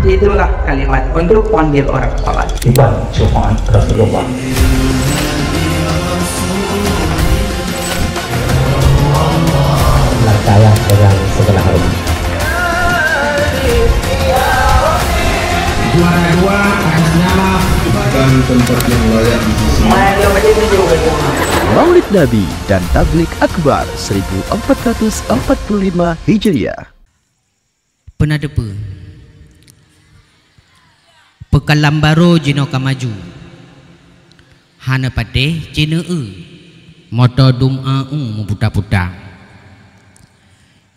itulah kalimat untuk panggil orang sholat. Iban syufa'at Rasulullah. Saya dengan segala hormat. Juara dua atas nama bukan tempat yang layak di sisi. Maulid Nabi dan Tablik Akbar 1445 Hijriah. Pernah depa pekalam baru jino kamaju hana pateh cina motor dum'a mubuta-buta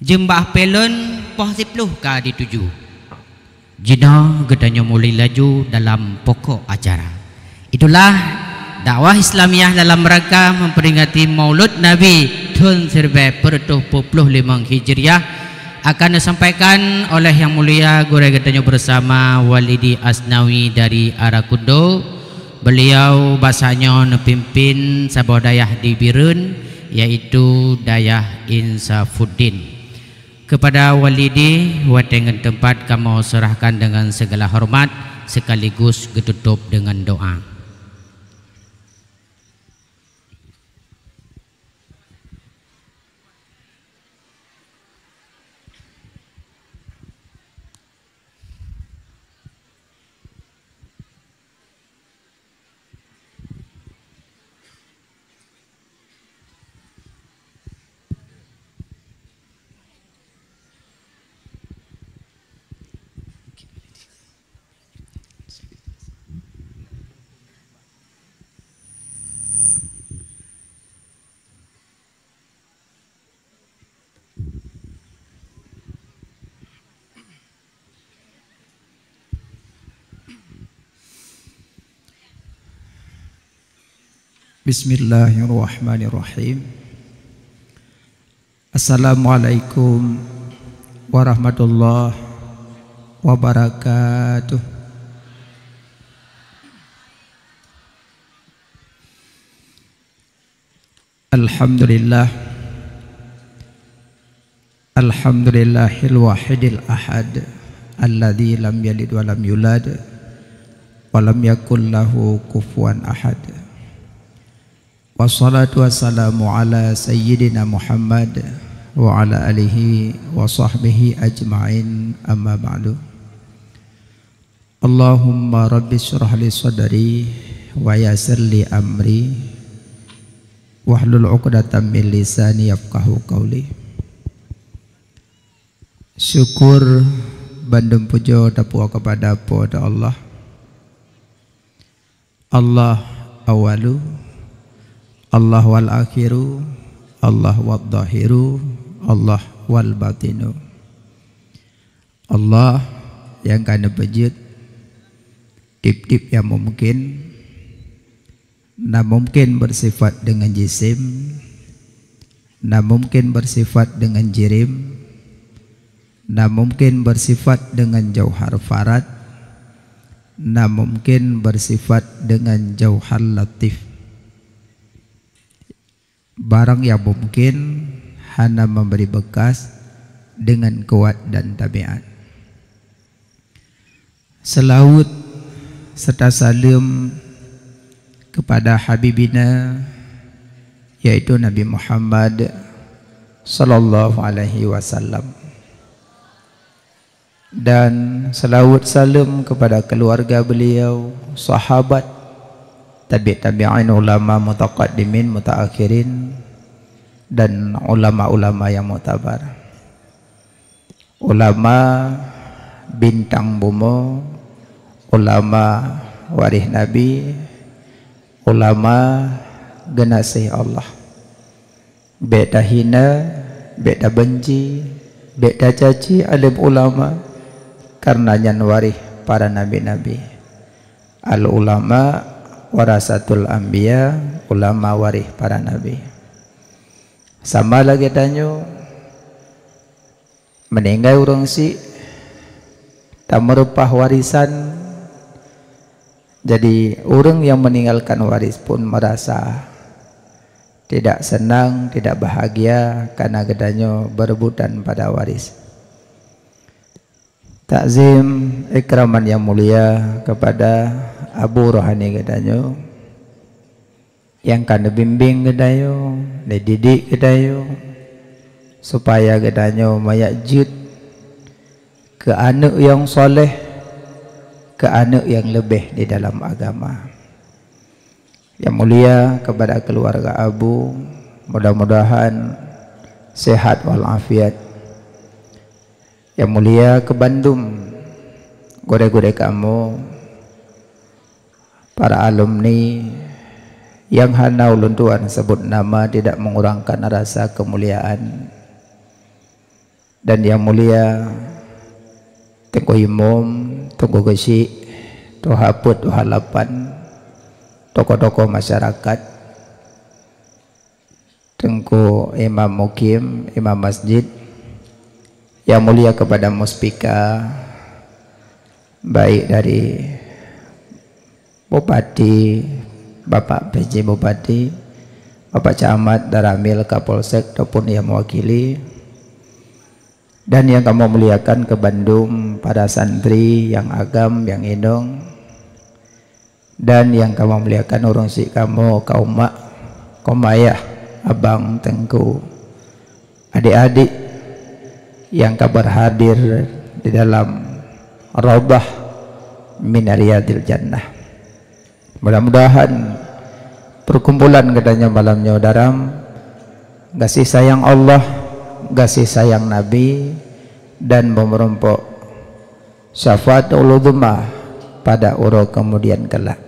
jembah pelon poh 10 ka dituju jina gedanya mulai laju dalam pokok acara. Itulah dakwah Islamiah dalam rangka memperingati Maulud Nabi tahun 1445 Hijriah akan disampaikan oleh Yang Mulia Guru Gedanya bersama Walidi Asnawi dari Arakundo. Beliau bahasanya nepimpin sebuah dayah di Birun, yaitu Dayah Insafuddin. Kepada Walidi watengan tempat kamu serahkan dengan segala hormat sekaligus ditutup dengan doa. Bismillahirrahmanirrahim. Assalamualaikum warahmatullahi wabarakatuh. Alhamdulillah, alhamdulillahil wahidil ahad alladzi lam yalid wa lam yulad wa lam yakul lahu kufuwan ahad. Wassalatu wassalamu ala sayyidina Muhammad wa ala alihi wa sahbihi ajma'in, amma ba'du. Allahumma rabbi syrah li sadri wa yassir li amri wahlul 'uqdatam min lisani yafqahu qawli. Syukur bandem puja tapua kepada Allah. Allah awalu, Allah wal akhiru, Allah wal dhahiru, Allah wal batinu. Allah yang kana bejut tip-tip yang mungkin, nah mungkin bersifat dengan jisim, nah mungkin bersifat dengan jirim, nah mungkin bersifat dengan jauhar farad, nah mungkin bersifat dengan jauhar latif. Barang yang mungkin hanya memberi bekas dengan kuat dan tabiat. Selawat serta salam kepada Habibina, yaitu Nabi Muhammad sallallahu alaihi wasallam, dan selawat salam kepada keluarga beliau, sahabat, tabi'in, ulama mutaqaddimin, mutaakhirin, dan ulama-ulama yang mutabar. Ulama bintang bumo, ulama warih Nabi, ulama genasih Allah. Beda hina, beda benci, beda caci alim ulama, karenanya warih para nabi-nabi. Al ulama warasatul anbiya, ulama warih para nabi. Sama lagi tanyo meninggal orang si tak merupah warisan. Jadi orang yang meninggalkan waris pun merasa tidak senang, tidak bahagia karena gedanyo berebutan pada waris. Takzim ikraman yang mulia kepada Abu Rohani Gedanyo yang kan bimbing Gedanyo, dididik Gedanyo supaya Gedanyo mayakjud ke anak yang soleh, ke anak yang lebih di dalam agama. Yang mulia kepada keluarga Abu, mudah-mudahan sehat walafiat. Yang mulia ke Bandung, gure-gure kamu, para alumni yang hana ulun tuan sebut nama tidak mengurangkan rasa kemuliaan. Dan yang mulia Tengku Imam, Tengku Gesi, Tuhaput, Tuhalapan, tokoh-tokoh masyarakat, Tengku Imam Mukim, Imam Masjid. Yang mulia kepada Muspika, baik dari Bupati, Bapak PJ Bupati, Bapak Camat, Daramil, Kapolsek, ataupun yang mewakili. Dan yang kamu muliakan ke Bandung, para santri yang agam, yang indong. Dan yang kamu muliakan urung si kamu, kaum mak, kaum ayah, abang, tengku, adik-adik yang kabar hadir di dalam Raubah min Riyadil Jannah. Mudah-mudahan perkumpulan katanya malamnya dalam kasih sayang Allah, kasih sayang Nabi, dan memerompok syafaat uludhumah pada uro kemudian kelak.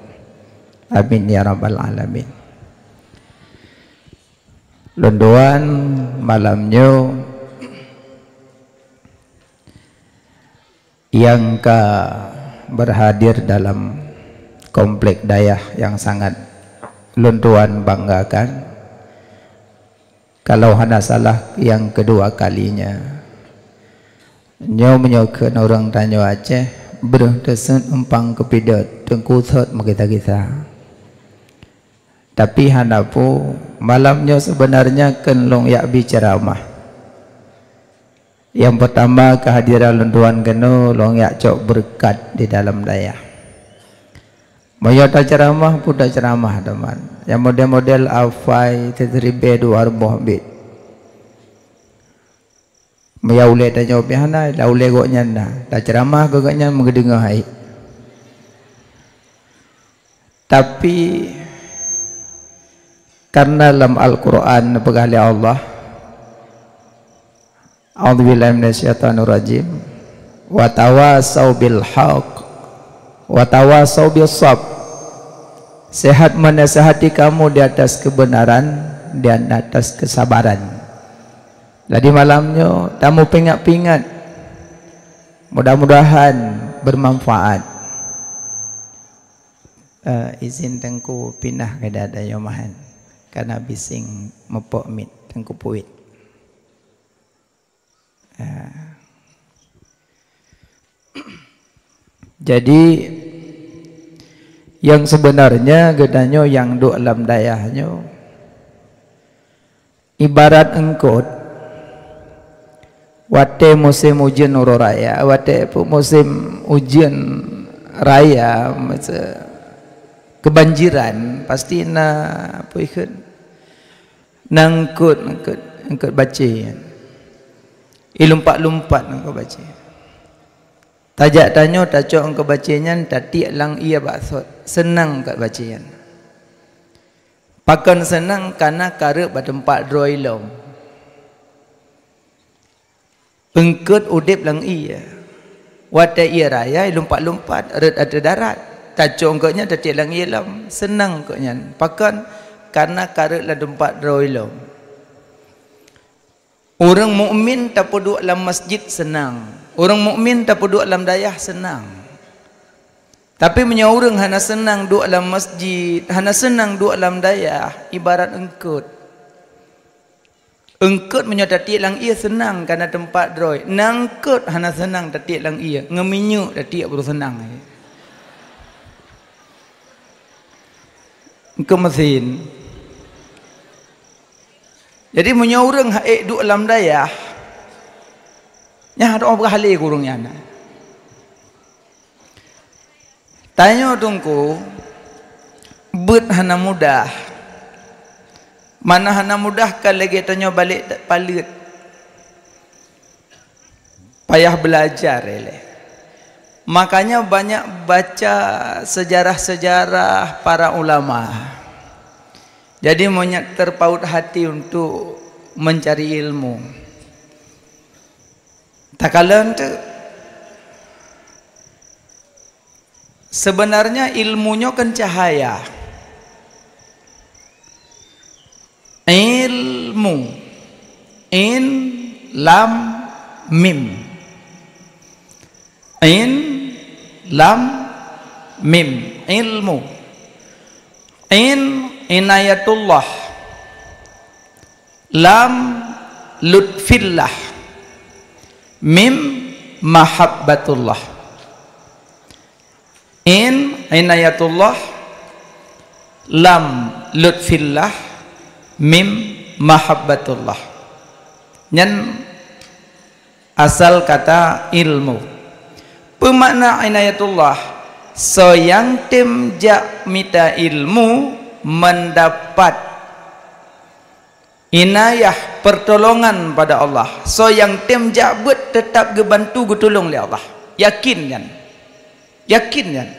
Amin ya rabbal alamin. Lunduan malamnya yang berhadir dalam komplek dayah yang sangat luntuan banggakan. Kalau hana salah yang kedua kalinya nyo menyokan orang tanyo Aceh berdesen empang kepidat tengku thot kita. Tapi hana pu malamnya sebenarnya kenlong yak bicara mah. Yang pertama kehadiran lunduan keno long yak cok berkat di dalam daya. Moyo ta ceramah puda ceramah teman. Yang model-model afai tetribe 2 bit. Meyaule ta jawab hana laule goknya na. Ta ceramah goknya mengedengar hai. Tapi karena dalam Al-Qur'an pegali Allah, a'udzubillahi minasyaitonir rajim, wa tawasau bil haqq wa tawasau bis sabr. Sehat menasihati kamu di atas kebenaran dan atas kesabaran. Jadi malamnya tamu pingat-pingat, mudah-mudahan bermanfaat. Izin tengku pindah ke dada yomahan karena bising mepok mit tengku puit. Jadi yang sebenarnya gedanyo yang duk dalam dayahnya ibarat engkot wate musim ujian uro raya, wate musim ujian raya kebanjiran pasti na apa ikut nangkut baca ilumpat-lumpat engkau baca. Tajak tanyo tacok engkau bacanya tatiak lang ia baksud. Senang kat bacaan. Pakan senang karena karep pada tempat droilom. Engkut udip lang ia. Wata ia raya ilumpat-lumpat red ada darat. Tacok engkaunya tatiak lang ia lam. Senang engkaunya. Pakan karena karep pada tempat droilom. Orang mukmin tak duduk dalam masjid senang. Orang mukmin tak duduk dalam dayah senang. Tapi menyaurang hana senang duduk dalam masjid, hana senang duduk dalam dayah, ibarat engkut. Engkut menyatatik lang ia senang karena tempat droi. Nangkut hana senang tatik lang ia, ngeminyuk tatik baru senang. Engkau mesin. Jadi menyaurang haik duk dalam dayah. Nya ada orang berhalih kurungnya. Tanya tungku, bet hana mudah. Mana hana mudah kalau lagi tanya balik tak palit. Payah belajar eleh. Makanya banyak baca sejarah-sejarah para ulama. Jadi banyak terpaut hati untuk mencari ilmu. Tak kala tu sebenarnya ilmunya kan cahaya. Ilmu, in lam mim, in lam mim, ilmu, in inayatullah, lam lutfillah, mim mahabbatullah. In inayatullah, lam lutfillah, mim mahabbatullah. Nyan asal kata ilmu. Pemakna inayatullah, so yang temjak mita ilmu mendapat inayah pertolongan pada Allah. So yang temjak buat tetap gebantu getolong oleh Allah. Yakin kan? Yakin kan?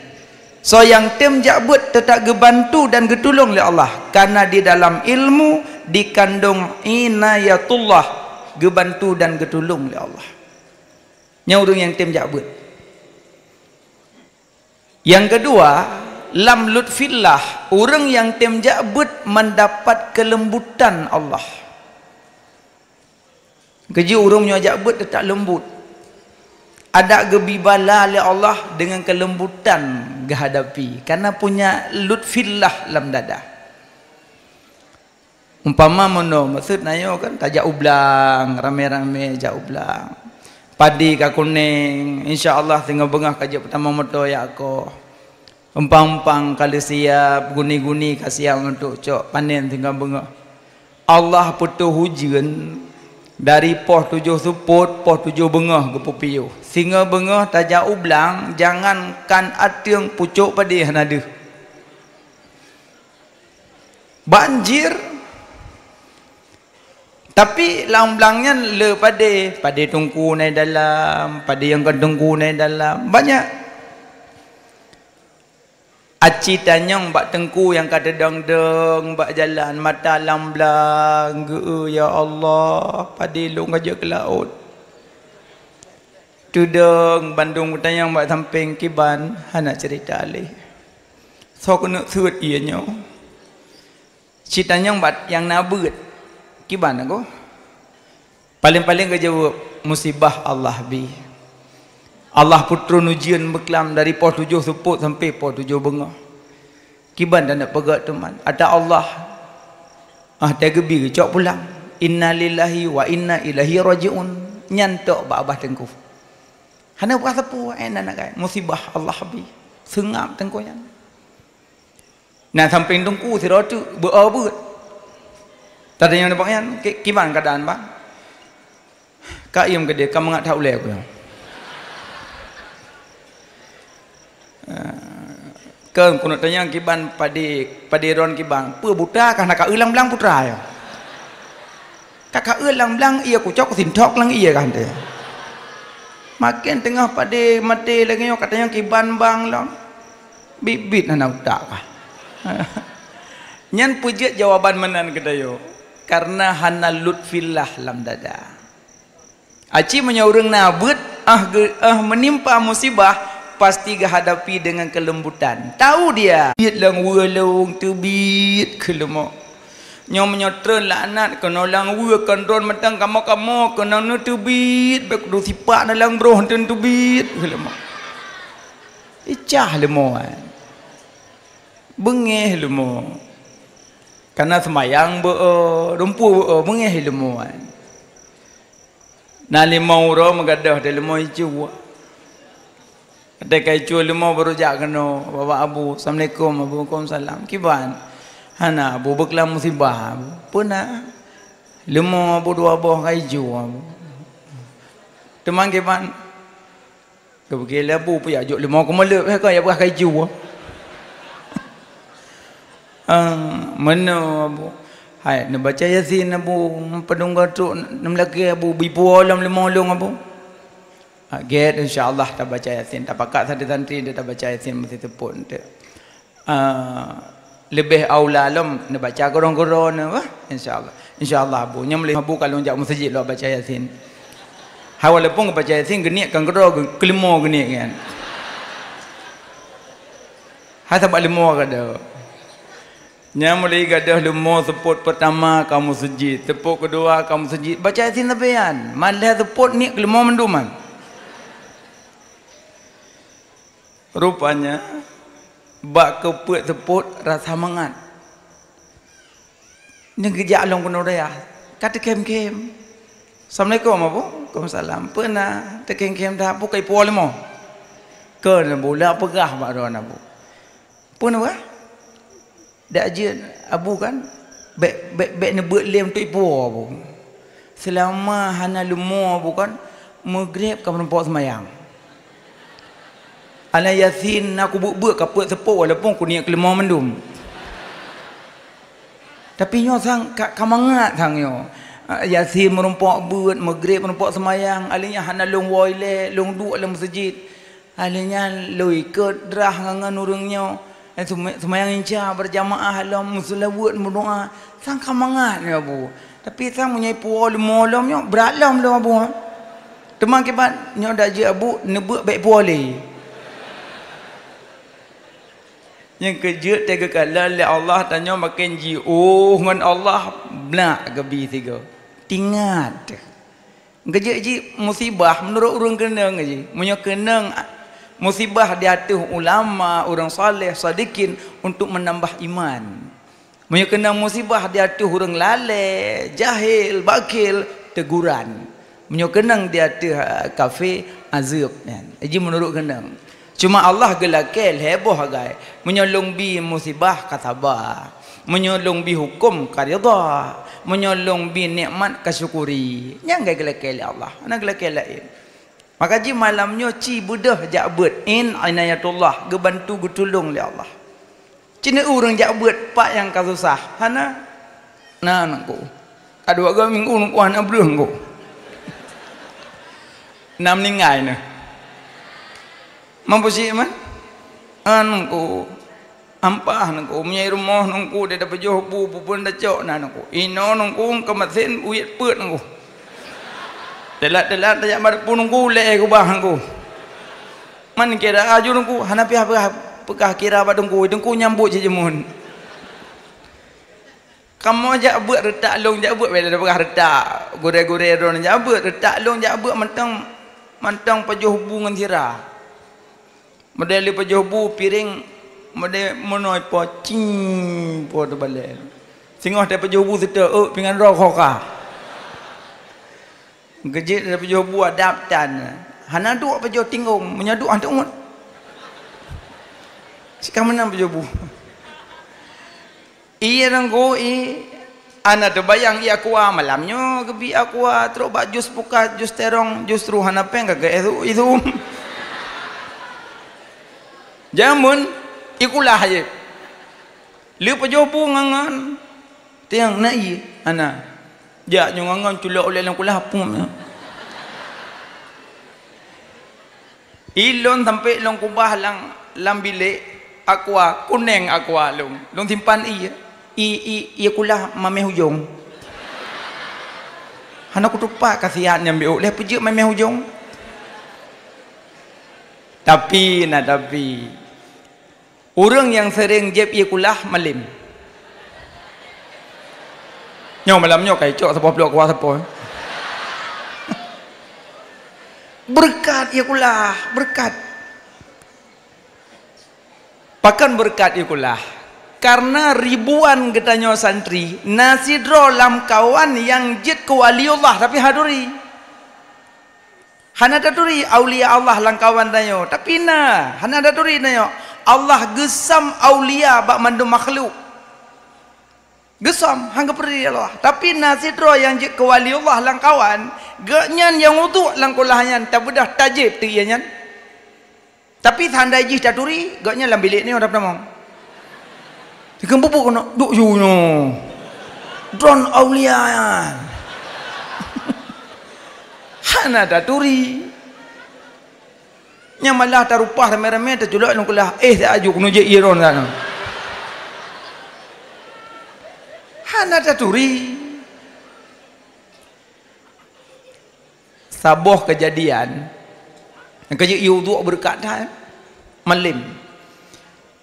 So yang temjak buat tetap gebantu dan getolong oleh Allah. Karena di dalam ilmu dikandung inayatullah, gebantu dan getolong oleh Allah. Nyaurung yang temjak buat. Yang kedua, lam lutfillah, orang yang temjabut mendapat kelembutan Allah. Kerja orang nyajabut tetap lembut. Ada gebibala oleh Allah dengan kelembutan kehadapi karena punya lutfillah lam dada. Umpama mono maksud nayo kan tajak ublang, rame-rame jak ublang. Padi ka kuning, insya-Allah tinggal bengah kaji pertama moto ya aku. Empang-empang kali siap, guni-guni ka siap untuk cok panen tinggal bengah. Allah putu hujan dari poh 7 suput, poh 7 bengah ke pupiu. Singa bengah tajak ublang, jangankan atiang pucuk padi hanade. Banjir. Tapi lamblangnya le pade tungku naik dalam, pade yang kedengku naik dalam, banyak. Aci tanyang bak tengku yang kata deng-deng bak jalan mata lamblang, ya Allah, pade long aja ke laut. Tudeng Bandung tanyang bak samping kiban, hana cerita alih. So kena suit ianya. Citanyang bak yang nabut. Gimana kau? Paling-paling ke jawab musibah Allah bi. Allah putra ujian beklam dari poh 7 suput sampai poh 7 bengah. Kiban dan nak pegat teman. Ada Allah. Dia gebi cok pulang. Inna lillahi wa inna ilaihi rajiun. Nyantok ba abah tengku. Hana buat apa nak kai? Musibah Allah bi. Sengap tengku yang. Nah sampai tengku si rotu beabut. Tadi yang nampak yang gimana keadaan bang? Kak Iam ke dia, kamu nggak tahu leh aku yang. Kan kuno tanya kiban padi ron kibang, pu buta kan nak ulang belang putra ya. Kakak ulang belang ia kucok sintok lang ia kan dia. Makin tengah padi mati lagi yo katanya kiban bang lang, bibit anak utak. Nyan pujiat jawaban menan kedayo. Karena hana lutfillah lam dada. Aci menyaurang nabut menimpa musibah pasti hadapi dengan kelembutan. Tahu dia bit lang welong tebit kelemok. Nyom menyotren laknat kena lang we kandron matang kamu kena nu tebit bek do sipak na lang bro ten tebit kelemok. Icah lemoan. Bengeh lemok. Karena semayang rumpu mengeh ilmuan. Nali mau ro mengadah dalam mau icu. Ada kaicu lemau baru jak kena bapak abu. Assalamualaikum abu salam. Kiban. Hana abu beklam musibah. Puna lemau abu dua buah kaicu. Teman kiban. Kebegila bu pu ya juk 5 kemelep kan ya berah kaiju. Mana bu? Hai nak baca Yasin bu pedung gatuk 6 lagi bu bibu alam 5 long bu. Get insya-Allah tak baca Yasin. Tak pakat santri-santri dia tak baca Yasin mesti tepuk dia. Lebih aula alam nak baca korong-korong apa? Insya-Allah. Insya-Allah bu nya boleh bu kalau jak masjid lo baca Yasin. Walaupun baca Yasin genik kan kero kelima genik kan. Hata bak lima kada. Nya mulai gadah lima seput pertama kamu sujud, tepuk kedua kamu sujud. Baca Yasin tapian. Malah seput ni kelima menduman. Rupanya bak keput seput rasa mangat. Ni gejak long kono dia. Kata kem-kem. Assalamualaikum apa? Waalaikumsalam. Pernah tekem-kem dah apa kai pual mo? Ke na bola pegah mak ron abu. Pun apa? Dak je abu kan bek ne beut lem tu ipu abu. Selama hana lumo abu kan maghrib ka perempuan semayang. Ala Yasin aku beut ka peut sepo walaupun ku niat kelima mendum. Tapi nyo sang kamangat sang nyo. Yasin merompak beut, maghrib merompak semayang, alinya hana long woile, long duk dalam masjid. Alinya loi ke drah ngangan urangnya. Semayang inca berjamaah dalam musalla buat berdoa. Sang kamangat ni abu. Tapi sang punya pual molam nyo beralam lo abu. Temang kibat nyo dak je abu nebuk baik puali. Yang kejut tiga kali Allah tanya makin ji. Oh ngan Allah blak gebi tiga. Tingat. Kejut ji musibah menurut orang kenang ji. Munyo kenang musibah di hati ulama, orang saleh, sadikin untuk menambah iman. Munyo kenang musibah di hati orang lalai, jahil, bakil, teguran. Munyo kenang di hati kafe azab kan. Ji menurut kenang. Cuma Allah gelakil heboh agai. Menyolong bi musibah katabah. Menyolong bi hukum karida. Menyolong bi nikmat kasyukuri. Yang gelakil Allah. Ana gelakil lain. Maka ji malamnya ci budah jak beut in inayatullah gebantu getulung li Allah. Cina urang jak beut pak yang kasusah. Hana nah nangku. Ada waga minggu nangku hana belum nangku. Nam ningai nah. Mampu sih man, anku, ampah nangku, punya rumah nangku, dia dapat jauh pun dah cok nangku, ino nangku kemasin uyat put nangku, telat tak jambar pun nangku leh aku bah nangku, man kira aju nangku, hanapi apa kira apa nangku nyambut je jemun, kamu jak buat retak long jak buat bela dapat retak, gore don jak buat retak long jak buat mentang pajuh hubungan sirah. Model li pajobu piring model monoi po cing po tu balik. Singoh de pajobu sete pingan ro khoka. Gejit de pajobu adap tan. Hana duk pajoh tinggung menyaduk antuk ngut. Sikam menang pajobu. Iya nanggo ana terbayang ia kuah malamnya gebi aku terus bak jus buka jus terong justru hana peng kagak itu. Jamun ikulah aje. Liu pajobu ngangan. Tiang nai ana. Jak ngangan culak oleh lang kulah pum. Ilon sampai long kubah lang bilik aqua kuning aqua long simpan i kulah mame hujung. Hana kutupak kasihan yang biuk leh pejuk mame hujung. Tapi orang yang sering jeb ia kulah malim. Nyo malam nyo kai cok sepo blok kuah sepo. Berkat ia kulah, berkat. Pakan berkat ia kulah. Karena ribuan getanyo santri nasidro lam kawan yang jid ke waliullah tapi haduri. Hana daturi aulia Allah lang kawan dayo. Tapi hana daturi dayo. Allah gesam aulia bak mandu makhluk. Gesam hangga peri Allah. Tapi nasidro yang jik ke waliullah lang kawan, genyan yang uduk lang kulahnya tak bedah tajib tu ianya. Tapi tandai jih daturi, gaknya dalam bilik ni orang pertama. Tiga bubuk kena duk juno. Drone aulia. Hana daturi. Nya malah tarupah rame-rame terjulak nang kulah tak aju kuno je iron sana. Hana daturi. Sabuh kejadian. Yang kerja iuduk berkata malim.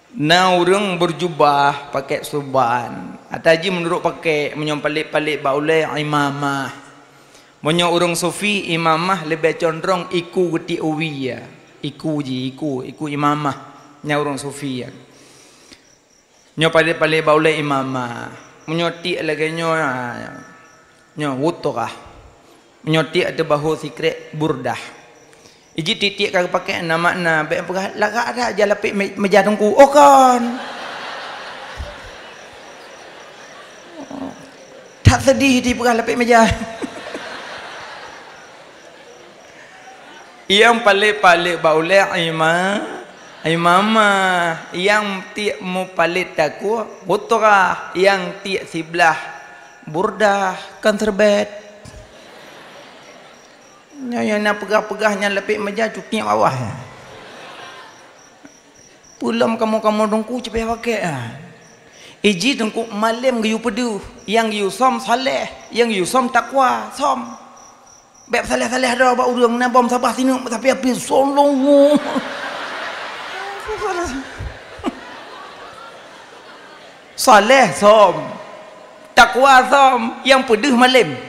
Na orang berjubah pakai surban. Ataji menurut pakai menyempalik-palik baulai imamah. Menyo orang sufi imamah lebih condong iku geti uwiya. Iku imamah. Nya orang sufi ya. Nyo palik-palik baulai imamah. Menyotik lagi nyo wutukah. Menyotik ada bahu sikret burdah. Iji titik kau pakai nama na baik pegah lagak ada aja lapik meja tungku. Oh kan. Tak sedih di pegah lapik meja. Yang palit-palit baulai imamah yang tiak mu palit taku buturah yang tiak sebelah burdah kan terbet. Yang nak pegah-pegahnya lepik meja cuknya bawah. Pulam kamu dongku cepet pakai. Iji dongku malam giu pedu, yang giu som saleh, yang giu som takwa, som. Beb saleh-saleh ada ba urang na bom sabah sini tapi api solong. Saleh som. Takwa som, yang pedu malam.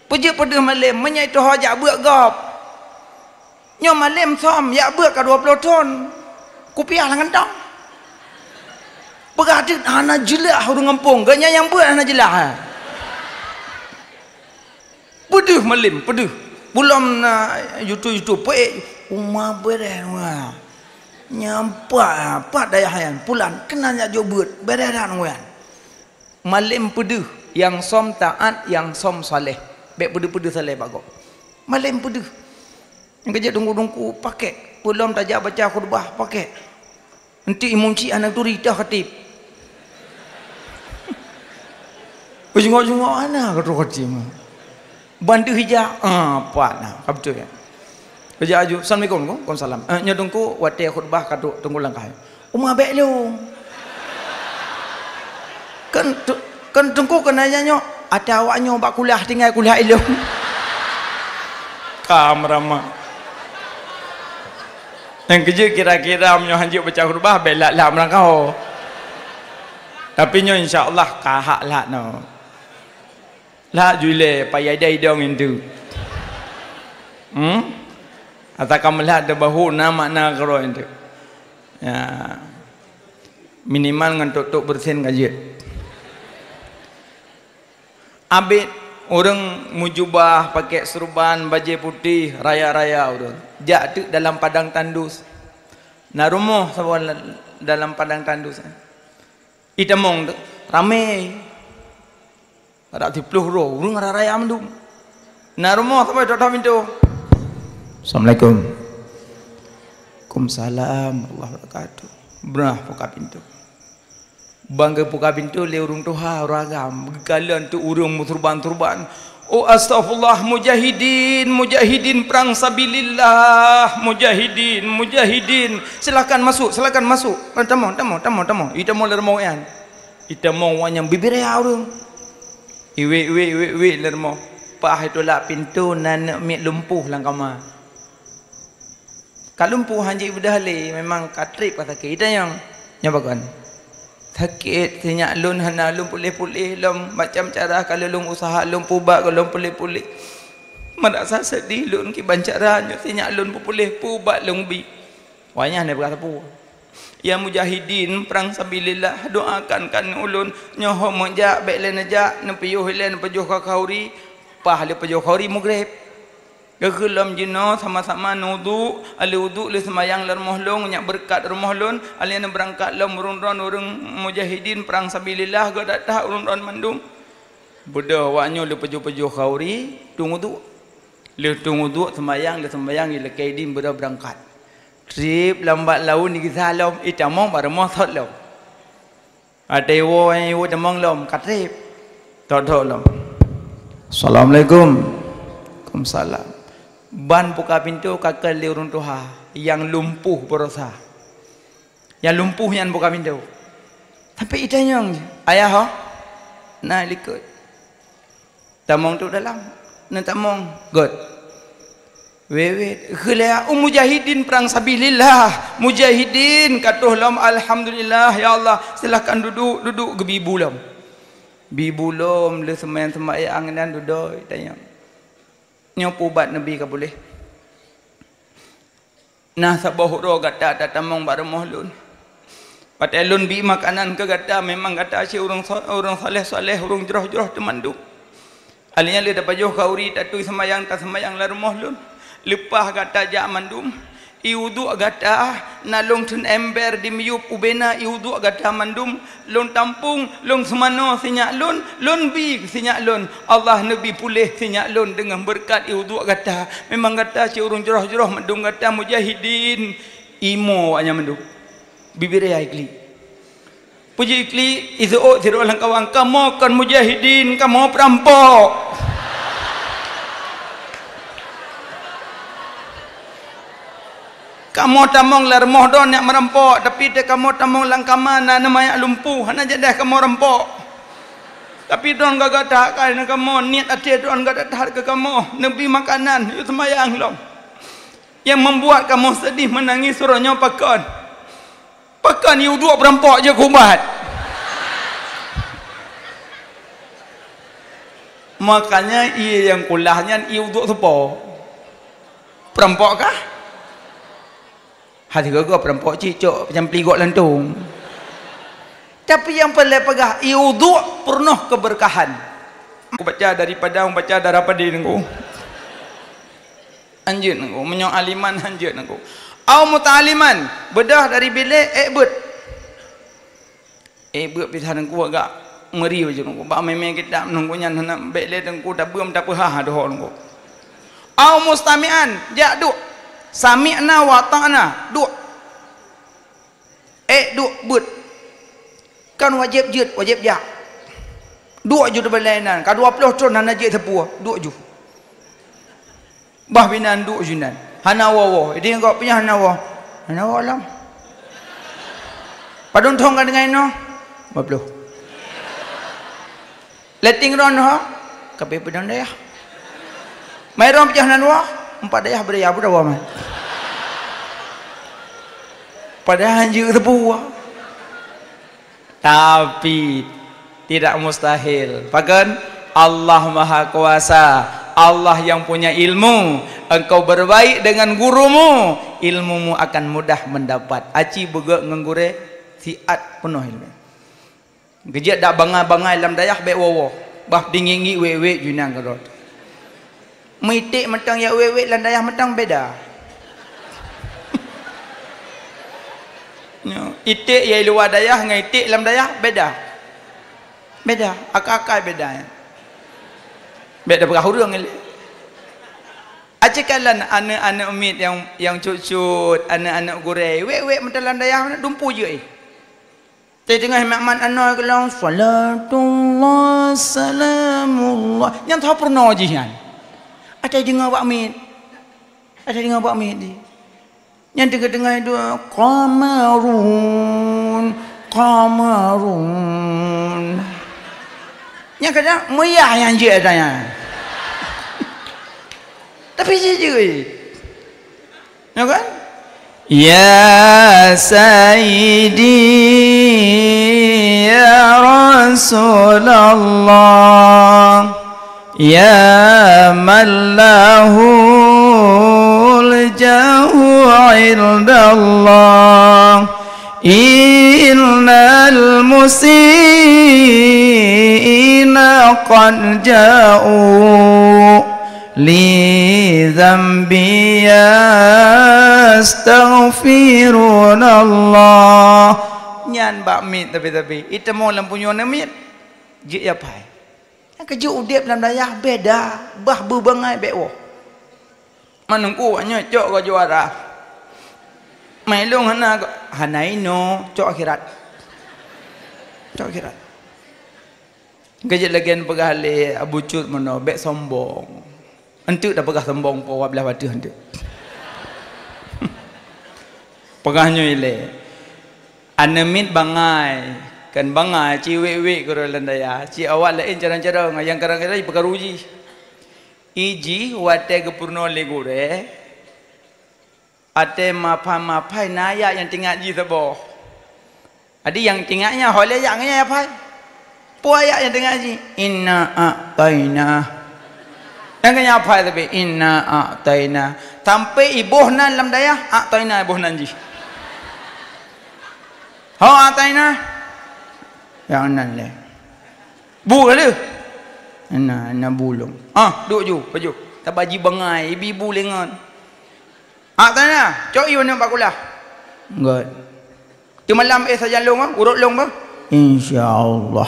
Pujuk malam menyai tu hajak buat gap. Nyo malam som yak buat ka 20 ton. Kupiah lang kentang. Pegadit hana jelah urang kampung, ganya yang buat hana jelah. Peduh malam, peduh. Belum na YouTube pe umah beren wah. Nyampak apa daya hayan pulan kena nyak jo buat bereran wan. Malam peduh yang som taat, yang som saleh. Baik pedu-pedu saleh bagok. Malam pedu. Yang kerja dungku-dungku pakai. Belum tajak baca khutbah pakai. Nanti imam cik anak tu dah khatib. Jengok-jengok anak kata khatib. Bantu hijab. Apa nak? Betul ya. Kerja aju. Assalamualaikum. Waalaikumsalam. Nya dungku wate khutbah kata tunggu langkah. Umah baik lu. Kan dungku kena nyanyo. Ada awaknya bak kuliah tinggal kuliah ilmu. Kamrama. Yang kerja kira-kira menyo hanjik baca khutbah belak lah merangkau. Tapi nyo insya-Allah kahak lah no. Lah jule payah dai dong itu. Atau kamu lihat ada bahu nama nak karo itu. Ya. Minimal ngantuk bersin kaji. Abid orang mujubah pakai serban baju putih raya-raya orang. Jak tu dalam padang tandus. Na rumah sawan dalam padang tandus. Itamong tu ramai. Ada 10 ro urang raya mendum. Na rumah sampai tok pintu. Assalamualaikum. Waalaikumsalam warahmatullahi wabarakatuh. Brah buka pintu. Bangga buka pintu le urung tuha ragam kalian tu urung turban-turban. Oh astagfirullah mujahidin perang sabilillah mujahidin silakan masuk tamu ita mau lermo yan ita mau wanyang bibir ya urung iwe lermo pah itu lah pintu nan mi lumpuh lang kama kalumpuh hanji udah le memang katrip kata kita yang nyabakan sakit sinyak lun hana lun pulih-pulih lum macam cara kalau lun usaha lun pubak kalau lun pulih-pulih merasa sedih lun ki bancaranya sinyak lun pulih pubak lun bi wanya ne berkata pu ya mujahidin perang sabilillah doakan kan ulun nyoho menjak baik len ajak ne piyuh len pejuh ka kauri pah le pejuh kauri mugrib Gegelam jino sama-sama nudu, ali wudu le semayang ler mohlong nyak berkat rumah lon, ali yang berangkat lom urun-urun urung mujahidin perang sabilillah go datah urun-urun mandum. Buda waknyo le pejuh-pejuh kauri tunggu tu. Le tunggu tu semayang le kaidin buda berangkat. trip lambat laun ni kisah lom itamong barmo thot lom ada wo ai wo damong lom katrip thot lom. Assalamualaikum. Waalaikumsalam. Ban buka pintu kakak liurun tuha yang lumpuh berosa. Yang lumpuh yang buka pintu. Tapi itanyong ayah ho. Nah likut. Tamong tu dalam. Nah tamong god. Wewe khilaya mujahidin perang sabilillah. Mujahidin katuh lam alhamdulillah ya Allah. Silakan duduk gebibu lam. Bibulom le semayang dan duduk tanya. Nyopo bat nabi ka boleh. Nah sabah ro gata tatamong barmoh lun. Patelun bi makanan ke gata memang gata si urang saleh urang jroh temandu. Alinya le dapat joh kauri tatu semayang ta semayang la rumoh lun. Lepah gata ja mandum. Iudu gata nalong tun ember di miup ubena iudu gata mandum lon tampung lon semano sinyak lon bi sinyak lon Allah nabi pulih sinyak lon dengan berkat iudu gata memang gata si urang jroh mandum gata mujahidin imo anya mandum bibir ya ikli puji ikli izo zero lang kawang kamu kan mujahidin kamu perampok. Kamu tamong lermoh don nak merempok tapi te kamu tamong langkamana namanya lumpuh hana jadah kamu rempok tapi don gagak tak kai na kamu niat ate don gagak tak ke kamu nabi makanan itu semayang lom yang membuat kamu sedih menangis suruhnya pakan you dua berempok je kubat makanya ia yang kulahnya iu dua sepo perempok kah hati gua perampok cicok macam peligok lantung. Tapi yang paling pegah iudu penuh keberkahan. Aku baca daripada baca darah padi nengku. Anjut nengku menyok aliman anjut nengku. Au muta'aliman bedah dari bilik ebut pisah nengku agak meri baca nengku. Ba memang kita nengku nyan nak bilik nengku tak beum tak pehah doh nengku. Au mustami'an jak duk sami'na wa ta'na duk duk but kan wajib jut wajib jak duk ju berlainan ka 20 tahun hana je tepua duk ju bah binan duk junan hana wawo dia engkau punya hana wawo lam padon thong kan dengan no 50 letting ron ha kape pedang daya mai ron pecah nan wa 4 daya beraya berapa man padahal anjir tepuah tapi tidak mustahil bahkan Allah Maha Kuasa Allah yang punya ilmu engkau berbaik dengan gurumu ilmumu akan mudah mendapat aci begak ngengure siat penuh ilmu gejak dak bangai-bangai lam dayah bek wowo bah dingingi wewe junang kerot mitik mentang ya wewe lan dayah mentang beda itik ya luar dayah dengan itik lam dayah beda akak-akak beda beda berahurung acikalan anak-anak umit yang cucut anak-anak gurai wek mentang lam dayah dumpu je tengah makman anoi kelang salatullah salamullah yang tahu pernah jihan ada dengar Pak Mit yang dengar itu qamarun yang kadang meriah yang je adanya tapi je ya kan ya sayyidi ya rasulullah ya man lahul jahu indallah innal musina qad ja'u li dhanbi yastaghfirunallah nyan Mbak Mit tapi itu mau lampunya Mit je ya pai keju udip dalam dayah beda bah berbangai bewo manungku hanya cok ke juara Melong hanaino cok akhirat. Cok akhirat. Kejap lagi pegah le Abu Cut mana bek sombong. Entuk dah pegah sombong po belah batu hentuk. Pegahnya ile. Anemit bangai kan bangai ci wek-wek ko landaya. Ci awak lain cara-cara yang kadang-kadang pekaruji. Iji wate gepurno le gore. Ate mapai naya yang tinggal ji sabo. Adi yang tinggalnya hole yang apa? Puaya yang tinggal ji. Inna a'taina. Yang kanya apa tapi inna a'taina. Sampai ibuhnan lam daya a'taina ibuhnan ji. Ha a'taina. Yang nan le. Bu le. Ana bulung. Duk ju, baju. Tabaji bangai ibu lengan. Tanya, cok iu nampak kulah. Enggak. Di malam saja long urut long ba? Insyaallah.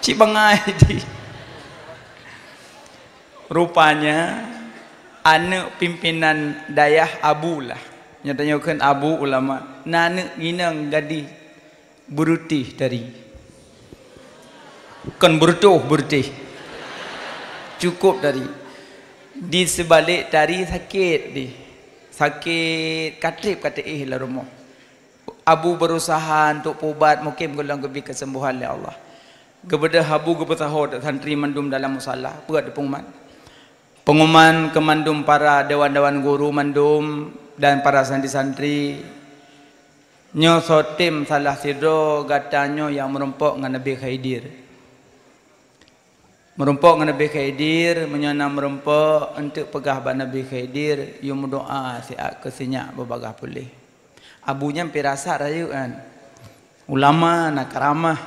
Cik bangai di. Rupanya anak pimpinan dayah Abu lah. Nyatanya kan Abu ulama. Nanak ginang gadi berutih dari. Kan berutih. Cukup dari. Di sebalik dari sakit di sakit katrip kata lah rumah. Abu berusaha untuk ubat mungkin gulang lebih kesembuhan oleh Allah. Kepada Abu kebersahod santri mandum dalam musalah buat pengumuman ke mandum para dewan-dewan guru mandum dan para santri-santri nyo sotim salah sidro gatanyo yang merumpok dengan Nabi Khidir. Merumpok dengan Nabi Khidir, menyana merumpok untuk pegah ban Nabi Khidir, yang berdoa siap kesenyak berbagah pulih. Abunya pirasa rayu kan. Ulama nak karamah.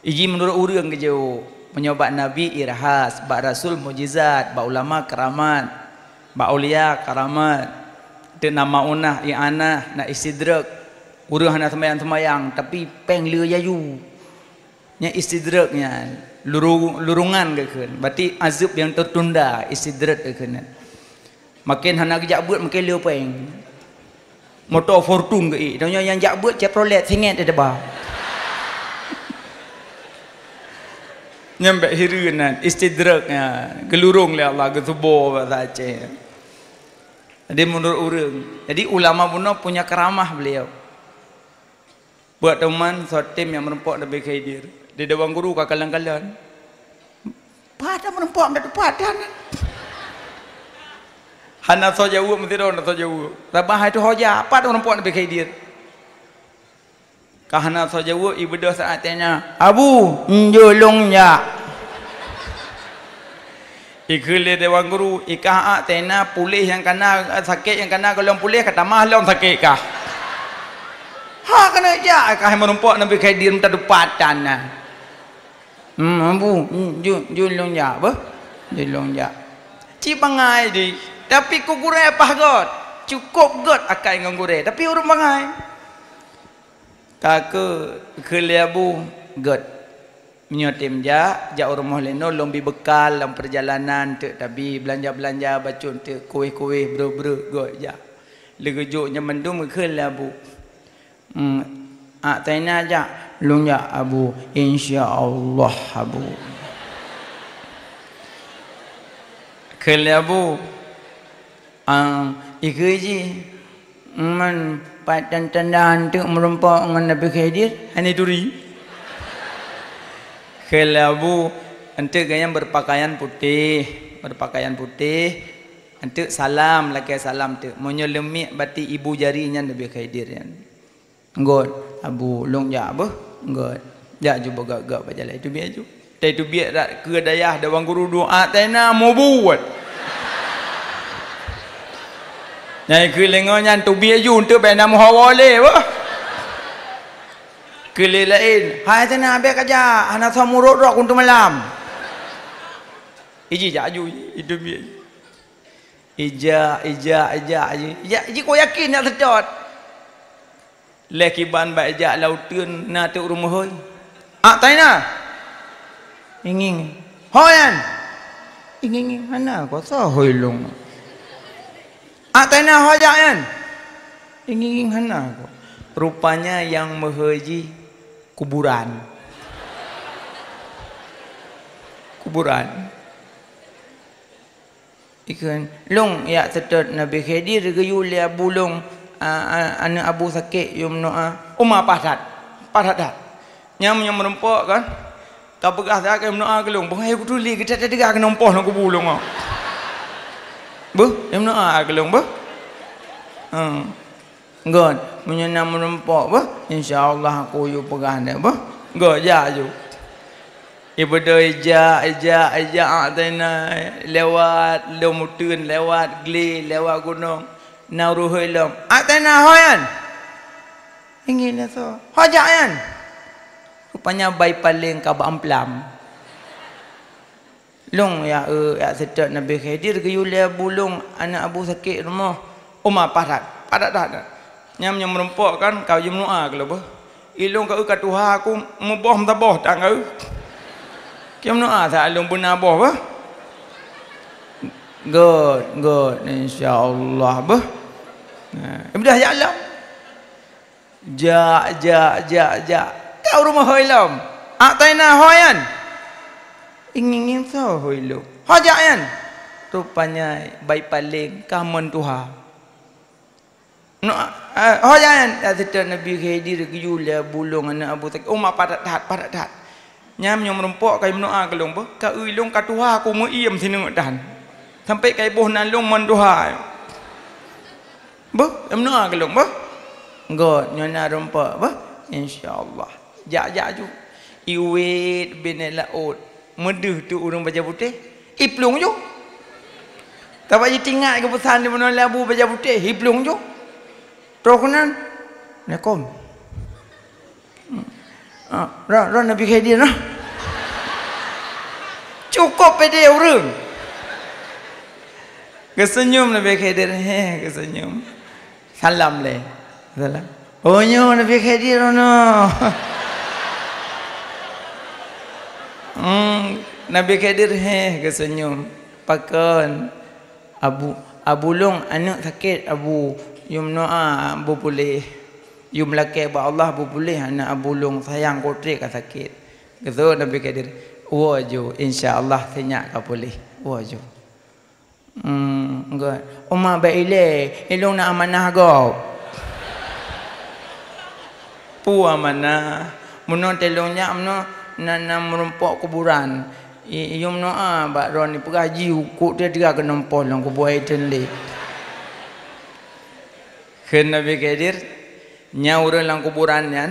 Iji menurut urang ke jauh. Menyobat Nabi irhas, bak Rasul mujizat, bak ulama karamat, bak ulia karamat. Itu nama unah, i'anah, nak istidrak. Urang hana semayang-semayang, tapi peng leu yayu. Nya istidraknya. Lurungan ke kan berarti azab yang tertunda istidrat ke kan makin hana kejak buat makin leu peng motor fortune ke tanya yang jak buat Chevrolet singet ada bah nyampe hirunan istidraknya gelurung le Allah ke tubuh bahasa Aceh. Jadi menurut orang jadi ulama punya keramah beliau buat teman sotim yang merempok Nabi Khidir. Di dewan guru kakalan-kalan. Padan merempok dah padan. Hana saja uang mesti dah saja uang. Rabah itu hoja padan merempok Nabi Khidir. Kahana saja uang ibu dah saatnya. Abu njolong ya. Ikhle dewan guru ikah tena pulih yang kena sakit yang kena kalau pulih kata mahlom sakit kah. Ha kena ja kah merempok Nabi Khidir minta padan nah. Abu, julung ya, apa? Julung ya. Cik bangai di, tapi ku gureh apa got? Cukup got akai ngong gureh, tapi urut bangai. Kakak keliabu got. Menyotim ja rumah leno lombi bekal dalam perjalanan tu, tapi belanja bacun tu, kuih bro got ja. Legejuknya mendung keliabu. Tanya aja. Long ya Abu, insyaallah Abu. Kele Abu, ikuji, man padan tandaan tu merumpok dengan Nabi Khidir, hanya duri. Kele Abu, antu gaya berpakaian putih, antu salam laki salam tu, menyelemi bati ibu jarinya Nabi Khidir yang. God Abu long ya apa? God. Ya juga gak berjalan itu biar ju. Tai itu biar ke dayah dawang guru doa tena mau buat. Nyai kelengonya tu biar ju untuk bena muhawale apa? Kelelain. Hai tena biar kerja. Anak sama rok untuk malam. Iji jaju itu biar. Ija. Iji kau yakin nak sedot. Lekiban baik lautun na tu rumah hoi. Tanya. Ingin. Hoyan. Ingin mana kau sah hoi long. Tanya hoyan. Ingin hana aku. Rupanya yang menghaji kuburan. Kuburan. Ikan long ya setet Nabi Khidir geyulia bulung anak Abu Sakit yumnoa Umar padat nyam yang merempok kan kau pegah tak ke yumnoa gelung bang aku tuli kita tadi gak kenompoh nak bulung ah bu yumnoa gelung bu god menyenam merempok bu insyaallah aku yu pegah dah bu god ja ju ibu doi ja atena lewat lomutun lewat gli lewat gunung nauruhoi lom atena hoyan ingin itu hojayan rupanya bayi paling kaba amplam long ya sedet Nabi Khidir geyulia bulung anak Abu Sakit rumah Umar padat nyam merempok kan kau jumnoa kalau bah ilung kau kat Tuhan aku muboh taboh tak kau kiam noa tak alung pun aboh bah good insyaallah bah dah jalan ja kau rumah hoilam ataina hoyan ingin so hoilu hojayan rupanya baik paling kamun Tuhan no hojayan ada Nabi Khidir geyulia bulung anak Abu Sakit Umar padat nyam yang merempok kai menoa kelong bah ka uilong ka Tuhan aku mau iem sini dan sampai kai boh nalung man Tuhan bah menoa kelong bah god nyana rempok bah insyaallah ja ju iwit bin laut medeh tu urang baja putih iplung ju tak bagi tinggal ke pesan di mana labu baja putih iplung ju trokunan nakom Ron Nabi Khidir noh. Cukup pede urang. Kesenyum Nabi Khidir kesenyum. Salam le. Salam. Oh nyo Nabi Khidir no. Nabi Khidir kesenyum. Pakon Abu Long anak sakit Abu yumnoa bu pulih. Yum laki ba Allah bu boleh anak abulung sayang kotrik ka sakit. Gitu Nabi Khidir. Waju insyaallah senyak ka boleh. Waju. Enggak. Umma ba ile ilung na amanah go. Pu amanah. Munon telongnya amno nana merumpok kuburan. Yum noa ba ron ni pegaji ukuk dia kena nempol lang kubur iten le. Ken Nabi Khidir nyaur lang kuburan yan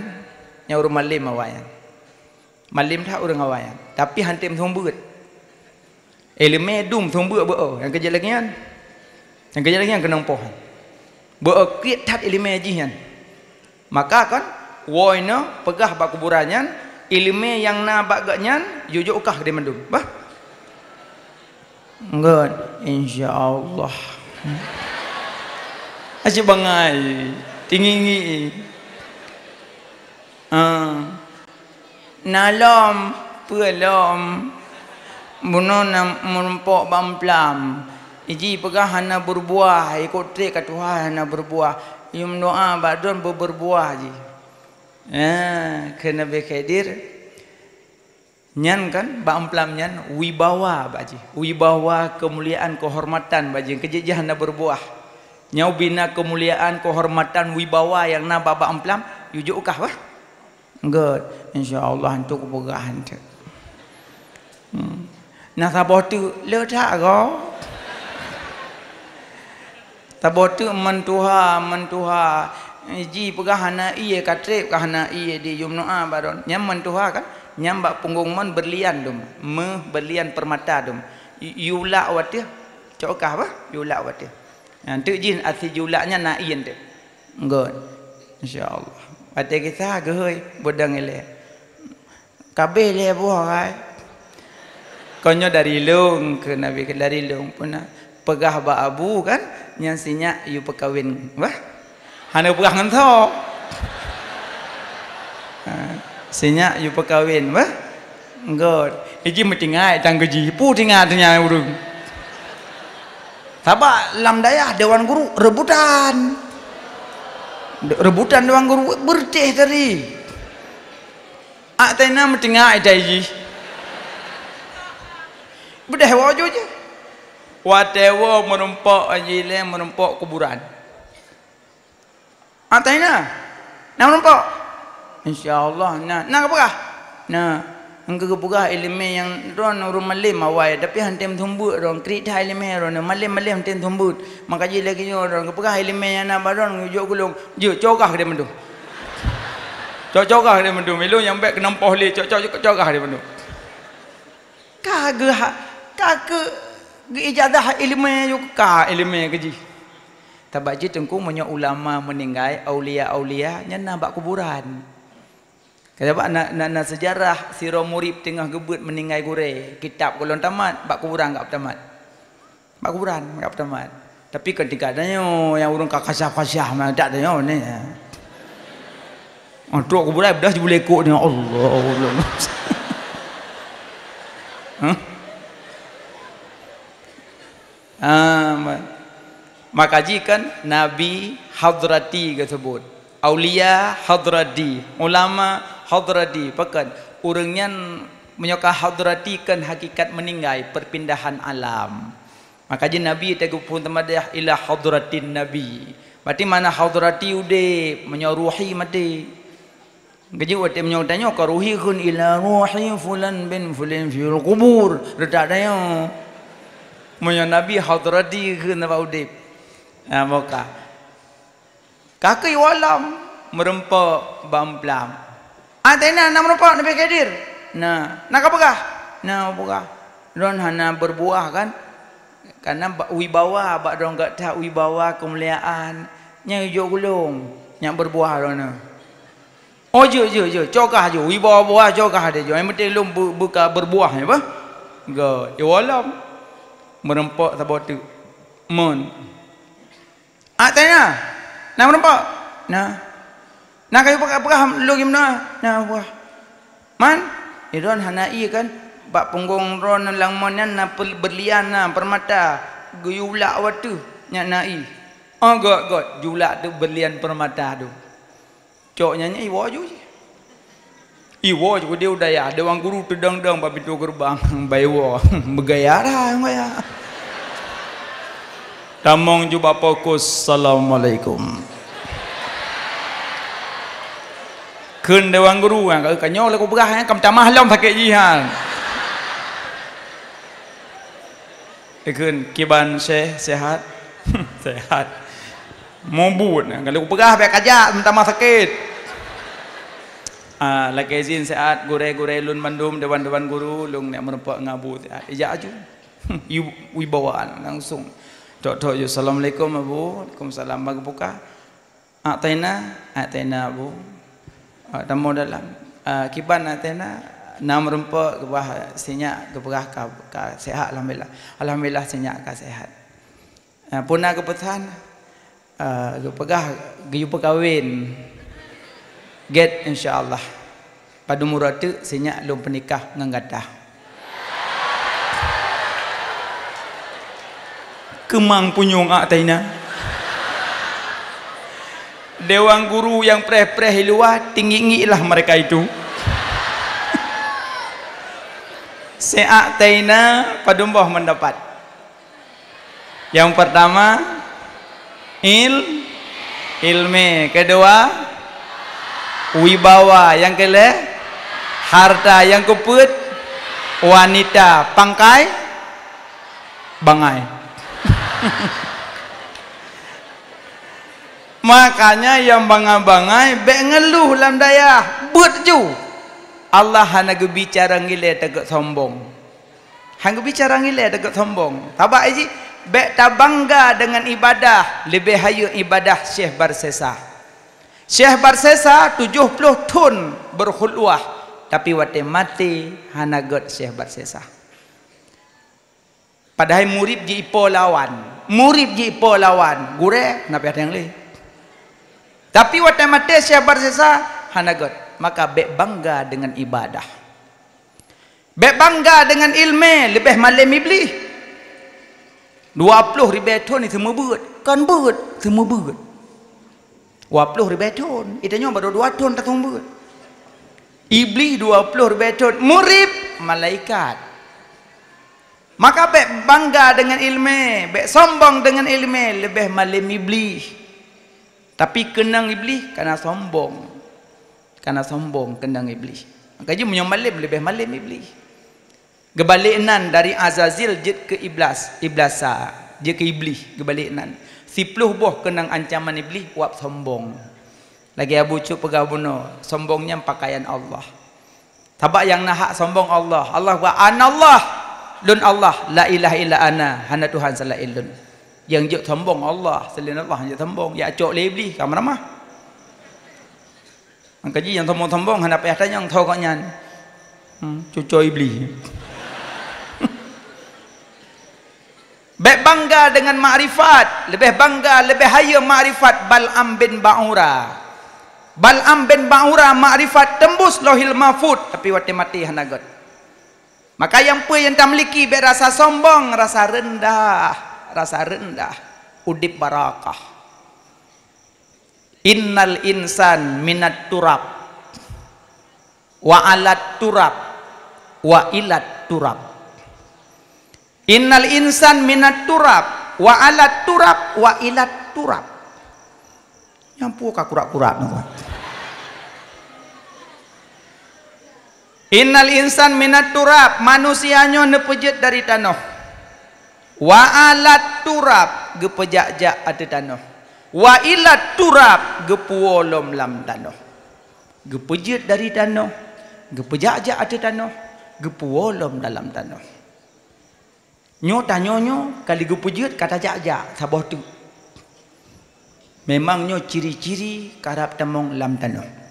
nyaur malim awayan malim tak urang awayan tapi hantim sombeut elime dum sombeut beo yang kerja lagi yan kena pohon beo kriat tat elime jihan maka kan woino pegah ba kuburannya ilime yang na bagaknya jujuk ukah di mendum bah enggak insyaallah aja bangai tinggi nalom pelom bunon merempok bamplam iji pegah hana berbuah ikut trik kat Tuhan hana berbuah yum doa badon berbuah ji ke Nabi Khidir nyan kan bamplam nyan wibawa baji wibawa kemuliaan kehormatan baji kejejahan hana berbuah nyau bina kemuliaan kehormatan wibawa yang na baba amplam yujuk kah wah good insyaallah untuk kepegahan tu nah sabah tu le tak go sabah tu mentuha ji pegahana iye katrep kahana iye di yumnoa baron nyam mentuha kan nyam bak punggung mon berlian dum berlian permata dum yula watia cokah bah yula watia tu jin asi julaknya nain tu. Good. Insyaallah. Ate kita gehoi bodang ele. Kabeh le buah ai. Konyo dari lung ke Nabi dari lung pun pegah ba abu kan yang sinya yu perkawin. Wah. Hana pegah ngan tho. Sinya yu perkawin wah. Good. Iji metingai tang keji pu tinga tanya urung. Sabak lam dayah dewan guru rebutan rebutan doang guru berdeh tadi. Atena mendengar idai. Berdeh wajib je. Watewa merempak ajile merempak kuburan. Atena. Nak merempak. Insya-Allah nak apa? Nah, engkau kepugah ilmu yang ron urun malim awai tapi hantem tumbut ron krita ilmu ron malim hantem tumbut maka je lagi ron kepugah ilmu yang nak baron ujok gulung je cokah dia mendu cokah dia mendu melu yang baik kenampoh le cokah dia mendu kage ijazah ilmu juk ka ilmu keji tabak je tengku banyak ulama meninggal aulia nya nak kuburan. Kenapa nak sejarah sirah murib tengah gebut meninggal gure kitab kalau tamat bak kuburan enggak tamat. Bak kuburan enggak tamat. Tapi ketika adanya yang urang kakasah-kasah dak adanya ni. Untuk kuburan dah boleh ikut ni Allah. Maka jikan Nabi hadrati tersebut. Aulia hadrati, ulama hadrati, pakan orangnya menyokah hadrati kan hakikat meninggal perpindahan alam. Maka je Nabi tegupun temadah ila hadratin Nabi. Berarti mana hadrati ude menyoruhi mati. Gaji wate menyotanya ka ruhi kun ila ruhi fulan bin fulan fil qubur. Redak dayo. Menyo Nabi hadrati kun apa ude. Maka kaki walam merempak bamplam. Atena nak merempak Nabi Kadir. Nah, nak apakah? Nah, apakah? Don hana berbuah kan? Karena wibawa, bak dong gak tak wibawa kemuliaan. Nya hijau gulung, nya berbuah dona. Oh je, cokah je, wibawa buah cokah dia je. Yang penting lum buka berbuah ya apa? Ga, ya walam merempak tabotu. Mon. Atena nak merempak? Nah, nak kayu pakai lu gimana? Nah, wah, man, iron hanai kan, bak punggung ron langmonan na berlian na permata, guyulak waktu nyak nai. Oh god, julak tu berlian permata tu. Coknya ni iwo je. Iwo je dia udah ya, ada orang guru tedang-dang bab pintu gerbang, baywo, bergaya dah ya. Tamong juba fokus. Assalamualaikum. Kun dewan guru kan kanyo le ko berah kam camah lom pakai jihan. Kun kiban syekh sehat. Sehat. Mobut kalau ko berah pakai kajak mentama sakit. Lagi izin sehat gure-gure lun mandum dewan-dewan guru lung nek merempak ngabu sehat. Ijak aju. Wibawaan langsung. Tok yo assalamualaikum Abu. Waalaikumsalam bagi buka. Atena Abu. Tamu dalam kiban atena nam rempak ke bawah senyak ke berah ka sehat alhamdulillah senyak ka sehat. Punah ke pesan ke pegah geyu perkahwin get insyaallah pada murad tu senyak lum pernikah nganggadah kemang punyung atena dewan guru yang preh-preh luar tinggi-tinggilah mereka itu. Se'ak taina padumbah mendapat. Yang pertama ilme, kedua wibawa, yang kedua harta, yang keempat wanita, pangkai bangai. Makanya yang bangai-bangai bek ngeluh lam daya buat ju Allah hana bicara ngile tegak sombong hang bicara ngile tegak sombong tabak aji bek tabangga dengan ibadah lebih hayu ibadah Syekh Barsesa 70 tahun berkhulwah tapi wate mati hana god Syekh Barsesa padahal murid ji ipo lawan gure kenapa ada yang lain. Tapi waktu mati Syekh Barsesa hanagot, maka bek bangga dengan ibadah. Bek bangga dengan ilmu, lebih malam iblis. 20 ribu tahun ni semua buat, kan buat, semua buat. 20 tahun. Itanya baru 2 tahun tak tumbuh. Iblis 20 tahun. Murid malaikat. Maka bek bangga dengan ilmu, bek sombong dengan ilmu, lebih malim iblis. Tapi kenang iblis karena sombong. Karena sombong kenang iblis. Maka dia menyamalim lebih malim iblis. Gebalikan dari Azazil jet ke iblis, iblasa, je ke iblis, gebalikan. 10 boh kenang ancaman iblis wap sombong. Lagi Abu Cuk pegabuno, sombongnya pakaian Allah. Tabak yang nahak sombong Allah. Allah wa anallah. Lun Allah la ilaha illa ana, hana Tuhan selain lun. Yang juk sombong Allah, selain Allah yang sombong. Ya cok le iblis kam ramah. Angkaji yang sombong-sombong hana payah tanya yang tahu kanyan. Cucu iblis. Baik bangga dengan makrifat, lebih bangga, lebih haya makrifat Bal'am bin Ba'ura. Bal'am bin Ba'ura makrifat tembus Lauhil Mahfuz tapi waktu mati hanagot. Maka yang tak memiliki berasa sombong, rasa rendah, udip barakah. Innal insan minat turab wa alat turab wa ilat turab. Innal insan minat turab wa alat turab wa ilat turab. Nyampu ka kurak-kurak napa. Innal insan minat turab, manusianya nepejat dari tanah. Wa alat turab, gepejak-jak ada tanah. Wa ilat turab, gepuolom lam tanah. Gepejat dari tanah, gepejak-jak ada tanah, gepuolom dalam tanah. Nyo tanyonyo kali gepejat kata jak-jak sabah tu. Memangnya ciri-ciri karap temong lam tanah.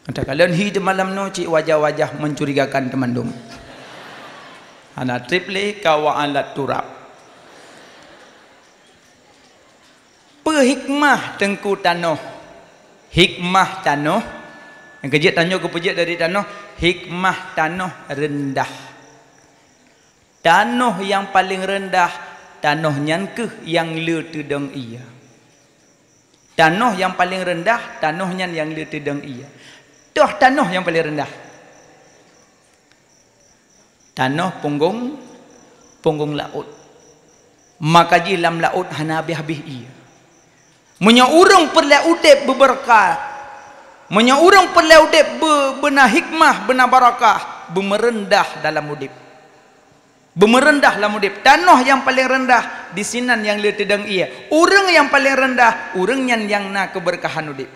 Kata kalian hidup malam no cik wajah-wajah mencurigakan temandum. Ana triple kawa alat turab. Perhikmah tengku tanah. Hikmah tanah. Yang kejut tanah kepejut dari tanah. Hikmah tanah rendah. Tanah yang paling rendah. Tanah nyankeh yang le tedeng iya. Tanah yang paling rendah. Tanahnya yang le tedeng iya. Itulah tanah yang paling rendah. Tanah punggung laut. Maka jilam laut hana habis-habis ia. Munya urang perlautep berberkah. Munya urang perlautep benar hikmah, benar barakah, bemerendah dalam udip. Bemerendah dalam udip. Tanah yang paling rendah di sinan yang le tedang ia. Urang yang paling rendah, urang yang na keberkahan udip.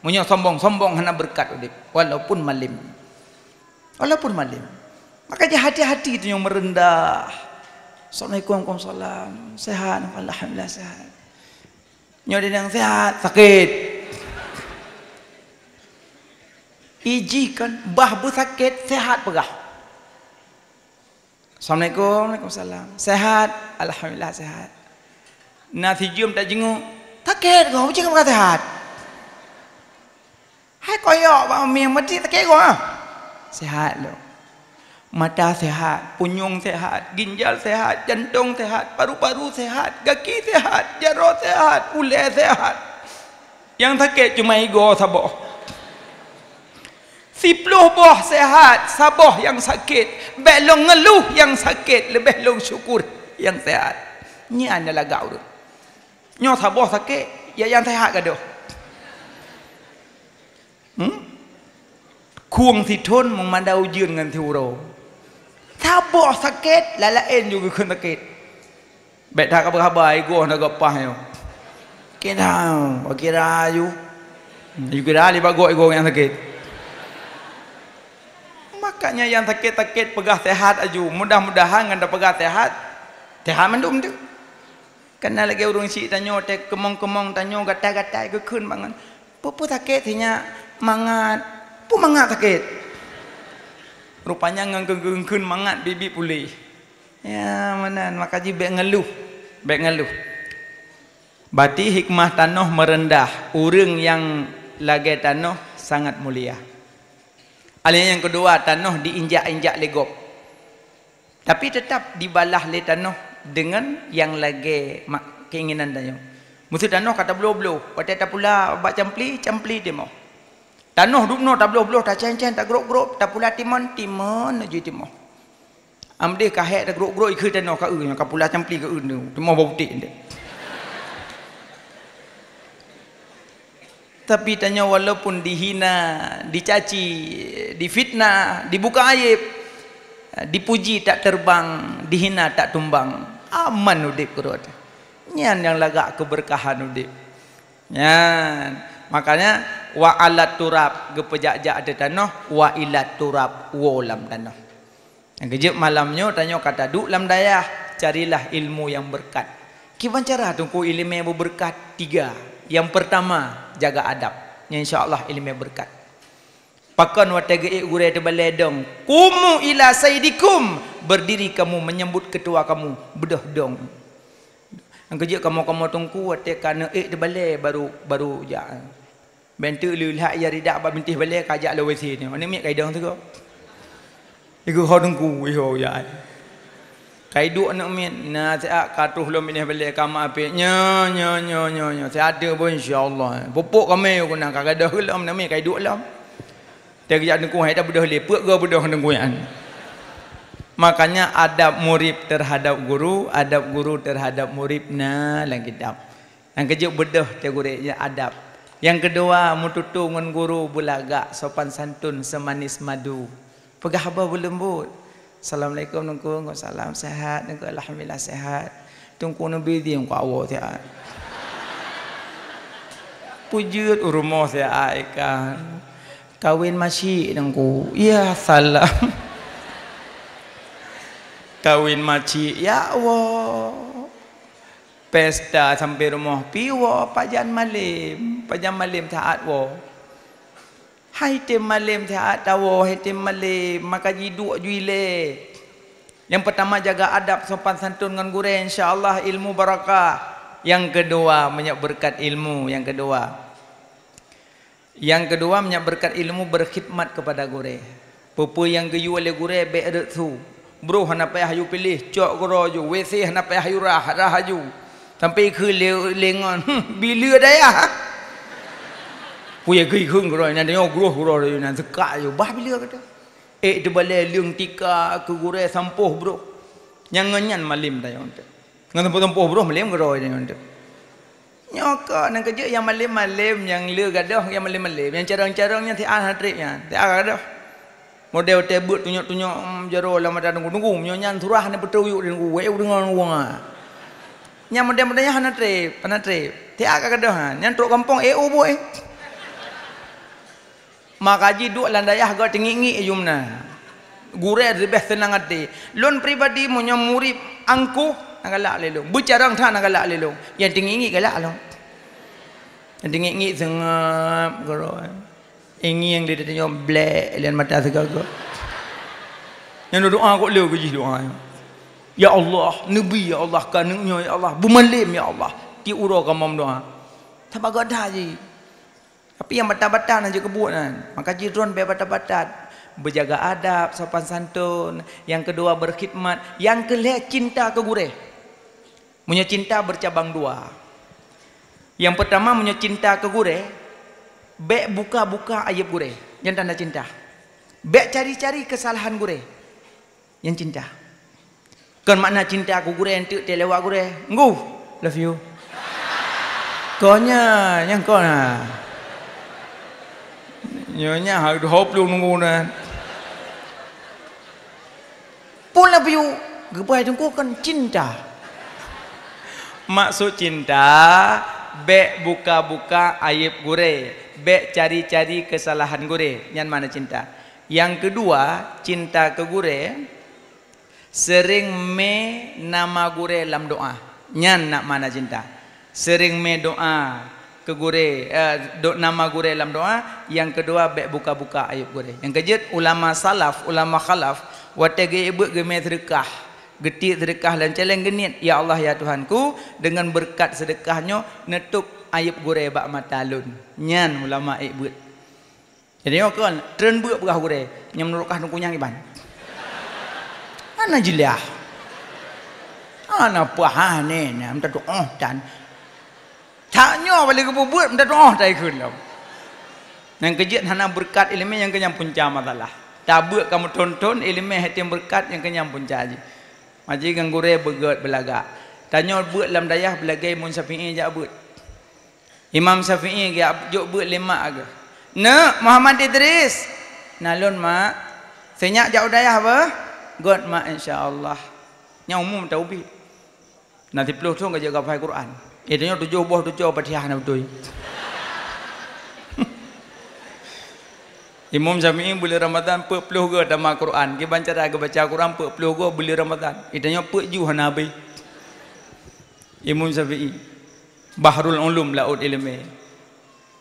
Munya sombong-sombong hana berkat udip walaupun malim. Walaupun malim. Maka dia hati-hati itu yang merendah. Assalamualaikum warahmatullahi wabarakatuh. Sehat, alhamdulillah sehat. Nyoda yang sehat, sakit. Iji kan bah bu sakit, sehat pegah. Assalamualaikum, waalaikumsalam. Sehat, alhamdulillah sehat. Nasi jum tak jenguk, sakit kau, macam kau sehat. Hai koyok bang miang mati tak kira ah. Sehat lo. Mata sehat, punyung sehat, ginjal sehat, jantung sehat, paru-paru sehat, kaki sehat, jarah sehat, ular sehat. Yang sakit cuma ego saboh. 10 boh sehat, saboh yang sakit. Belong ngeluh yang sakit, lebih long syukur yang sehat. Ni adalah gaul. Nyo saboh sakit, ya yang sehat gaduh. Kuang titun memandau ujian dengan tiuro. Saboh sakit, lalain juga kun sakit. Bet tak kabar ego nak gapah yo. Kira you. You kira li bago ego yang sakit. Makanya yang sakit-sakit pegah sehat aju. Mudah-mudahan nganda pegah sehat. Sehat mendum tu. Karena lagi urung si tanyo tek kemong-kemong tanyo gatai-gatai ke kun bangan. Pupu sakit hinya mangat. Pu mangat sakit. Rupanya ngengkeng-ngengkeng mangat bibi pulih. Ya mana maka ji bek ngeluh. Bek ngeluh. Berarti hikmah tanah merendah. Urang yang lagi tanah sangat mulia. Alih yang kedua, tanah diinjak-injak legop. Tapi tetap dibalah le tanah dengan yang lagi keinginan tanah. Musuh tanah kata beluh-beluh. Pada tak pula bak campli dia mau. Tanah duk no tak beluh-beluh tak cen-cen tak geruk-geruk tak pula timon aja timon. Amde kahek tak geruk-geruk ikut tanah ka yang ka pula campli ke tu. Timon bau putih dia. Tapi tanya walaupun dihina, dicaci, difitnah, dibuka aib, dipuji tak terbang, dihina tak tumbang. Aman udip kurut. Nyan yang lagak keberkahan udip. Nyan. Makanya wa alat turab gepejak-jak ada tanah, wa ilat turab wolam tanah. Yang kejap malamnya tanya kata duk lam dayah, carilah ilmu yang berkat. Kiban cara tungku ilmu yang berkat 3. Yang pertama, jaga adab. Insya-Allah ilmu berkat. Pakan wa tagei gure tebalai dong. Kumu ila sayyidikum. Berdiri kamu menyambut ketua kamu. Bedah dong. Ang kerja kamu tungku ate kana tebalai baru ja. Bentu lulha ya ridak ba bintih balai kajak la wesi ni. Ani mik kaidang tu ko. Iku ho tungku iho ya. Kaiduk nak min na saya katuh lo min balai kama ape nya saya ada pun insyaallah. Pupuk kami guna kagadah lam nak min kaiduk lam. Dia kerja tungku hai dah bedah lepek ke bedah tungku yan. Makanya adab murid terhadap guru, adab guru terhadap murid na dalam kitab. Yang kejap bedah dia gurunya adab. Yang kedua mututu ngan guru bulagak sopan santun semanis madu. Pegah haba berlembut. Assalamualaikum nungku, salam sehat, nungku alhamdulillah sehat. Tungku nabi dia nungku awak sehat. Pujud rumah saya aikan. Kawin masih nungku. Ya salam. Kawin maci ya Allah. Pesta sampai rumah piwa pajan malim taat wo. Hai tem malim taat tawo hai tem malim maka jiduk juile. Yang pertama jaga adab sopan santun dengan guru insyaallah ilmu barakah. Yang kedua banyak berkat ilmu yang kedua. Yang kedua banyak berkat ilmu berkhidmat kepada guru. Pupu yang geyu oleh guru be tu. Bro hana payah hayu pilih cok goroju WC hana payah hayu rahaju sampai ke lengan bila daya puya gei khung goro nan tengok guru nan sekak je bah bila kata de balai leung tika ke guru sampuh bro yang ngan malim tayo ngan sampuh bro malim goro ni onte nyoka nang kerja yang malim yang le gadah yang malim yang carang-carangnya ti an hatripnya ti gadah model tebut tunjuk-tunjuk jaro lama dah tunggu nyan surah ni betul yuk dengan gue dengan uang nya model-modelnya hana trip ti agak kadah nyan truk kampung boy makaji duk landayah ga tingi-ngi jumna gure lebih senang hati lon pribadi punya murid angku nagalak lelong bicarang tha nagalak lelong yang tingi-ngi galak long yang tingi-ngi sengap garo ingin yang dia tanya black lian mata segala. Yang doa kok leu ke doa. Ya Allah, nabi ya Allah, kanungnya ya Allah, bumalim ya Allah. Ti uro kamam doa. Tak bagada je. Tapi yang batat-batat aja kebuatan. Maka jidron be batat-batat berjaga adab, sopan santun. Yang kedua berkhidmat, yang kelima cinta ke guru. Punya cinta bercabang dua. Yang pertama punya cinta ke guru. Bek buka-buka aib gure yang tanda cinta. Bek cari-cari kesalahan gure yang cinta. Kan makna cinta aku gure yang tak lewat gure. Nguh, love you. Konya yang kau na. Nyonya harus hop lu nunggu na. Pun love you. Gepai tunggu kan cinta. Maksud cinta bek buka-buka aib gure. Bek cari-cari kesalahan gure. Yang mana cinta? Yang kedua, cinta ke gure sering me nama gure dalam doa. Yang nak mana cinta? Sering me doa ke gure nama gure dalam doa. Yang kedua, bek buka-buka aib gure. Yang kejut ulama salaf, ulama khalaf watege ibu geme sedekah. Getik sedekah dan celeng genit. Ya Allah ya Tuhanku, dengan berkat sedekahnya netup aib gure bak matalun. Nyan ulama ibut. Jadi kan tren buat berah gure yang menurukah nungkunyang iban. Ana jilah. Ana pahane na minta doa dan no balik buat minta doa tai kun lam. Yang kejut hana berkat ilmu yang kenyang punca masalah. Tabuk kamu tonton ilmu hati berkat yang kenyang punca aja. Maji ganggure begat belaga. Tanya buat lam dayah belagai Imam Syafi'i jak buat. Imam Syafi'i dia juk buat lima aga. Ne Muhammad Idris. Nalun mak. Senyak jauh dayah apa? God mak insya-Allah. Nya umum tauhid. Nanti peluh tu ngajar hafal Quran. Itanya 7 Fatihah na betul. Imam Syafi'i bulan Ramadan peluh ke dalam Quran. Ki bancara ke baca Quran peluh ke bulan Ramadan. Itanya peju hanabi. Imam Syafi'i Bahrul Ulum laut ilmu.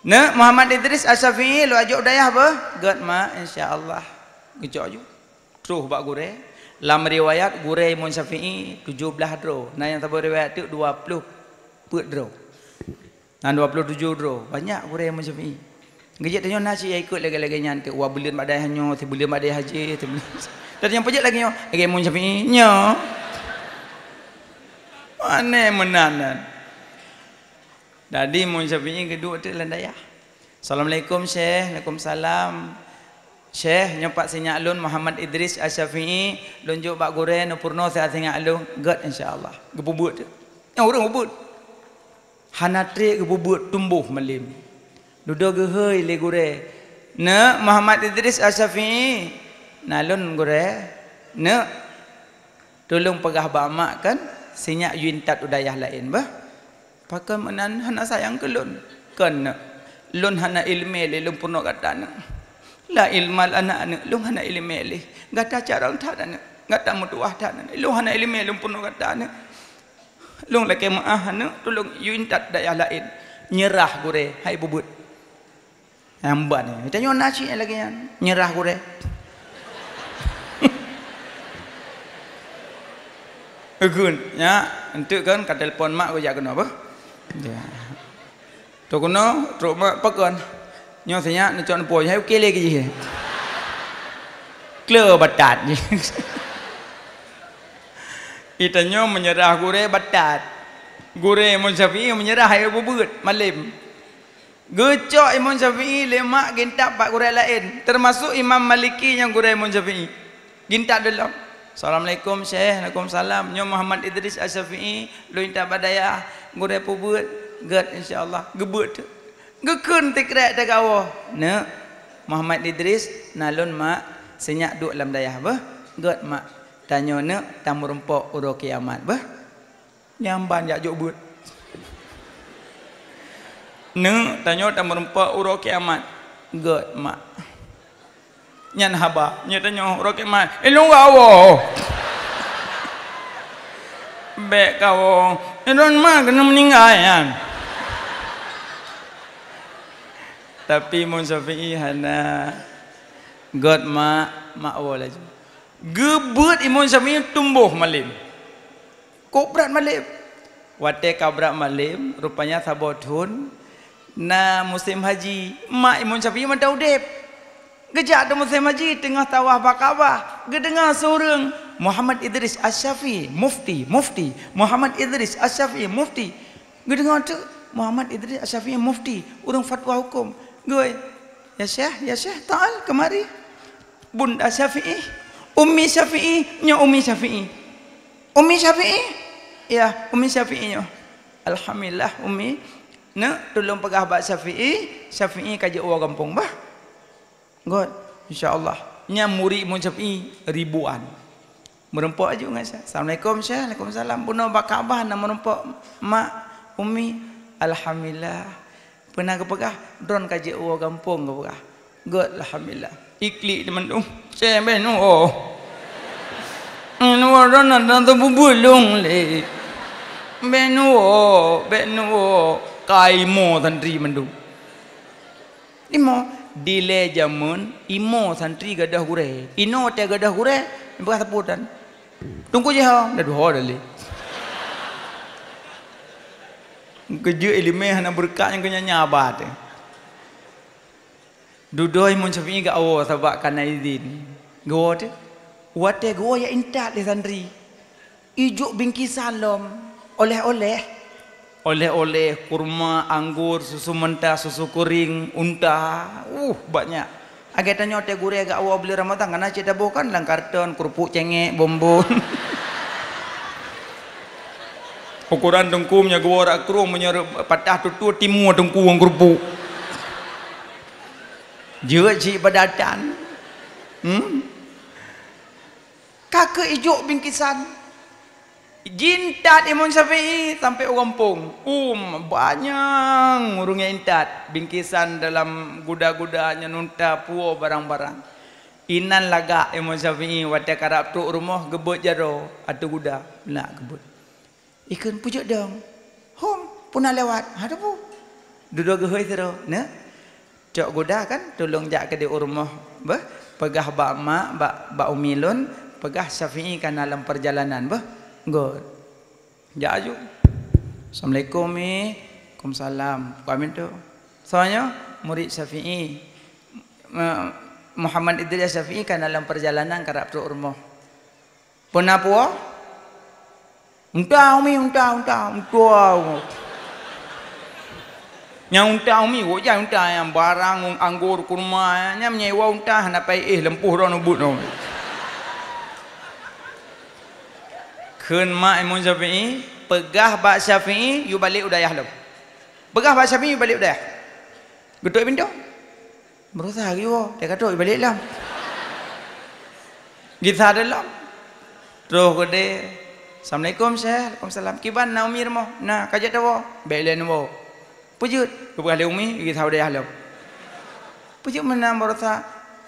Ne Muhammad Idris Asy-Syafi'i lu ajuk dayah apa? God mak insya-Allah. Gejok ju. Terus bak gure. Lam riwayat gure Imam Syafi'i 17 draw. Nah yang tabu riwayat tu 20 put draw. Nah 27 draw. Banyak gure Imam Syafi'i. Gejek tanya nasi ikut lagi-lagi nyantik. Wah bulan mak dayah nyo, ti bulan mak dayah haji, ti bulan. Tadi yang pejak lagi nyo, lagi Imam Syafi'i nyo. Mana menanan. Jadi Imam Syafi'i kedua tu landayah. Assalamualaikum Syekh. Waalaikumsalam. Syekh nyopak sinyak lun Muhammad Idris Asy-Syafi'i lunjuk bak gore no purno saya sinyak lun god insyaallah. Gebubut tu. Yang orang gebut. Hanatri gebubut tumbuh melim. Dudo gehoi le gore. Ne Muhammad Idris Asy-Syafi'i nalun gore. Ne tolong pegah ba mak kan sinyak yuntat udayah lain bah. Pakai menan hana sayang ke lun. Kan lun hana ilmu le lun purno katana. La ilmal anak lu hana ilmu le gata carang thadana gata mutuah thadana lu hana ilmu lu pun gata lu leke maah hana tolong yuntat daya lain nyerah gure hai bubut hamban ni tanya nasi lagi nyerah gure agun ya entuk kan kat telefon mak ko jak kena apa ya to kono truk mak pakon nyo saya nak chọn poi hay kele cái gì kleur batat itanyo menyerah gure batat gure Imam Syafi'i menyerah hay bubut malim gecok Imam Syafi'i lemak gintak pak gure lain termasuk Imam Maliki yang gure Imam Syafi'i gintak dalam Assalamualaikum Syekh. Waalaikumsalam. Nyo Muhammad Idris Asy-Syafi'i lu intak badaya gure pubut gad insyaallah gebut gekun tikrek tagawa ne Muhammad Idris nalun mak senyak duk dalam dayah bah god mak tanyo ne tamu rempok uro kiamat bah nyamban jak juk but ne tanyo tamu rempok uro kiamat god mak nyan haba nya tanyo uro kiamat ilung gawo be kawo ilun mak kena meninggal yan. Tapi Imam Syafi'i hana god mak wala je. Gebut Imam Syafi'i tumbuh malim. Kobrat malim. Wate kabrat malim rupanya sabotun na musim haji. Mak Imam Syafi'i man daudep. Gejak tu musim haji tengah tawaf bakabah. Gedengar seorang Muhammad Idris Asy-Syafi'i mufti. Muhammad Idris Asy-Syafi'i mufti. Gedengar tu Muhammad Idris Asy-Syafi'i mufti. Urang fatwa hukum. Gue, ya Syekh, ta'al kemari. Bunda Syafi'i, Ummi Syafi'i, nyo Ummi Syafi'i. Ummi Syafi'i, ya Ummi Syafi'i nyo. Alhamdulillah Ummi, ne tolong pegah bak Syafi'i kaji orang kampung bah. God, insyaallah. Nya murid Imam Syafi'i ribuan. Merempok aja dengan saya. Assalamualaikum Syekh. Waalaikumsalam. Bunuh bak Kaabah nak merempok mak Ummi. Alhamdulillah. Pernah ke pegah drone kaji orang kampung ke pegah. God alhamdulillah. Iklik teman tu. Saya benu oh. Orang nak tu bubulung le. Benu kaimo santri mandu. Imo dile jamun imo santri gadah hure. Ino te gadah hure bekas seputan. Tunggu je ha, dah dua dah le. Kerja ilmu hana berkat yang kena nyabat. Dudoi Imam Syafi'i ke awal sebab kana izin. Goa tu. Wate goa ya intat le santri. Ijuk bingkisan lom oleh-oleh. oleh-oleh kurma, anggur, susu mentah, susu kuring, unta, banyak. Agak tanya teh gure agak awal beli Ramadan karena cita bukan lang karton, kerupuk cengek, bombon. Ukuran dengkumnya gua rak kerung menyerap patah tutu timur dengkum kerupuk. Jeut si badatan. Kakek ijuk bingkisan. Jintat Imam Syafi'i sampai orang kampung. Banyak urungnya intat. Bingkisan dalam guda-gudanya nunta puo barang-barang. Inan laga Imam Syafi'i wadah karap tu rumah gebut jaro atau guda. Nak gebut. Ikan pujuk dong. Punah lewat. Ada pu. Duduk gehoi terus. Nah. Cok guda kan tolong jak ke di rumah. Pegah bak mak, bak umilun, pegah Syafi'i kan dalam perjalanan. God. Jak aju. Assalamualaikum. Waalaikumsalam. Kami tu. Soalnya murid Syafi'i. Muhammad Idris Syafi'i kan dalam perjalanan karap tu rumah. Pernah puas? Untau. Yang untau wajah untau yang barang anggur kurma nya menyewa untau nak pai lempuh ron ubut no. Keun mak Imam Syafi'i pegah bak Syafi'i you balik udayah lo. Pegah bak Syafi'i you balik udayah. Getuk pintu. Berusaha yo dia kata you balik lah. Kita dalam. Terus gede. Assalamualaikum Syekh. Waalaikumsalam. Kiban na umi mo. Na kajat dawo. Belen mo. Pujut. Kebalik umi kita udah halau. Pujut mana berasa.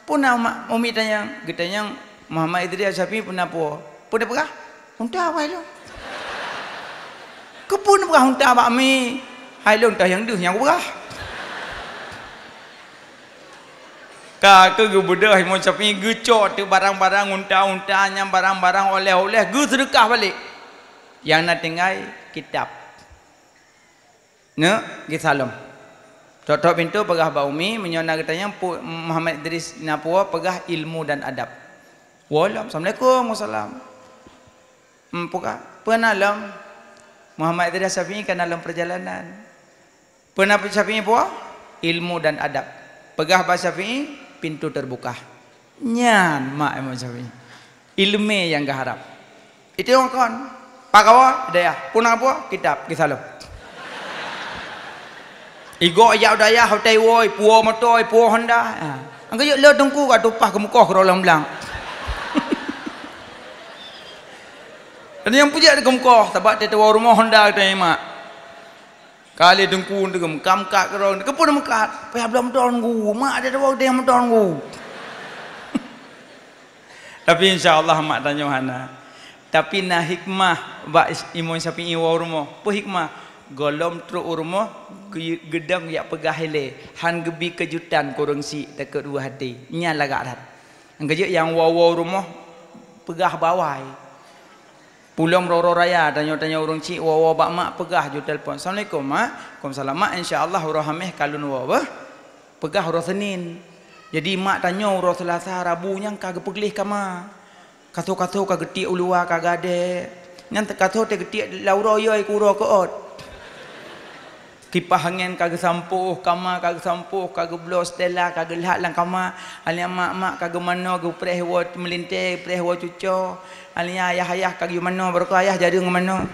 Punah umi tanya. Getanya Muhammad Idris Syafi'i punah po. Punah pegah. Unta apa lo? Kepun pegah unta bak mi. Hai lo unta yang duh yang pegah. Kakek gebudah Imam Syafi'i gecot tu barang-barang unta-untanya barang-barang oleh-oleh ge sedekah balik. Yang nak tinggal kitab. Ne, gi salam. Tok pintu pegah ba umi menyona katanya Muhammad Idris napua pegah ilmu dan adab. Walam, Assalamualaikum wasallam. Pegah penalam Muhammad Idris Syafi'i kan dalam perjalanan. Pernah Syafi'i puas ilmu dan adab. Pegah ba Syafi'i pintu terbuka. Nyan mak Imam Syafi'i. Ilmu yang keharap. Itu yang kon. Pak kawa daya. Punang apa? Kitab kisalam. Igo ya daya hotai woi puo motoy puo Honda. Angka yo le tengku ka tupah ke muka kerolang belang. Dan yang puja ke muka sebab dia tahu rumah Honda kata mak. Kali dengku degem kamkat kerong kepun mekat payah belum tahun gu mak ada tahu dia yang tahun gu. Tapi insyaallah mak tanya hana. Tapi nah hikmah bak Imam Syafi'i wa rumah. Apa hikmah? Golom tru rumah gedang yak pegah hele. Han gebi kejutan kurang si dekat dua hati. Nya lagak rat. Anggeje yang wa rumah pegah bawai. Pulang roro raya tanya-tanya urang cik wa bak mak pegah ju telefon. Assalamualaikum mak. Waalaikumsalam mak insyaallah rohameh kalun wa pegah ro Senin. Jadi mak tanya ro Selasa Rabu nyang kagak peglih kama. Kato-kato kagak getik ulua kagak ade. Nyang kato te getik lauro yoi kuro keot. Kipas angin kagak sampuh, kama kagak sampuh, kagak blos stella kagak lihat lang kama. Alia mak kagak mano gu preh wo melinte, preh wo cuco. Alia ayah kagak mano berko ayah jadi ngamano.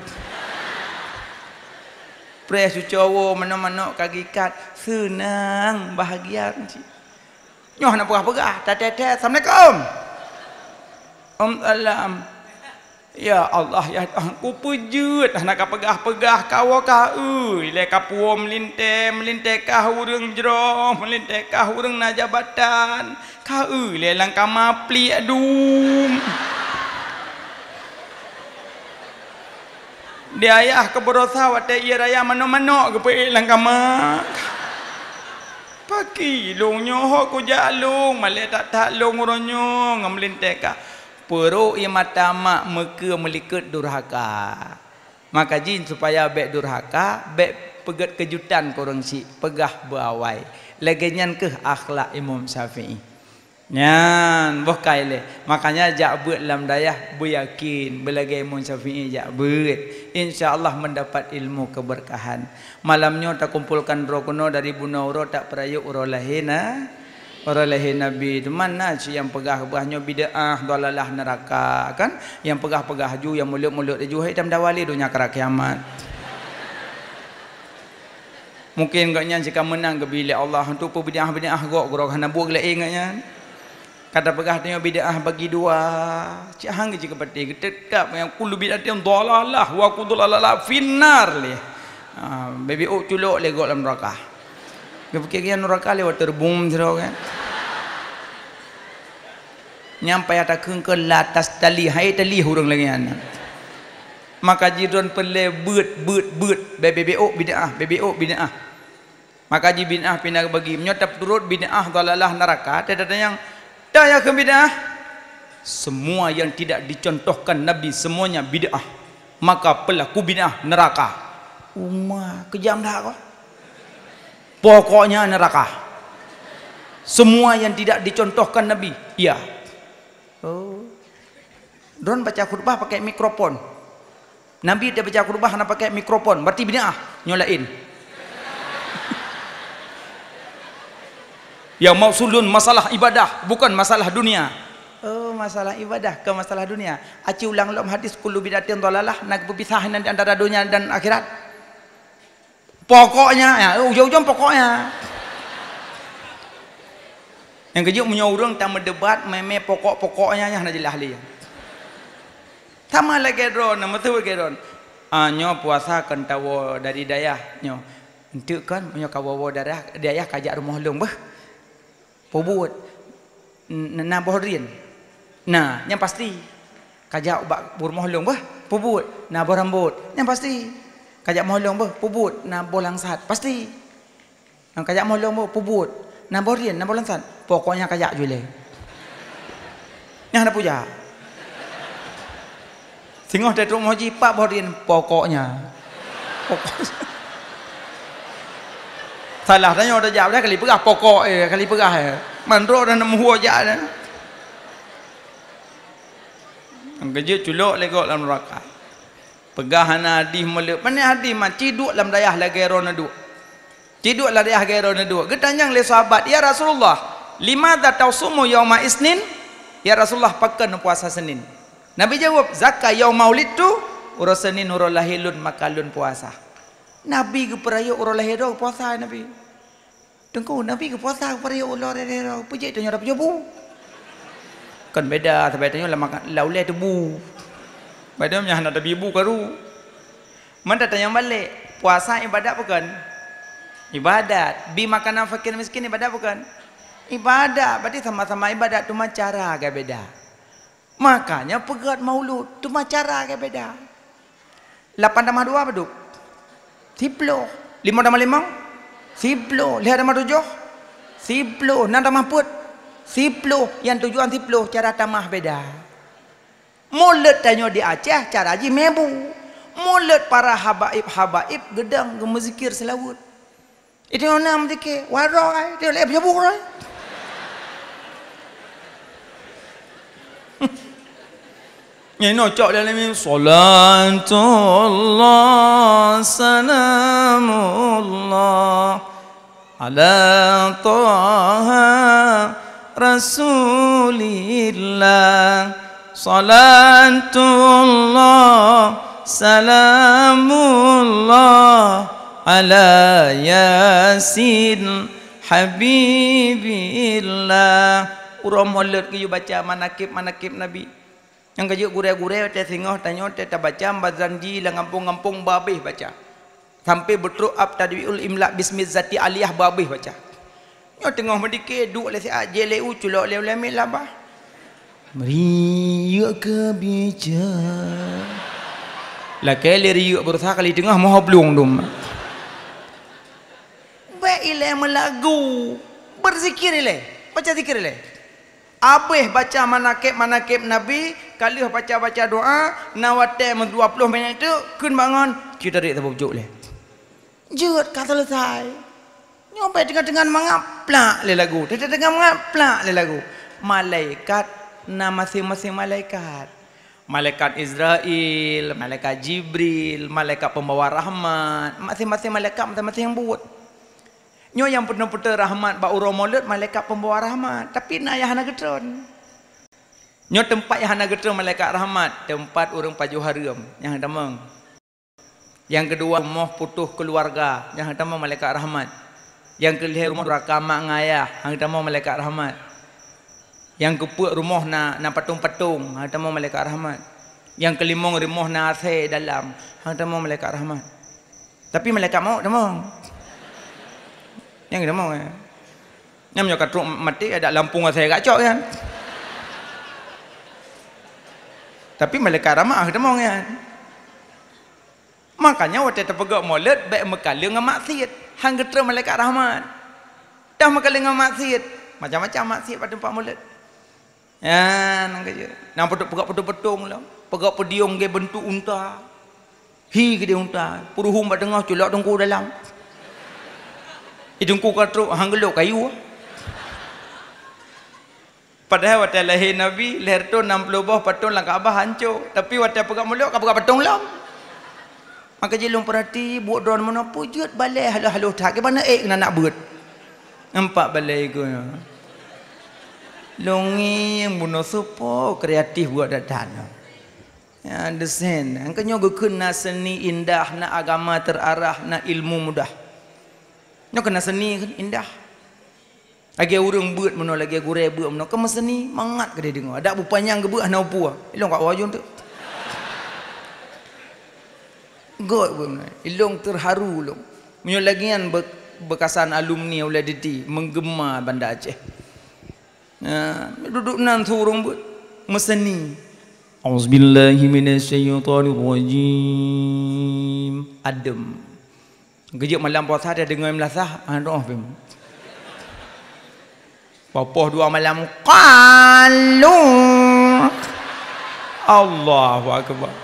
Preh cuco wo mano kagak ikat. Senang, bahagia cik. Nyoh nak pegah-pegah, tet-tet. Assalamualaikum. Alam. Ya Allah ya aku pujut nak pegah-pegah kawa ka le kapuo melinte kah urang jero melinte kah urang na jabatan ka le lang kama pli adum dia ayah ke berosa wate ia raya mano-mano ke pe lang kama pagi longnya ho ko jalung male tak long uronyo ngamlinte ka peruk ia mata mak meka melikat durhaka. Maka jin supaya bek durhaka, bek pegat kejutan korang si pegah berawai. Lagian ke akhlak Imam Syafi'i. Nyan bokai le. Makanya jak bet lam dayah beryakin belagai Imam Syafi'i jak bet. insya-Allah mendapat ilmu keberkahan. Malamnya tak kumpulkan roh kuno dari bunauro tak perayuk uro lahina Nabi. Mana sih yang pegah-pegahnya bid'ah dalalah neraka kan? Yang pegah-pegah ju yang mulut-mulut ju hitam dawali dunia akhirat kiamat. Mungkin gaknya jika menang ke bilik Allah untuk bid'ah gok gurau hana buat lain gaknya. Kata pegah tanya bid'ah bagi dua. Cik hang jika peti tetap yang kullu bid'atin dalalah wa qudulalah finnar li. Baby culuk le gok dalam neraka. Kepikiran neraka lewat terbum terus kan. Nyampai atas ke latas tali hai tali hurung lagi anak. Maka jiron pele beut BBO bid'ah. Maka ji bid'ah pindah bagi menyotap turut bid'ah dalalah neraka. Tidak ada yang daya ke bid'ah. Semua yang tidak dicontohkan Nabi semuanya bid'ah. Maka pelaku bid'ah neraka. Kejam dah kau. Pokoknya neraka. Semua yang tidak dicontohkan Nabi, iya. Don baca khutbah pakai mikrofon. Nabi dia baca khutbah nak pakai mikrofon, berarti bid'ah, nyolain. Yang maksudun masalah ibadah, bukan masalah dunia. Masalah ibadah ke masalah dunia. Aci ulang dalam hadis kullu bid'atin dhalalah, nak berpisahan antara dunia dan akhirat. Pokoknya, ya, ujung-ujung pokoknya. Yang kejut punya orang tak mendebat, meme pokok-pokoknya yang nak jelas dia. Sama lagi drone, nama tu lagi drone. Nyo puasa kan tawo dari dayah nyo. Entuk kan punya kawawo darah dayah kajak rumah long bah. Pobut na bohrin. Nah, yang pasti kajak rumah long bah. Pobut na borambut. Yang pasti kajak mohlong bah. Pobut na bolangsat. Pasti. Yang kajak mohlong bah pobut na bohrin na bolangsat. Pokoknya kajak jule. Yang nak puja. Singoh dari rumah jipak bohrin pokoknya. Salah tanya udah jawab dah kali pegah pokok kali pegah mandro dan nemu aja dah. Angkejut culuk legok dalam neraka. Pegah hadis meluk. Mana hadis mah ciduk dalam dayah lagi ronadu. Ciduk lah dayah lagi ronadu. Getanyang le sahabat, ya Rasulullah, limadza tausumu yauma isnin? Ya Rasulullah pakan puasa Senin. Nabi jawab, zakat yaum maulid tu urus Senin urus lahilun makalun puasa. Nabi ke perayaan urus lahir puasa Nabi. Tengku Nabi ke puasa perayaan urus lahir. Puji tu nyara puji bu. Kan beda tapi tanya laulai tu bu. Beda macam ada bibu karu. Mana tanya balik, puasa ibadat bukan? Ibadat. Bi makanan fakir miskin ibadat bukan? Ibadat. Berarti sama-sama ibadat tu macam cara agak beda. Makanya pegat maulud tu macam cara agak beda. 8 tambah 2 apa tu? 10. 5 tambah 5? 10. 5 tambah 7? 10. 6 tambah 4? 10. Yang tujuan 10 cara tambah beda. Mulut tanya di Aceh cara haji mebu. Mulut para habaib gedang gemezikir selawut. Itu yang nama dikir warai dia lep jabuk rai. Ini nocok dalam ini salatullah salamullah ala taha rasulillah salatullah salamullah ala yasin habibillah. Urang mulut ke baca manakib Nabi. Yang kerja gurau-gurau teh singoh tanya teh baca bazanji la ngampung-ngampung babih baca. Sampai betul ab tadwiul imla bismillati aliyah babih baca. Nyo tengah mendike duk le sia jeleu culok le lah bah. Meriuk ke bijak. Lah kali riuk berusaha kali tengah mau blung dum. Baik ile melagu. Berzikir ile. Baca zikir ile. Abih baca manakib Nabi, kali baca doa, nawate 20 minit tu kun bangun, kita tarik tabujuk le. Jut kata selesai. Nyampai dengan mengaplak le lagu. Dengan mengaplak le lagu. Malaikat nama masing-masing malaikat. Malaikat Israel, malaikat Jibril, malaikat pembawa rahmat, masing-masing malaikat masing-masing yang buat. Nyo yang pernah-pernah rahmat ba urang maulud malaikat pembawa rahmat, tapi nak yang hana getron. Nyo tempat yang hana getron malaikat rahmat, tempat urang paju haram yang damang. Yang kedua rumah putuh keluarga, yang damang malaikat rahmat. Yang kelihir rumah duraka mak ngayah, yang damang malaikat rahmat. Yang kepuk rumah na patung-patung, hang tamo malaikat rahmat. Yang kelima rumah na air dalam, hang tamo malaikat rahmat. Tapi malaikat maut tamo. Yang tamo nyam nyo katruk mati ada lampung air gacok kan. Tapi malaikat rahmat hang tamo kan. Makanya waktu terpegak maulid baik mekala dengan maksiat, hang getra malaikat rahmat. Dah mekala dengan maksiat, macam-macam maksiat pada tempat maulid. Ya, nang kerja. Nang pegak petung lah. Pegak pediung ke bentuk unta. Hi ke dia unta. Puruhum kat tengah culak dengku dalam. Dengku katruk hang geluk kayu. Padahal waktu lahir Nabi, lahir tu 60 buah patung lang Kaabah hancur. Tapi waktu pegak muluk ka pegak patung lam. Maka jelung perhati buat drone mana pujut balai halu-halu tak ke mana nak buat. Nampak balai ku. Longi yang bunuh supo kreatif buat datang. Ya, understand. Angkanya kena seni indah, na agama terarah, na ilmu mudah. Nyo kena seni indah. Lagi orang buat mana lagi gurau buat mana kena seni mangat ke dia dengar. Ada bupanyang ke buat na upua. Ilong kat wajun tu. God pun. Ilong terharu long. Menyo lagian bekasan alumni uladiti menggema Banda Aceh. Duduk nan surung buat meseni. Auzubillahi minasyaitonirrajim. Adem. Gejek malam puasa dia dengar melasah, doa pem. Papoh dua malam qalu. Allahu akbar.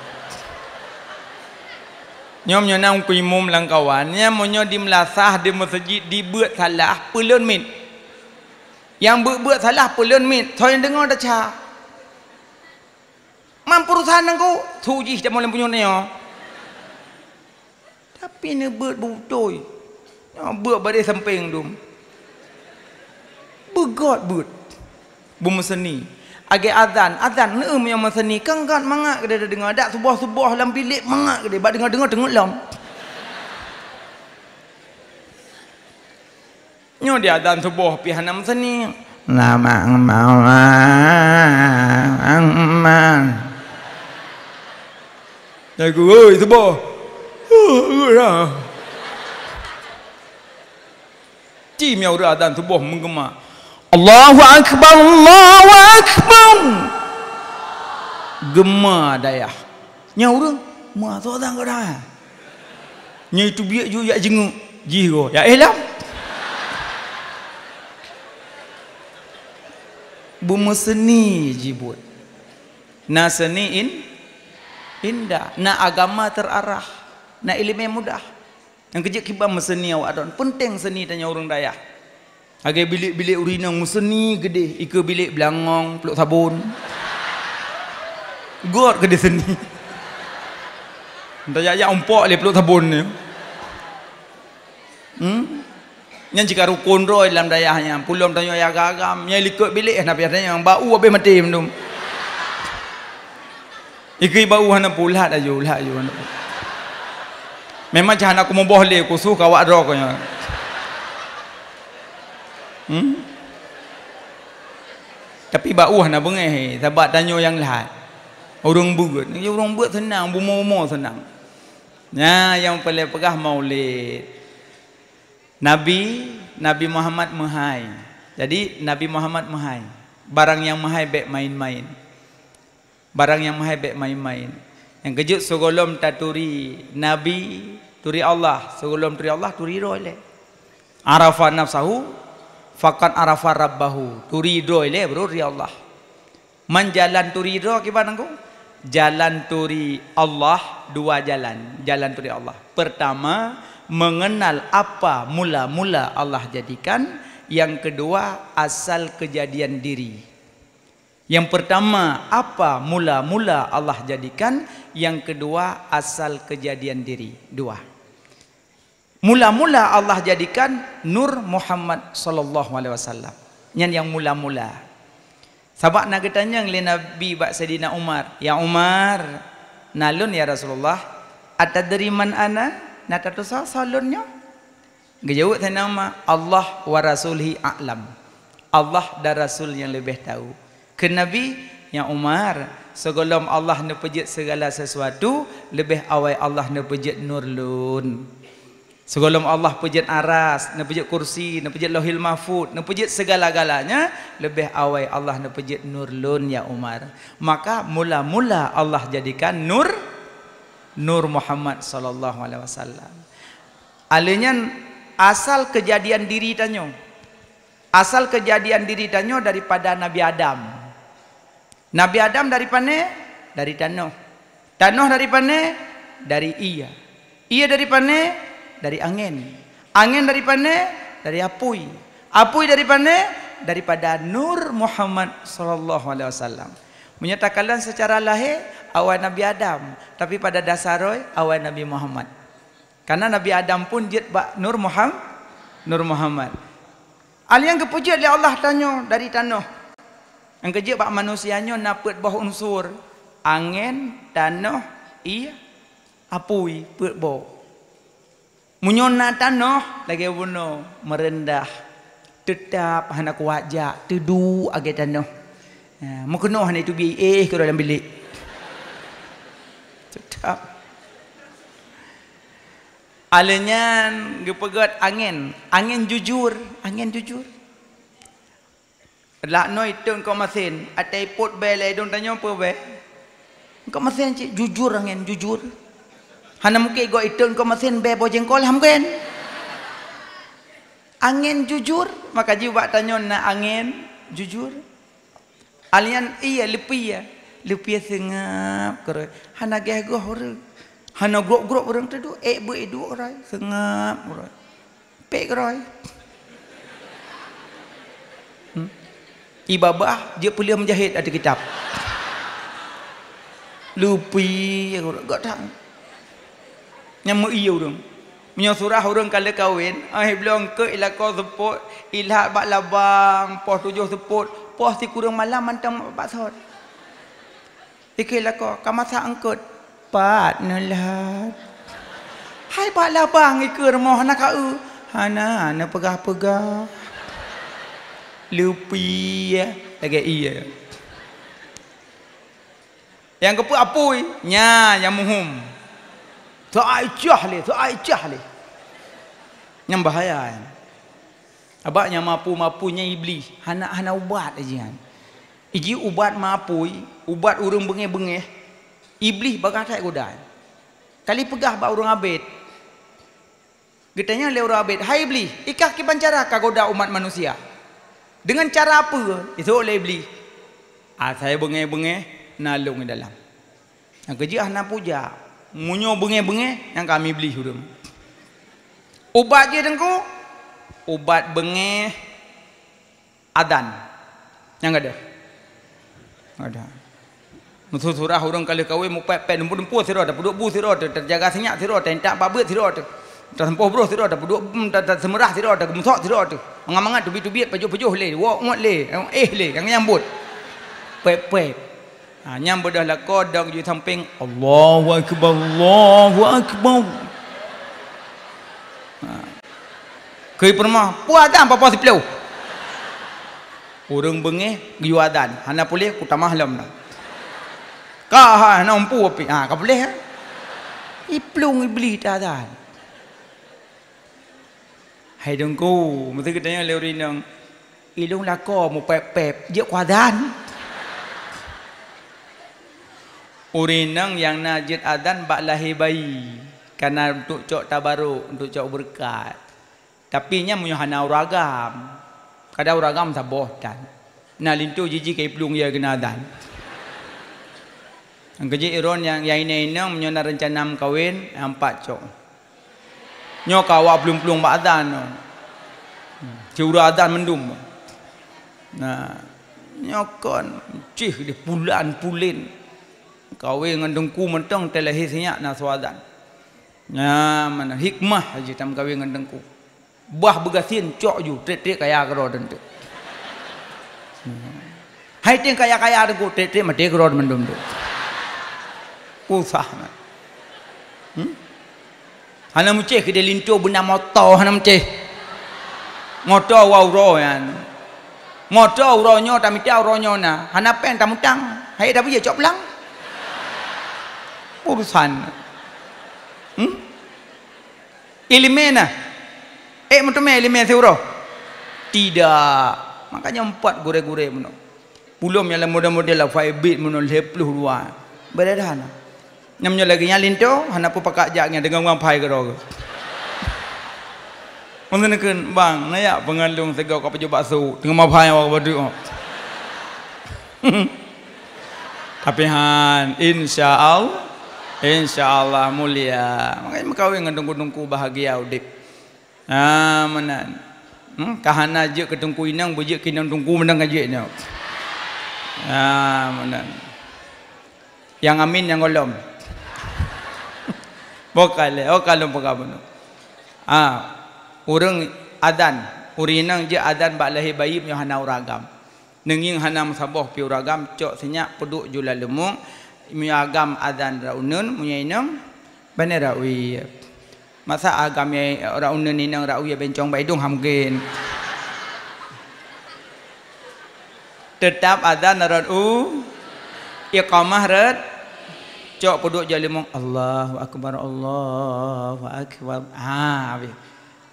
Nyom nang kuimum langkawan, nya monyo di melasah di masjid dibuat salah pelun min. Yang buat salah pelun mit, thoi dengar dah cha. Mampu urusan nangku, suji tak boleh punya ni. Tapi ni buat butoi, buat badai samping dum. Begot buat, bumeseni. Agi azan yang meseni, kangkat mangak ke dia dengar. Dak sebuah dalam bilik mangak ke dia, bak dengar tengok lam. Nyo dia azan subuh pihak nama seni. Nama angman. Aku oi subuh. Tim yang udah azan subuh menggema. Allahu akbar, Allahu akbar. Gema dayah. Nya urang, ma tu azan kau dah. Nya itu biak ju yak jenguk. Jiho. Ya elam. Buma seni jibut. Na seni indah. Na agama terarah. Na ilmu yang mudah. Yang kejap kibam seni awak adon. Penting seni tanya orang dayah. Agai bilik-bilik urinang seni gede. Ika bilik belangong, peluk sabun. God gede seni. Entah ya umpok le peluk sabun ni. Yang jika rukun roy dalam dayahnya, pulum tanya ya gagam, yang likut bilik nak biasanya yang bau habis mati mendum. Iki bau hana pulat aja, ulah aja. Memang jangan aku mau boleh kusuh kawak droknya. Tapi bau hana bengeh, sebab tanya yang lahat. Orang buat, ni orang buat senang, bumo-bumo senang. Nah, yang paling pegah maulid. Nabi Muhammad mahai. Jadi Nabi Muhammad mahai. Barang yang mahai baik main-main. Barang yang mahai baik main-main. Yang kejut segolom taturi Nabi, turi Allah. Segolom turi Allah, turi roile. Arafa nafsahu, faqad arafa rabbahu. Turi roile bro ri Allah. Man jalan turi ro kiban angku? Jalan turi Allah, dua jalan. Jalan turi Allah. Pertama, mengenal apa mula-mula Allah jadikan. Yang kedua, asal kejadian diri. Yang pertama, apa mula-mula Allah jadikan? Yang kedua, asal kejadian diri. Dua. Mula-mula Allah jadikan Nur Muhammad sallallahu alaihi wasallam. Yang mula-mula. Sahabat nak tanya oleh Nabi bak Saidina Umar, "Ya Umar, nalun ya Rasulullah, atadri man ana?" Nak tu salunnya? Gejawab saya nama, Allah wa rasulihi a'lam. Allah dan Rasul yang lebih tahu. Ke Nabi, "Ya Umar, sebelum Allah nak pejit segala sesuatu, lebih awal Allah nak pejit nur lun. Sebelum Allah pejit aras, nak pejit kursi, nak pejit lauhil mahfud, nak pejit segala-galanya, lebih awal Allah nak pejit nur lun ya Umar." Maka mula-mula Allah jadikan Nur Muhammad sallallahu alaihi wasallam. Alanya asal kejadian diri tanyo. Asal kejadian diri tanyo daripada Nabi Adam. Nabi Adam dari mana? Dari tanah. Tanah dari mana? Dari ia. Ia dari mana? Dari angin. Angin dari mana? Dari apui. Apui dari mana? Daripada Nur Muhammad sallallahu alaihi wasallam. Menyatakan secara lahir awal Nabi Adam, tapi pada dasarnya awal Nabi Muhammad. Karena Nabi Adam pun jet bak Nur Muhammad. Alian kepujat oleh Allah tanya dari tanah. Yang kerja bak manusianya napet bau unsur angin, tanah, ia, apui, pet bau. Munyona tanah lagi bunuh merendah, tetap hana kuajak, tedu age tanah. Mukeno hana itu bi ke dalam bilik. Tetap. Alenyan gepegat angin, angin jujur. Lah no itu engkau mesin, atai pot belai dong tanya apa be? Engkau mesin cik jujur angin jujur. Hana mungkin go itu engkau mesin be bojengkol hamken. Angin jujur, maka jiwa tanya na angin jujur. Alian iya lepi sengap kere. Hana gehgoh orang. Hana grok orang tu edu orang sengap orang. Pek orang. Ibabah dia boleh menjahit ada kitab. Lupi gak tak. Nyamuk iya orang. Punya surah orang kalau kahwin, belum ke ila kau seput, ilhat bak labang, pos 7 seput, pos si kurang malam mantang bak sot. Ikila kau masak angkut. Pat nelat. Hai bak labang ikut rumah nak kau. Hana pegah-pegah. Lupi ya, lagi iya. Yang kepu apui, yang muhum. Tu Aisyah le. Yang bahaya. Abaknya mapunya iblis. Hana ubat aja. Iji ubat mapui, ubat urung bengeh-bengeh. Iblis bagatai godaan. Kali pegah bak urung abid. Getanya le urung abid, "Hai iblis, ikah ki pancara ka goda umat manusia." Dengan cara apa? Itu oleh iblis. Saya bengeh-bengeh nalung di dalam. Yang kerja hana puja. Munyo bengeh-bengeh yang kami beli hurung. Ubat je dengku. Ubat bengeh adan. Yang ada. Ada. Musuh surah hurung kali kawin mu pep dempu siro dah puduk bu siro terjaga senyak siro tentak babet siro dah sempoh bro siro dah puduk dah semerah siro dah gemusok siro tu. Mangat-mangat tubi-tubi pejuh-pejuh le, wok le, le yang nyambut. Pep. Nyambut dah lah kodok di samping Allahu akbar. Kei permah, puadan apa si pelau. Urang bengeh giwadan, hana boleh ku tamah lam dah. Kah hana umpu api. Ka boleh. Iplung iblis tadan. Hai dengku, mesti katanya leurinang ilung lako mu pep je kuadan. Urinang yang najid adan bak lahir bayi karena untuk cok tabaruk, untuk cok berkat. Tapi nya munyo hana uragam. Kada uragam saboh dan. Nah lintu jiji kai pelung ya kena adan. Ang keji iron yang ini munyo na rencana kawin 4 cok. Nyo kawa pelung-pelung bak adan. Ciura adan mendum. Nah, Nyokon cih di bulan pulin kawin dengan dengku mentang telah hisinya naswadan nya mana hikmah aja tam kawin dengan dengku bah begasin cok ju tek kaya karo den tu hai ting kaya dengku tek mate karo mendum tu usah hanam ceh ke delinto benda motor hanam ceh motor wau royan motor uronyo tamita uronyo na hanapen tamutang hai dah punya cok pelang urusan ilimena mentome ilime seuro tidak makanya 4 gure-gure meno belum yang model-model lah 5 bit meno 10 dua beredah na namanya lagi nyalinto hanapu pakak jaknya dengan wang pai karo mengenakan bang nayak pengandung segau kau peju bakso tengah mapai awak berdua tapi han insyaallah mulia makanya kawin dengan dungku bahagia udip mana kahana je ke dungku inang bejek kinang dungku menang ajeknya mana yang amin yang golom bokale kalom pagabano orang adan urinang je adan bak lahir bayi punya hana uragam nenging hana musabah pi uragam cok senyak peduk jula lemung miagam adan raunun punya inang bane rawi masa agam ya raunun inang rawi bencong baidung hamgen tetap adan radu iqamah rad cok peduk jula lemung Allahu akbar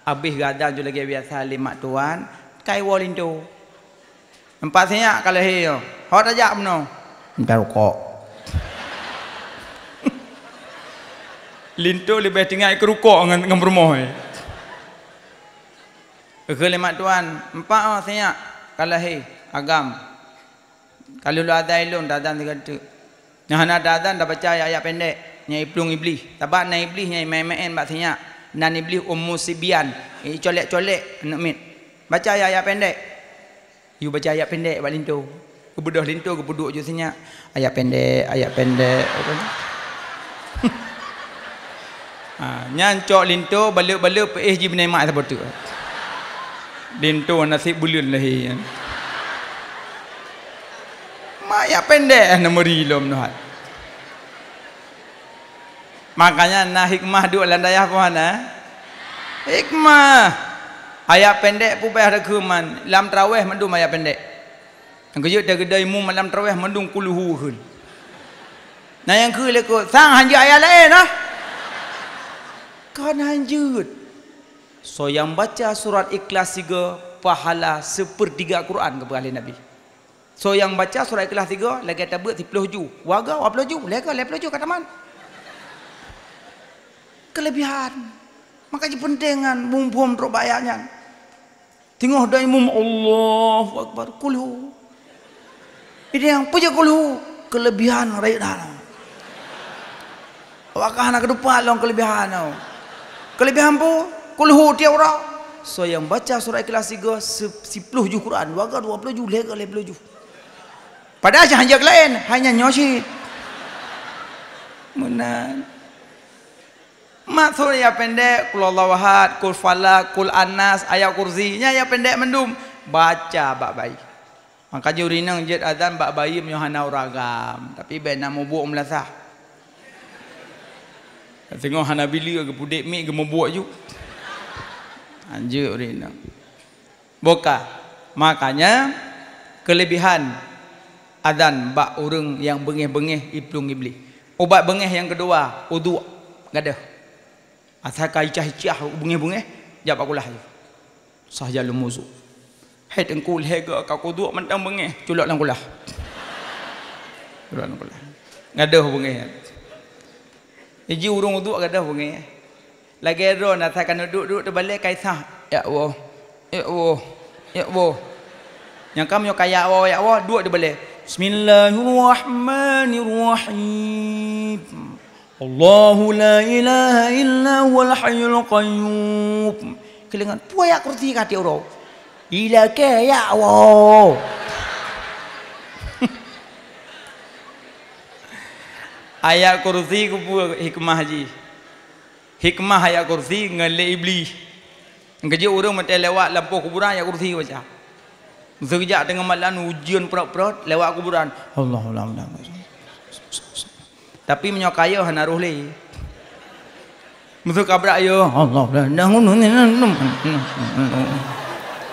habis gadang juga lagi biasa limat tuan kai walindo empat senya kalau heo hot aja mno entar kok linto lebih tinggal ke rukuk dengan bermoh ke limat tuan empat senya kalau he agam kalau lu ada ilun dadan tiga tu yang ada dadan dah baca ayat pendek nyai plung iblis tabak nyai iblis nyai main-main bak senya nan iblis ummu sibian colek-colek anak mit baca ayat pendek you baca ayat pendek bak linto kebedah linto kepeduk je senyap ayat pendek nyancok linto balik-balik PSG benemak seperti tu linto nasib bulan lahir ayat pendek nama rilom nuhat makanya nah hikmah duk landayah puana hikmah ayat pendek pu payah rekuman lam tarawih mendum ayat pendek yang kejut dah gedai mu malam tarawih mendum kuluhu hun nah yang ke lekut sang hanjut ayat lain lah kan hanjut so yang baca surat ikhlas 3 pahala 1/3 Quran kepada ahli Nabi so yang baca surat ikhlas 3 lagi tabut 10 ju warga 20 ju lega 20 ju kata man kelebihan makanya pentingan mumpum teruk bayarnya tengok dah imam Allahu Akbar kulhu ini yang puja kulhu kelebihan rakyat dah apakah nak ke depan long kelebihan pun kulhu tiap orang so yang baca surah ikhlas 3 10 ju Quran warga 20 ju lega 20 ju padahal hanya lain hanya nyosit menan mak surah ayat pendek kul Allahu ahad kul falak kul anas ayat kursi nya ayat pendek mendum baca bak bayi makanya urinang jet azan bak bayi menyohana uragam tapi bena mubuk melasah tengok hanabili ke budek mik ke mubuk ju anjur urinang boka makanya kelebihan azan bak urang yang bengih-bengih iplung iblis ubat bengih yang kedua wudu gadah asal kai cah-cah bungih-bungih jap akulah sah jalum muzu head engkul hega kau kudu mentang bengih culak lang kulah ngadah bungih iji urung wudu gadah bungih lagi ron asal kan duduk terbalik kai sah ya Allah yang kamu kaya Allah duduk terbalik bismillahirrahmanirrahim Allahu la ilaha illa huwal hayyul qayyum kelengan puaya kursi kati oro ila ke ya Allah Ayat kursi ku hikmah haji. Hikmah ayat kursi ngelak iblis. Kerja orang mati lewat lampu kuburan ayat kursi baca. Sekejap tengah malam ujian perut-perut lewat kuburan. Allah. Tapi menyokaya hana roh le. Musuh kabrak yo. Allah.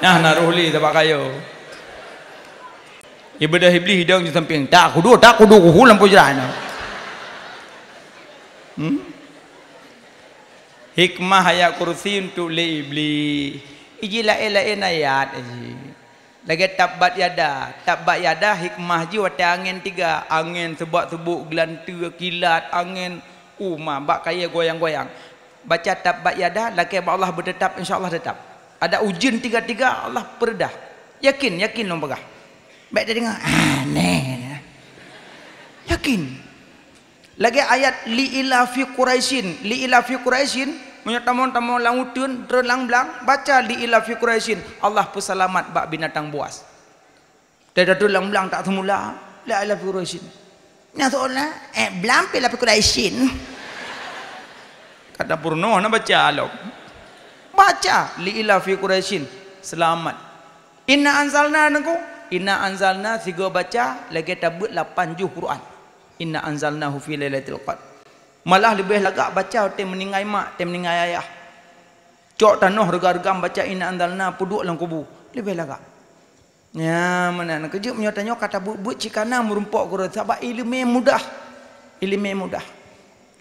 Nah naruh li tak kayo. Ibadah iblis hidang di samping. Tak kudu ku lampu jalan. Hikmah ayat kursi untuk le iblis. Iji lain ayat aji. Lagi tabat yada hikmah ji wata angin 3. Angin sebab-sebuk gelantu kilat angin bak kaya goyang-goyang. Baca tabat yada lagi Allah bertetap insya-Allah tetap. Ada ujian 3 Allah perdah. Yakin lo pegah. Baik dia dengar aneh. Yakin. Lagi ayat li ila fi quraisyin menyatamu langutun terlang belang baca li ila fi quraisyin Allah peselamat bak binatang buas. Dia terlang belang tak semula la ila fi quraisyin. Nya soalnya belang pi la fi quraisyin. Kata Purno na baca lo. Baca li ila fi quraisyin selamat. Inna anzalna sigo baca lagi tabut 8 juz Quran. Inna anzalnahu fi lailatul qadr. Malah lebih lagak baca tem meninggai mak, tem meninggai ayah. Cok tanah regam baca inna anzalna puduk lang kubu. Lebih lagak. Ya mana nak kerja menyatanya kata but cikana merumpok Quran sebab ilmu mudah.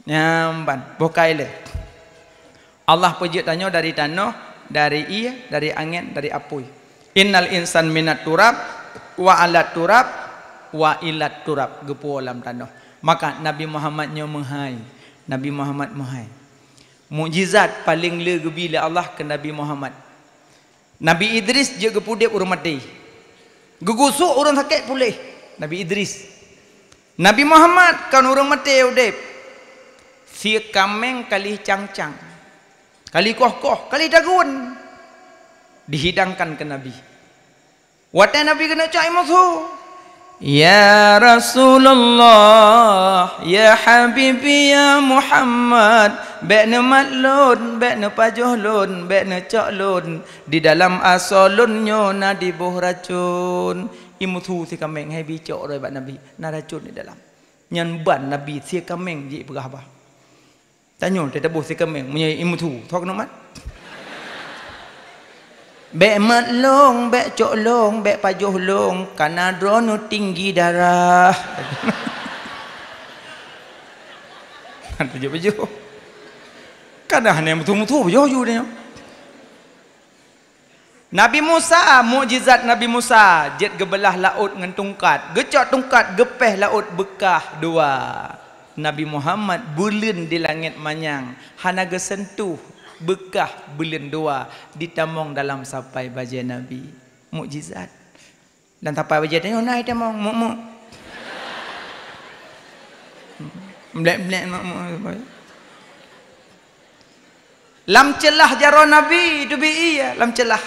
Nyamban bokai le. Allah pejit tanya dari tanah, dari dari angin, dari apuy. Innal insan minat turab wa alat turab wa ilat turab gepu alam tanah. Maka Nabi Muhammadnya menghai. Nabi Muhammad menghai. Mukjizat paling le gebila Allah ke Nabi Muhammad. Nabi Idris je gepudep urang mati. Gegusuk orang sakit pulih. Nabi Idris. Nabi Muhammad kan orang mati udep. Si kameng kali cang-cang. Kali koh-koh, kali dagun dihidangkan ke Nabi. Wata Nabi kena cai musuh. Ya Rasulullah, ya Habibi ya Muhammad, bekna matlun, bekna pajuhlun, bekna caklun, di dalam asolunnya na dibuh racun. Imusuh si kameng hai bicok roi bak Nabi, na racun di dalam. Nyan ban Nabi si kameng ji pegah bah. Tanya dia tabuh si kemeng menyai imutu thok nomat. Bek matlong, bek coklong, bek pajuhlong karena drono tinggi darah. Kan baju. Kadang ne mutu-mutu baju dia. Nabi Musa, mukjizat Nabi Musa, jet gebelah laut ngan tungkat, gecok tungkat gepeh laut bekah 2. Nabi Muhammad bulan di langit manyang hana gesentuh bekah bulan 2 ditamong dalam sampai baja Nabi. Mukjizat. Dan sampai baja tanya naik tamong mu. Blek mu. Lam celah jaro Nabi itu iya lam celah.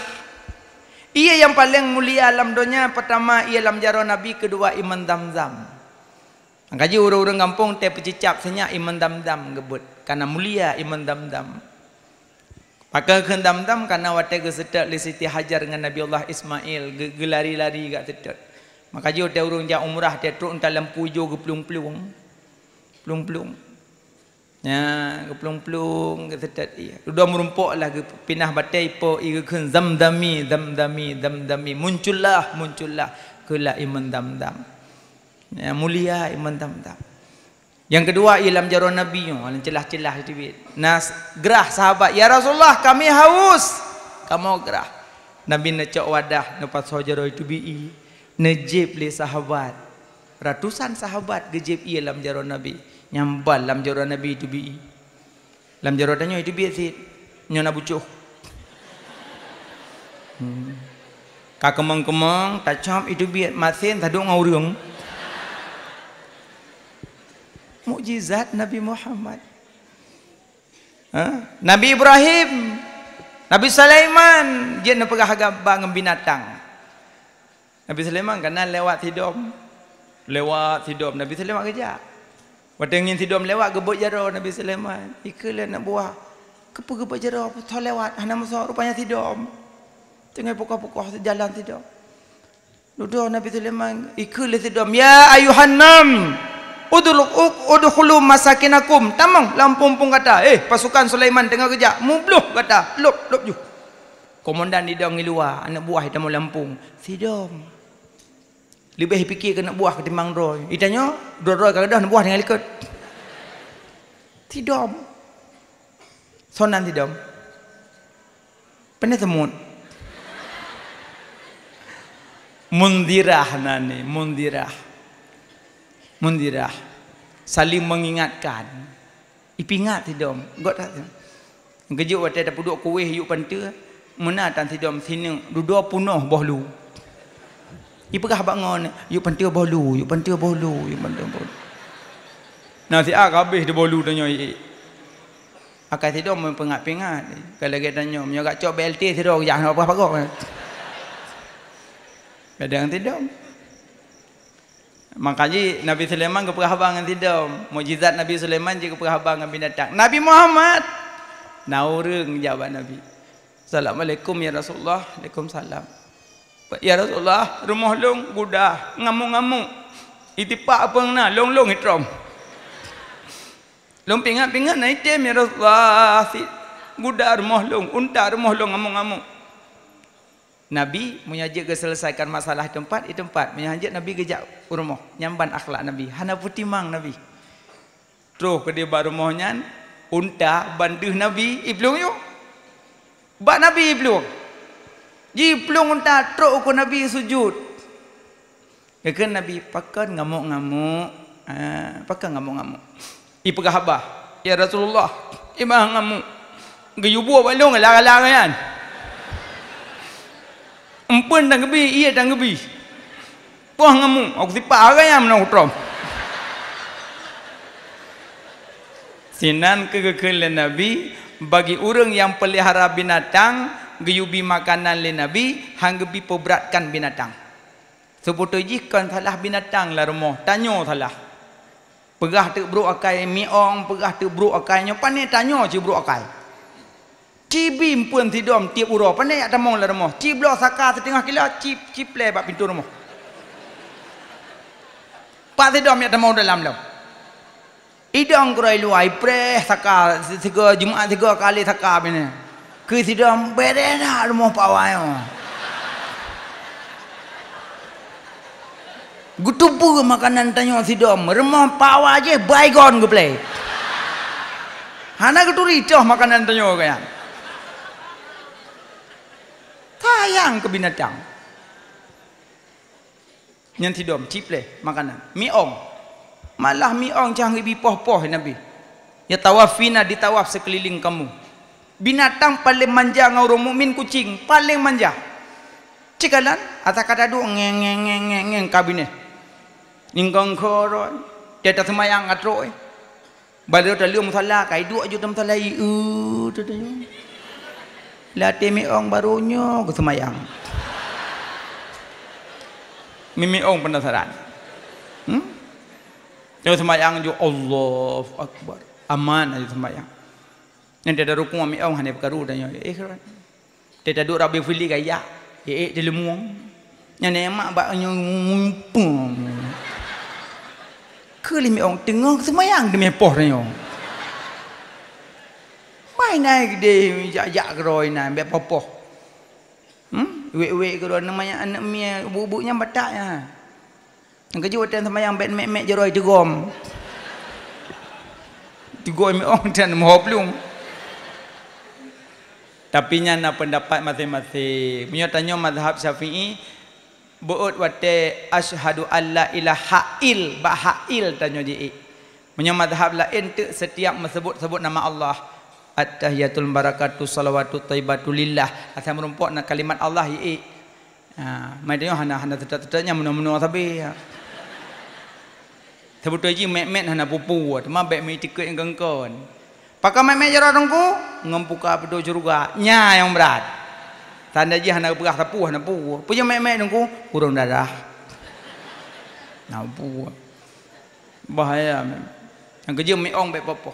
Ia yang paling mulia alam dunia pertama ia lam jaro Nabi, kedua iman Zamzam. Kaji orang-orang kampung teh pecicap senya iman Damdam gebut karena mulia iman Damdam. Pakai ke Damdam karena wate ke sedak li Siti Hajar dengan Nabi Allah Ismail gelari-lari gak sedak. Maka ji teh urang ja umrah teh truk dalam pujo ke plung-plung. Plung-plung. Ya, ke plung-plung ke sedak iya. Udah merumpoklah ke pinah batai po i ke zamdami muncullah kula iman Damdam. Ya, mulia iman Damdam. Yang kedua ialah jaro Nabi yang celah-celah itu. Nas gerah sahabat, ya Rasulullah kami haus. Kamu gerah. Nabi necok wadah nepat sojaro itu bi. Nejib li sahabat. Ratusan sahabat gejib ialah jaro Nabi. Nyambal lam jaro Nabi itu bi. Lam jaro tanya itu bi sit. Nyona bucuh. Kakemeng-kemeng tacam itu bi masin taduk ngaurung. Mukjizat Nabi Muhammad. Nabi Ibrahim, Nabi Sulaiman, dia nak pegah agak binatang. Nabi Sulaiman kena lewat hidup. Nabi Sulaiman kerja. Waktu ingin tidur melewat gebuk jara Nabi Sulaiman. Ikalah nak buah. Kepa gebuk jara putar lewat. Hana masuk rupanya tidur. Tengah pukul-pukul jalan tidur. Duduk Nabi Sulaiman. Ikalah tidur. Ya ayuhan nam. Udkhulu masakinakum. Tamang lampung-pung kata. Pasukan Sulaiman tengah kerja. Mubluh kata. Lop ju. Komandan di dalam luar. Anak buah hitam lampung. Tidur. Lebih fikir kena buah ketimbang roy. Itanya, roy kadang nak buah dengan likut. Tidur. Sonan tidur. Pernah temut. Mundirah nani, mundirah. Mundirah. Saling mengingatkan. Ipingat tidur. Got tak? Kejut waktu ada duduk kuih yuk pantai. Mana tan tidur sini duduk punuh bohlu. Ipegah bangun, yuk pantai bohlu, yuk pantai bohlu, yuk pantai bohlu. Nanti habis de bohlu tanya akan tidur mempengat-pengat. Kalau kita tanya, menyagak cok BLT tidur jangan apa pagok. Kadang tidur. Makanya Nabi Sulaiman keperhabang dengan tidur. Mukjizat Nabi Sulaiman juga keperhabang dengan binatang. Nabi Muhammad naureng jawab Nabi. Assalamualaikum ya Rasulullah. Waalaikumsalam. Ya Rasulullah, rumah long gudah, ngamuk-ngamuk. Itipak apa ngena, long hitrom. Long pingat-pingat na item ya Rasulullah. Gudah rumah long, unta rumah long ngamuk-ngamuk. Nabi menyajak selesaikan masalah tempat, menyajak Nabi gejak rumah, nyamban akhlak Nabi. Hana putih mang Nabi. Terus ke dia rumahnya, unta banduh Nabi, iblung yuk. Bak Nabi iblung. Ji pelung unta truk ke Nabi sujud. Kekan Nabi pakan ngamuk-ngamuk. Pakan ngamuk-ngamuk. Ipegah abah. Ya Rasulullah. Imah ngamuk. Geyubuh balung larang-larang kan. Empun dan gebi, iya dan gebi. Puah ngamuk. Aku tipak orang yang menang utram. Sinan kekekalan Nabi bagi orang yang pelihara binatang. Geyubi makanan le Nabi hanggebi peberatkan binatang. Sebutu jikan salah binatang lah rumah. Tanya salah. Pegah tu bro akai miong, pegah tu bro akainya pandai tanya ci bro akai. Cibim pun tidur tiap uro pandai yak tamong lah rumah. Ciblo saka setengah kilo cip le bak pintu rumah. Pak tidur yak tamong dalam lo. Idang kurai luai preh saka 3 Jumaat 3 kali saka bini. Ke tidak berena rumah pawayo. Gutupu makanan tanya sidom, rumah pawa je baygon ke play. Hana guturi cah makanan tanya kayak. Sayang ke binatang. Yang sidom ciple makanan. Miong. Malah miong jangan lebih poh-poh Nabi. Ya tawafina ditawaf sekeliling kamu. Binatang paling manja dengan orang mukmin kucing paling manja. Cikalan atas kata duk ngeng kabine. Ningkong koroi. Dia tak semayang atroi. Balik dah lium salah kai duk je tem salai. Tadanya. Latih miong barunya ke semayang. Miong penasaran. Dia semayang ju Allahu Akbar. Aman aja semayang. Yang dia ada rukun ambil orang hanya perkara tanya. Dia tak duduk rabi fili kaya. Dia lemuang. Yang ni mak baknya ngumpung. Kelimi orang tengah semayang demi poh tanya. Mai naik dia jak keroi na ambil popoh. Wek keroi namanya anak mia bubuknya bataknya. Yang kejutan semayang bet mek jeroi tegom. Tegom orang dan mohoplung. Tapi nyana pendapat masing-masing. Punya tanya mazhab Syafi'i buat wate asyhadu alla ilaha il bahail tanya ji. Punya mazhab lain tu setiap sebut nama Allah. At-tahiyatul barakatuh salawatu thayyibatu lillah. Asal merumpuk nak kalimat Allah ye. Mai tanya hana tetap-tetapnya menua-menua sabi. Sebut ji mek-mek hana pupu. Tema bek mi tikut yang gengkon. Pakai mek-mek jara dongku ngempuka pedo juga nya yang berat. Tanda ji hana berah sapu hana pu. Punya mek-mek dongku kurang darah. Nah pu. Bahaya. Yang kerja meong baik apa.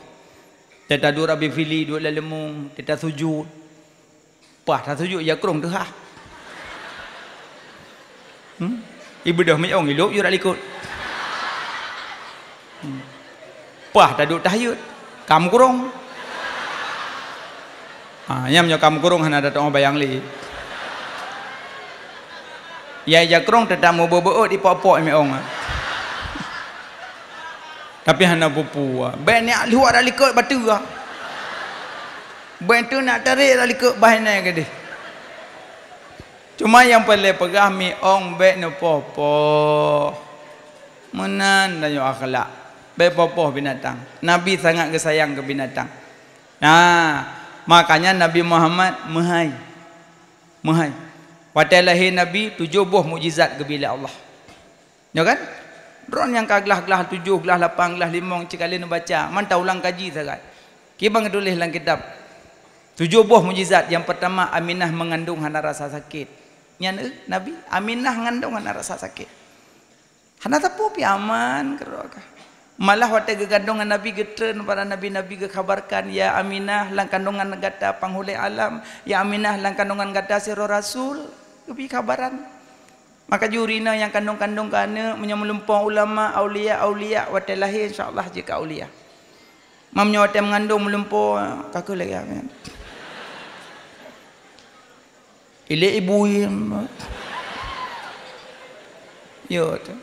Teta dua rabi fili dua lelemu, teta sujud. Pah tak sujud ya krong tu ha. Ibu dah meong hidup you rak likut. Pah tak duduk tahayud. Kamu kurung. Nyam nyo kamu kurung hana datang bayang li. Ya jakrong tetap mau bobo di popok meong. Tapi hana pupu. Ben ni luar dah likut batu ah. Ben tu nak tarik dah likut bahana ke dia. Cuma yang paling pegah meong ben no popo. Menan dan yo akhlak. Be popo binatang. Nabi sangat kesayang ke binatang. Nah, makanya Nabi Muhammad mahai. Waktu lahir Nabi 7 buah mukjizat ke bila Allah. Ya kan? Ron yang kaglah-glah 7, glah 8, glah 5 cikali nu baca. Mantau ulang kaji sangat. Kibang tulis dalam kitab. 7 buah mukjizat. Yang pertama Aminah mengandung hana rasa sakit. Nyan Nabi Aminah mengandung hana rasa sakit. Hana tapu pi aman kerokah. Malah waktu kandungan Nabi getren para nabi-nabi kekabarkan ya Aminah lang kandungan gata panghulai alam, ya Aminah lang kandungan gata siro rasul, kepi kabaran. Maka jurina yang kandung-kandung kana menyemulumpang ulama aulia waktu lahir insyaallah jika aulia. Mamnya waktu mengandung melumpang kakak lagi amin. Ile ibu yo tu.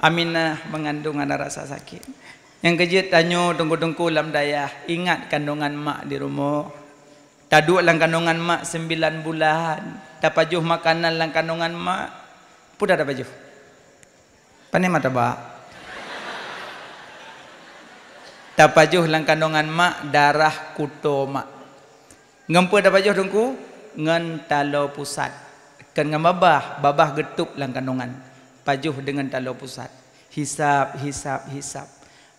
Aminah mengandung anak rasa sakit. Yang kejut tanyo tunggu-tunggu lam dayah. Ingat kandungan mak di rumah. Taduk lang kandungan mak 9 bulan. Tapajuh makanan lang kandungan mak. Pudah tapajuh. Pandai mata bak. Tapajuh lang kandungan mak darah kuto mak. Ngempu tapajuh tunggu ngan talo pusat. Kan ngam babah getuk lang kandungan. Pajuh dengan talo pusat. Hisap.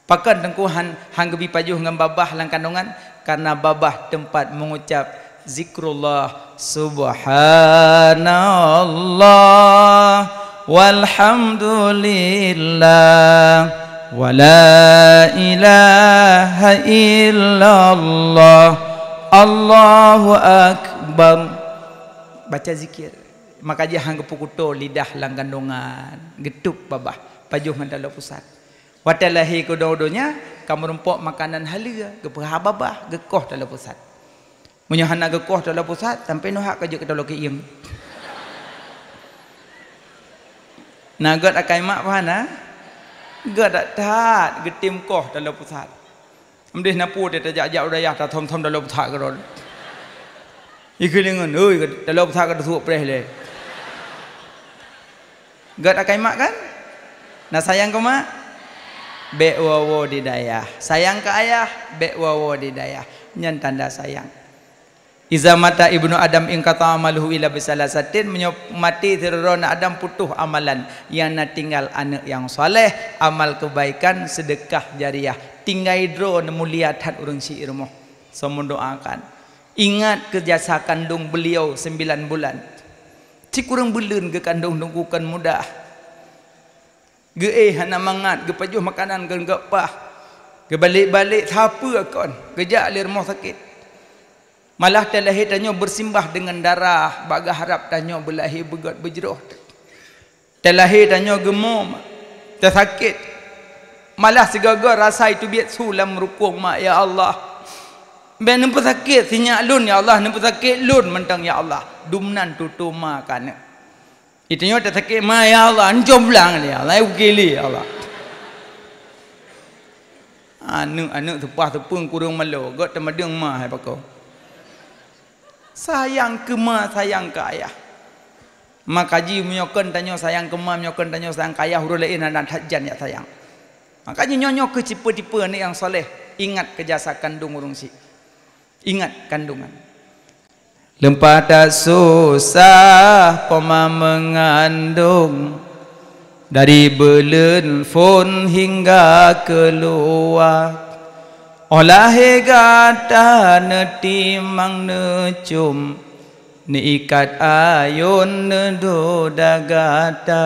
Pakan tengkuhan hanggebi pajuh dengan babah lang kandungan karena babah tempat mengucap zikrullah subhanallah walhamdulillah wala ilaha illallah Allahu akbar. Baca zikir. Maka dia hang kepukuto lidah lang kandungan getuk babah pajuh mandala pusat. Waktu lahir kudo-kudonya kamu rumpok makanan halia gepeha babah gekoh dalam pusat. Munyo hana gekoh dalam pusat sampai nuhak kerja ke dalam kiim. Nagat akai mak pahana? Gad tat getim koh dalam pusat. Amdih napu dia tajak-jak udayah ta thom-thom dalam pusat kerol. Ikhilingan euy dalam pusat ka tuuk preh le. Gad akai mak kan? Nah sayang ke mak? Be wawo di dayah. Sayang ke ayah? Be wawo di dayah. Nyan tanda sayang. Iza mata ibnu Adam ingkata amaluhu ila bisalasatin, mati tirona Adam putuh amalan yang nak tinggal anak yang soleh, amal kebaikan, sedekah jariah. Tinggal dro mulia tat urang si irmoh. So mendoakan. Ingat kerjasa kandung beliau 9 bulan. Cik kurang belun ke kandung nunggukan mudah. Ge hana mangat ge pajuh makanan ke gepah. Ge balik-balik siapa kon? Gejak lir moh sakit. Malah terlahir tanyo bersimbah dengan darah, baga harap tanyo berlahir begot berjeruh. Terlahir tanyo gemuk, tersakit. Malah segaga rasa itu biat sulam rukung mak ya Allah. Ben nampak sakit sinyak lun ya Allah, nampak sakit lun mentang ya Allah. Dumnan tutu makan. Itu nyo tak sakit ma ya Allah, anjom belang dia. Allah ukili ya Allah. Anu tepah tepung kurung malu, got temadeng ma hai pakau. Sayang ke ma, sayang ke ayah. Maka ji menyokan tanyo sayang ke ma, menyokan tanyo sayang ke ayah huruf lain dan hajan ya sayang. Makanya nyonyok ke tipe-tipe ni yang soleh. Ingat kejasa kandung urung si. Ingat kandungan. Lempah tak susah poma mengandung. Dari belen phone hingga keluar. Olah gata netimang necum. Ni ikat ayun nedoda gata.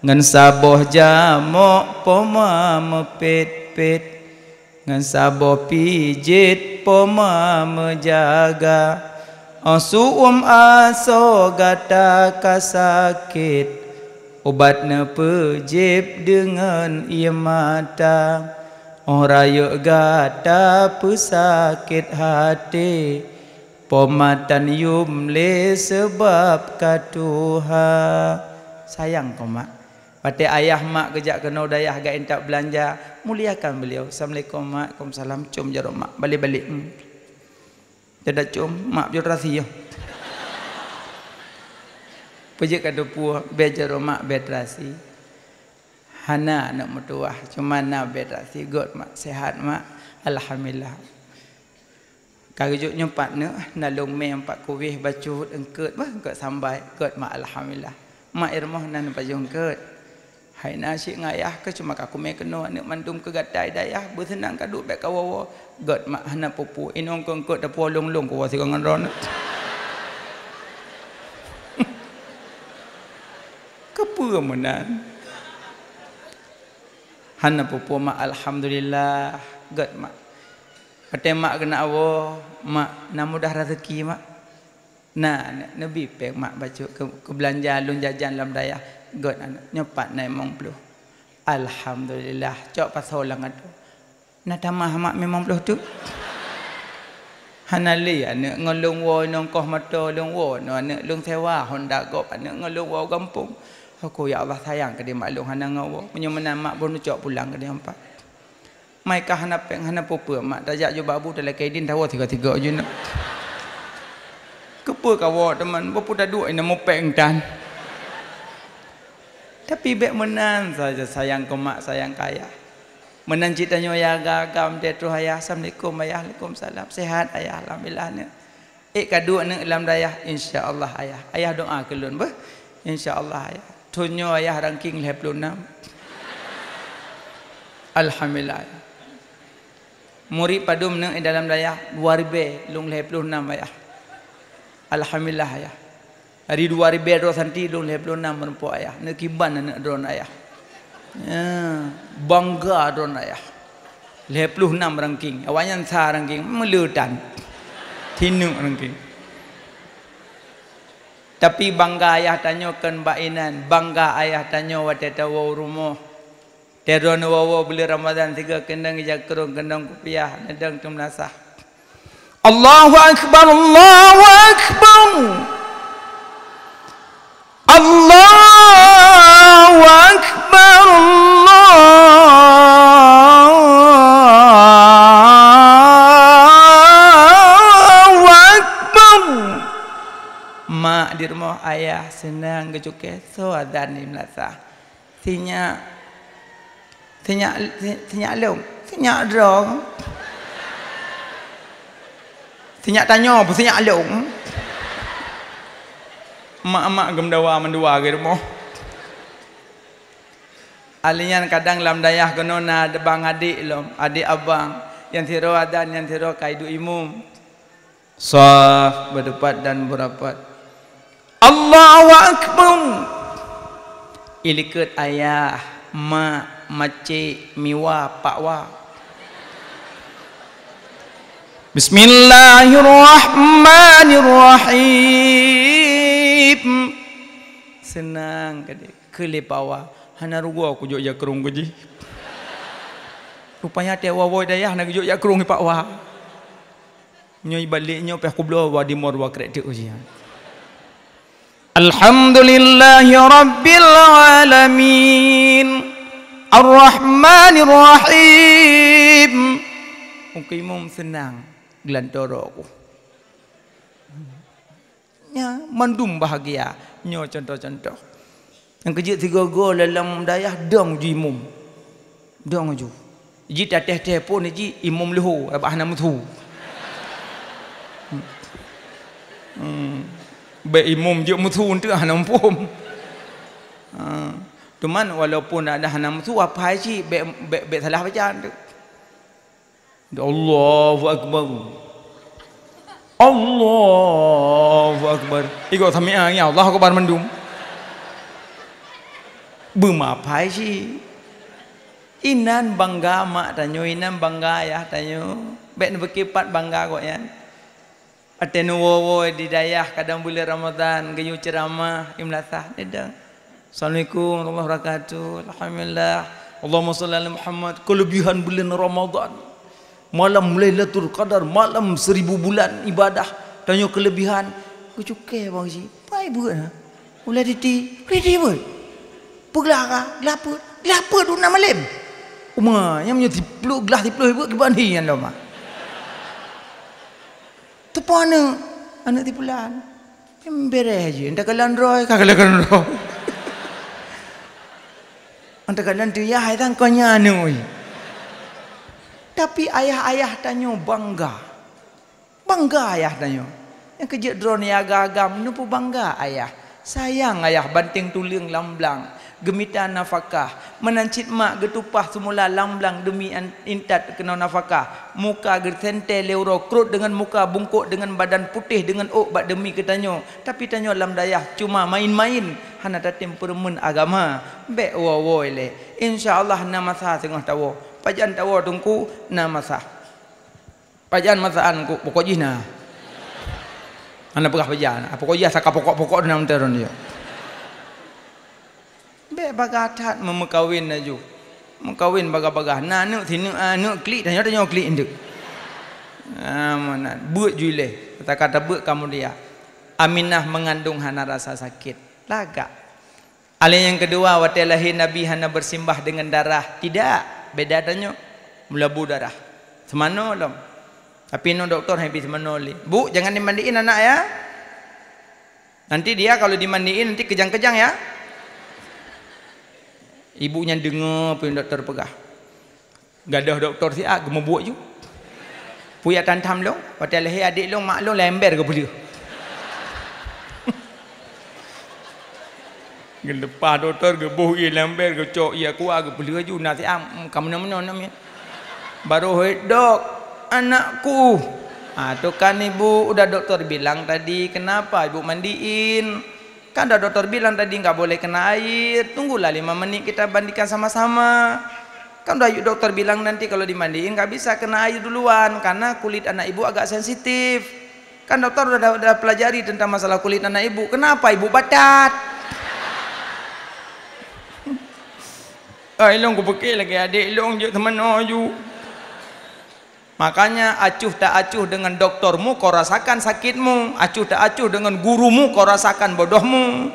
ngan saboh jamok poma mepet-pet ngan saboh pijit poma menjaga suum aso gata kasakit obatna pejip dengan ia mata raya gata pesakit hati pomatan yumle sebab katuha sayang kau mak pati ayah mak kejak kena dayah gak entak belanja muliakan beliau. Assalamualaikum mak, waalaikumsalam, cum jarok mak balik-balik tidak cum mak jod rasi yo pejek kado puah bejar mak bedrasi hana nak metuah cuma na bedrasi god mak sehat mak alhamdulillah karujuk nyempat na long me empat kuih bacut engkeut bah engkeut sambai god mak alhamdulillah mak irmah nan pajong keut hai nasi ngayah ke cuma aku me kena anak mandum ke gatai dayah bersenang kaduk baik kawawa god mak hana pupu inong kengkeut da polong-long ku wasi ngan ron kepu menan hana pupu mak alhamdulillah god mak ate mak kena awo mak na mudah rezeki mak nah nabi pek mak baca ke belanja lun jajan dalam dayah god anak nyepat na memang puluh alhamdulillah cok pasolang atu na tamah mak memang puluh tu hanali anak ngolong wo nongkoh mata long wo no anak long sewa Honda gop anak ngolong wo kampung aku ya Allah sayang ke dia mak long hana ngawo menyemenan mak pun cok pulang ke dia empat mai ka hana peng hana popo mak dajak jo babu dalam kaidin tawa tiga-tiga je nak kepa kawo teman bopo dah duk ina mo peng dan tapi bek menan saja sayang ke mak sayang kaya menan citanya ya gagam tetru ayah assalamualaikum ayah waalaikumsalam sehat ayah alhamdulillah ne kadu ne dalam dayah insyaallah ayah doa kelun bah insyaallah ayah tunyo ayah ranking 26 alhamdulillah murid padum ne dalam dayah 2000 lung 26 ayah alhamdulillah ayah hari 2000 ro santi lung 26 merempu ayah ne kiban ne dron ayah bangga dron ayah 26 ranking awanyan sa ranking melutan tinu ranking tapi bangga ayah tanyakan bainan bangga ayah tanya wateta wa rumah teron wa beli Ramadan 3 kendang jakrung kendang kupiah nedang tumnasah Allahu akbar Allahu akbar Allahu akbar Allahu akbar mak di rumah ayah senang kecuke so adzan di Melasa sinya long sinya drong sinya tanya apa sinya long mak gemdawa mendua ke rumah alian kadang lam dayah kenona debang adik lom adik abang yang tiro adan yang tiro kaidu imum saf berdepat dan berapat Allahu akbar ilikut ayah mak macik miwa pakwa Bismillahirrahmanirrahim senang kade kelepawa hana rugo aku jok jakrung kuji rupanya te wawo dayah nak jok jakrung pakwa nyoi baliknya pe aku blo wa di morwa kredi ujian Alhamdulillahi rabbil alamin Ar-Rahmanir-Rahim Mukimum senang gelantoro aku ya mandum bahagia nyo contoh-contoh yang kejut 3 gol dalam dayah dong ju imum dong ju ji tateh-teh pun ji imum lehu abah nama tu be imum je mutu untuk hanam pom cuman walaupun ada hanam tu apa sih be salah bacaan tu Allahu akbar Allahu akbar iko sami'a ya Allah akbar mendum Bemapai sih. Inan bangga mak tanyo, inan bangga ayah tanyo. Bek nu berkipat bangga kok ya. Atenu wo di dayah kadang bulan Ramadan gayu ceramah imlatah dedang. Assalamualaikum warahmatullahi wabarakatuh. Alhamdulillah. Allahumma shalli ala Muhammad. Kelebihan bulan Ramadan. Malam Lailatul Qadar, malam 1000 bulan ibadah. Tanyo kelebihan. Ku cukai bang si. Pai buat ha. Ulah diti. Ready boy. Puglah gelapa tu nama malam. Uma yang punya tiplu gelah tiplu buat ke bani yang lama. Tu pana anak tipulan. Embereh aja. Entah kalan roy, kakalan roy. Entah kalan tu ya hai tang konya anu. Tapi ayah-ayah tanyo bangga. Bangga ayah tanyo. Yang kerja drone agak-agam nu pun bangga ayah. Sayang ayah banting tuling lamblang. Gemitan nafkah, menancit mak getupah semula lamblang demi intat kena nafkah. Muka gertente leuro krut dengan muka bungkuk dengan badan putih dengan bak demi ketanyo. Tapi tanyo lam dayah cuma main-main hana tatim permen agama. Bek wo le. Insyaallah nama sah tengah tawo. Pajan tawo tungku nama sah. Pajan masaan ku pokok jina. Ana pegah pajan. Pokok jia saka pokok-pokok dalam teron dia. Bek bagatat memekawin aju. Mekawin bagah-bagah. Nanu sini anu klik tanya klik induk. Mana buat jule. Kata-kata buat kamu dia. Aminah mengandung hana rasa sakit. Laga. Alih yang kedua watelahi Nabi hana bersimbah dengan darah. Tidak. Beda tanya. Melabu darah. Semano lom. Tapi no doktor habis semano li. Bu jangan dimandiin anak ya. Nanti dia kalau dimandiin nanti kejang-kejang ya. Ibunya dengar pun doktor pegah. Gadah doktor si gemuk buat je. Puya tantam long, patai leher adik long, mak long lember ke boleh. Gelepah doktor gebuh ia lember ke cok ia kuat ke boleh je nasi kamu nama namanya. Baru dok anakku. Tu kan ibu udah doktor bilang tadi kenapa ibu mandiin? Kan dah doktor bilang tadi enggak boleh kena air. Tunggulah 5 menit kita bandingkan sama-sama. Kan dah doktor bilang nanti kalau dimandiin enggak bisa kena air duluan karena kulit anak ibu agak sensitif. Kan dokter udah pelajari tentang masalah kulit anak ibu. Kenapa ibu batat? Ilong ku pekik lagi adik ilong je teman oju. Makanya acuh tak acuh dengan doktormu kau rasakan sakitmu. Acuh tak acuh dengan gurumu kau rasakan bodohmu.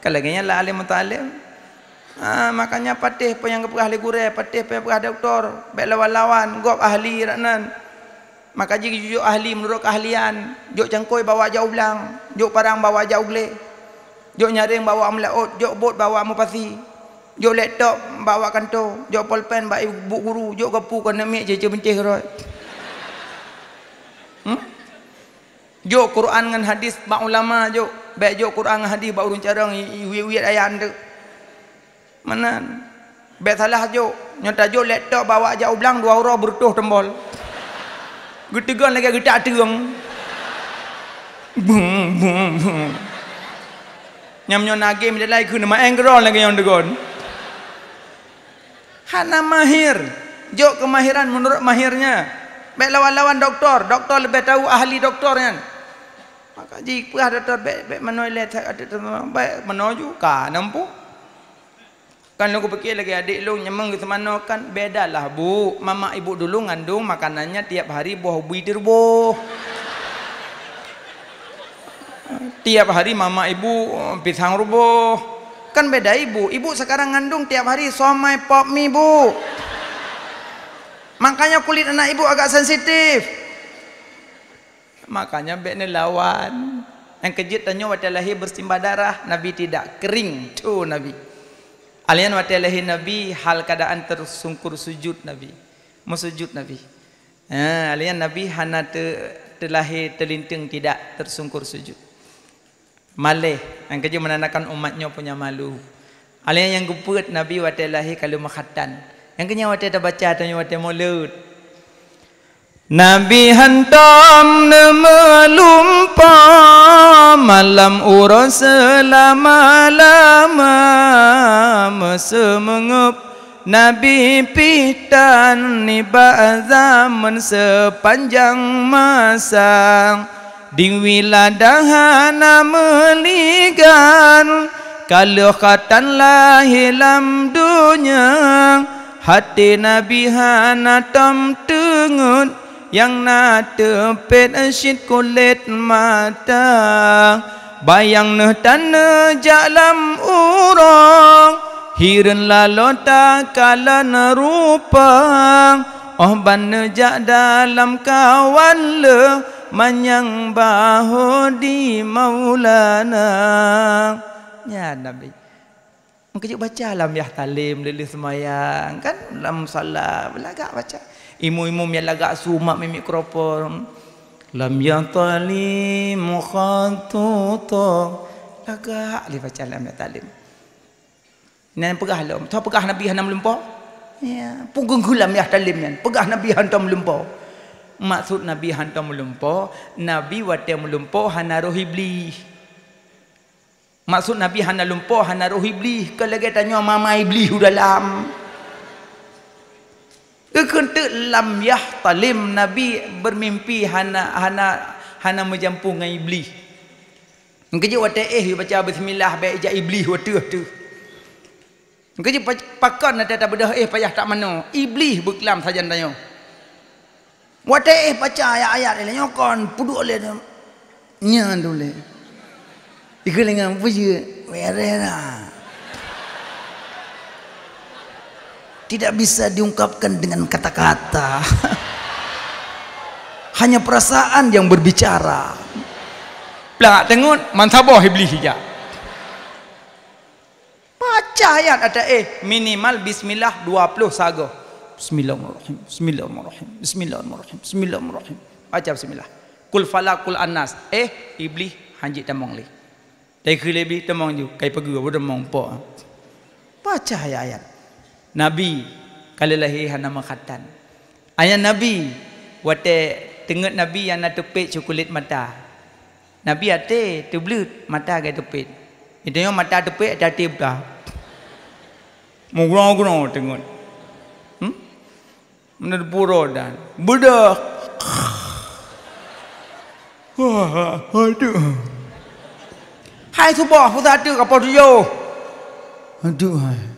Kalau gini lah alim atau alim. Makanya patih pun yang kepegah ahli gure, patih pun yang kepegah doktor. Baik lawan-lawan, gop ahli raknan. Maka jika jujuk ahli menurut keahlian. Juk cangkoi bawa jauh belang. Juk parang bawa jauh gelek. Juk nyaring bawa melaut. Juk bot bawa mupasi. Jok laptop bawa kantor, jok pulpen bawa ibu guru, jok gapu kena mik je bencih rot. Jok Quran dengan hadis bak ulama jok, baik jok Quran dengan hadis bak urun carang wiwit ayat tu. Mana? Baik salah jok, nyata jok laptop bawa jauh belang 2 orang berutuh tembol. Getegan lagi getak terang. Bum bum bum. Nyam nyon nage midalai ku nama engron lagi yang degon. Hana mahir, jok kemahiran menurut mahirnya. Baik lawan-lawan doktor, doktor lebih tahu ahli doktornya. Maka jika doktor baik menoilet, baik menoju kan nampu. Kan lu pikir lagi adik lu nyemang ke mana kan beda lah bu. Mama ibu dulu ngandung makanannya tiap hari buah buidir boh. Tiap hari mama ibu pisang rubuh. Kan beda ibu. Ibu sekarang ngandung tiap hari somai pop mie bu. Makanya kulit anak ibu agak sensitif. Makanya bekne lawan. Yang kejut tanya waktu lahir bersimbah darah. Nabi tidak kering. Tu Nabi. Alian waktu lahir Nabi hal keadaan tersungkur sujud Nabi. Mesujud Nabi. Alian Nabi hana terlahir terlinting tidak tersungkur sujud. Malih yang kerja menandakan umatnya punya malu. Alih yang guput Nabi waktu lahir kalau makhatan. Yang kenya waktu kita baca tanya waktu mulut. Nabi hantam nama lumpama malam urang selama-lama mesemengup Nabi pitan niba zaman sepanjang masa di wiladahana meligan kalau khatan lahir dalam dunia hati Nabi hana tam tengut yang na tepet asyid kulit mata bayang ne tanah jalam urang hiren lalota kalan rupa oh ban nejak dalam kawan le manyang bahu di maulana ya Nabi mengkejut baca lam yah talim lili semayang kan lam salat belagak baca imu-imu yang lagak sumak mi mikrofon lam yah talim mukhantuto lagak li baca lam yah talim nan pegah lam tau pegah Nabi hanam lumpur ya punggung gulam yah talim yan pegah Nabi hantam lumpur maksud Nabi hantam lumpur Nabi watem lumpur hana roh iblis maksud Nabi hana lumpur hana roh iblis kalau kita tanya mama iblis dalam kekentuk lam yah talim Nabi bermimpi hana menjampu dengan iblis kejap wate baca bismillah baik ijak iblis wate tu kejap pakon ada bedah payah tak mano iblis berkelam saja tanya wate baca ayat-ayat ni nyokon puduk le nya dole ikelengan puja merera tidak bisa diungkapkan dengan kata-kata hanya perasaan yang berbicara pelak tengok mansabah iblis hijab baca ayat ada minimal bismillah 20 saga bismillahirrahmanirrahim bismillahirrahmanirrahim bismillahirrahmanirrahim bismillahirrahmanirrahim baca bismillah kul falaq kul annas iblis hanjit tamong li dai khilebli tamong ju kai pegu bodamong po baca ayat Nabi kalau lahir hana makhatan ayat Nabi wate tenget Nabi yang nak tepit cukulit mata Nabi ate teblut mata gay tepit itu yang mata tepit ada tip dah mugrong-grong tenget mana puro dan budak aduh hai subah pusat tu kapal tujuh aduh hai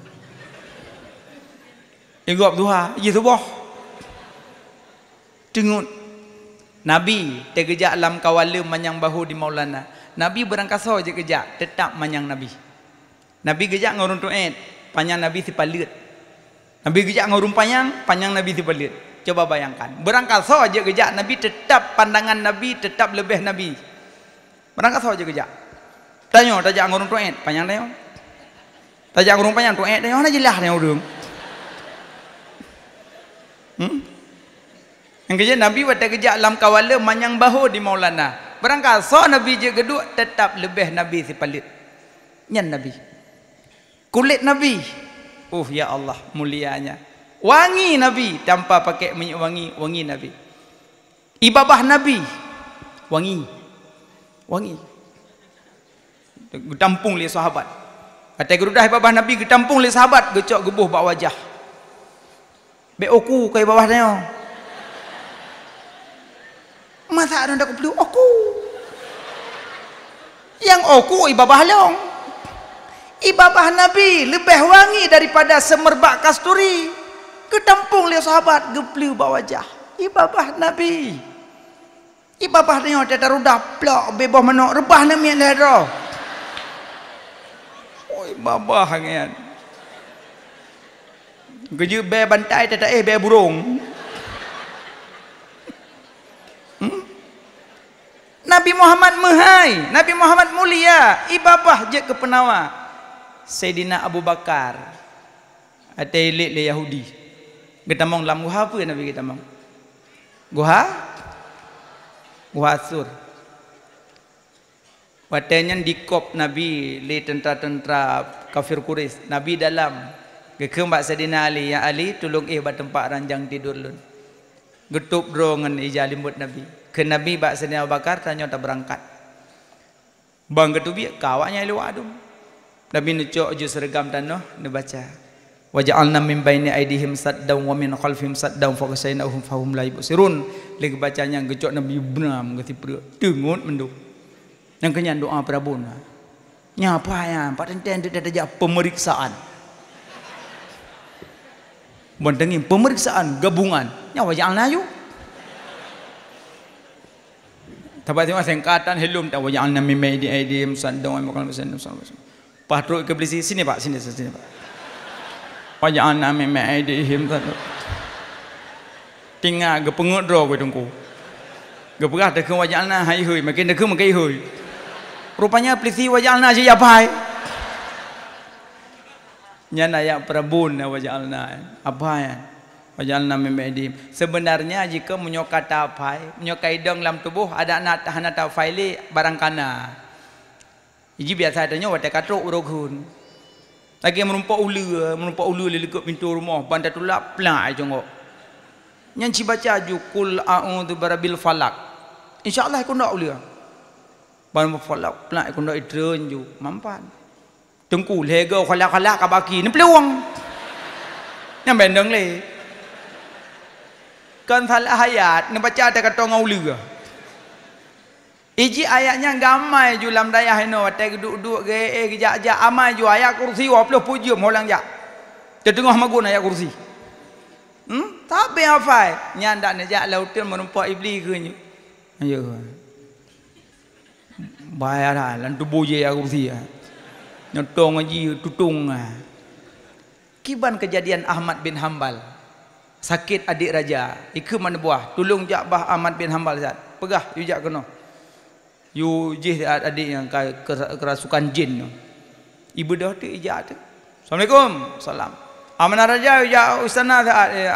igop duha ye subah tengok Nabi tergejak alam kawala manyang bahu di Maulana Nabi berangkasa je kejak tetap manyang Nabi Nabi gejak ngurun tu'et panjang Nabi si palit Nabi gejak ngurun panjang Nabi si palit coba bayangkan berangkasa je kejak Nabi tetap pandangan Nabi tetap lebih Nabi berangkasa je kejak tanya tajak ngurun tu'et panjang tanya tajak ngurun panjang tu'et tanya mana jelas tanya urung yang kejap Nabi waktu kejap alam kawala manyang bahu di Maulana berangkat so Nabi je geduk tetap lebih Nabi si palit nyan Nabi kulit Nabi ya Allah mulianya wangi Nabi tanpa pakai minyak wangi Nabi ibabah Nabi wangi getampung li sahabat kata gerudah ibabah Nabi getampung li sahabat gecok gebuh bak wajah be oku kai bawah tanya masa ada nak perlu aku yang aku ibabah long ibabah Nabi lebih wangi daripada semerbak kasturi ketampung lihat sahabat geplu bawa wajah ibabah Nabi ibabah ni ada rudah plak bebah mana rebah nami lera oi ibabah ngan geje be bantai tak be burung Nabi Muhammad mehai, Nabi Muhammad mulia, ibabah je ke penawa. Sayyidina Abu Bakar ate ilik le Yahudi. Kita mong lam guha apa Nabi kita mong? Guha Sur. Watenya dikop Nabi le tentera-tentera kafir Quraisy. Nabi dalam gekembak Sayyidina Ali, ya Ali tolong bat tempat ranjang tidur lun. Getup drongan ija limbut Nabi. Ke Nabi bak Sayyidina Abu Bakar tanya tak berangkat. Bang ketubi kawanya luar adum. Nabi nucuk je seragam tanah dia baca. Wa ja'alna min baini aydihim saddan wa min khalfihim saddan fa qasaynahum fahum la yubsirun. Lagi bacanya gecok Nabi benar mengati perut. Dengut menduk. Yang kenyan doa Prabun. Nyapa ya, Pak Tenten dia ada pemeriksaan. Bentengin pemeriksaan gabungan. Nya wa ja'alna yu. Tiba-tiba singkatan helum tak wa ja'alna min baini aydihim saddan wa min khalfihim saddan. Patrol ke belisi sini Pak, sini Pak. Waja'alna min ma'idihim saddan. Tinggal ke pengut draw ke tungku. Ke perah tak ke waja'alna hai hui, makin tak ke makai hui. Rupanya pelisi waja'alna je yapai. Nyana ya Prabun waja'alna. Apa ya? Waja'alna min ma'idihim. Sebenarnya jika menyokat apai, menyokai dong dalam tubuh ada nak tahan atau faili barang kana. Iji biasa adanya wadah katruk urokun. Lagi merumpak ulu lekuk pintu rumah. Bandar tulap pelak jongok. Yang baca ju kul a'udzu birabbil falak. InsyaAllah aku nak ulu. Bandar falak pelak aku nak idren ju. Mampan. Tengku lega khalak kabaki ni peluang. Yang bendeng le. Kan salah ayat ni baca ada kata ngau ulu. Iji ayatnya gamai ju lam dayah ino watai duduk ge gejak amai ju ayat kursi 20 pujum holang jak. Terdengar magun ayat kursi. Tapi apa? Nyandak nejak lautan menumpak iblis ke nyu. Ayo. Bayarlah lan tubuh je ayat kursi. Nyotong aji tutung. Kiban kejadian Ahmad bin Hanbal. Sakit adik raja. Iku mana buah? Tolong jak bah Ahmad bin Hanbal zat. Pegah you jak kena. You jih adik yang kerasukan jin tu. Ibu dah tu ijak tu. Assalamualaikum. Salam. Amanah raja ijak ustana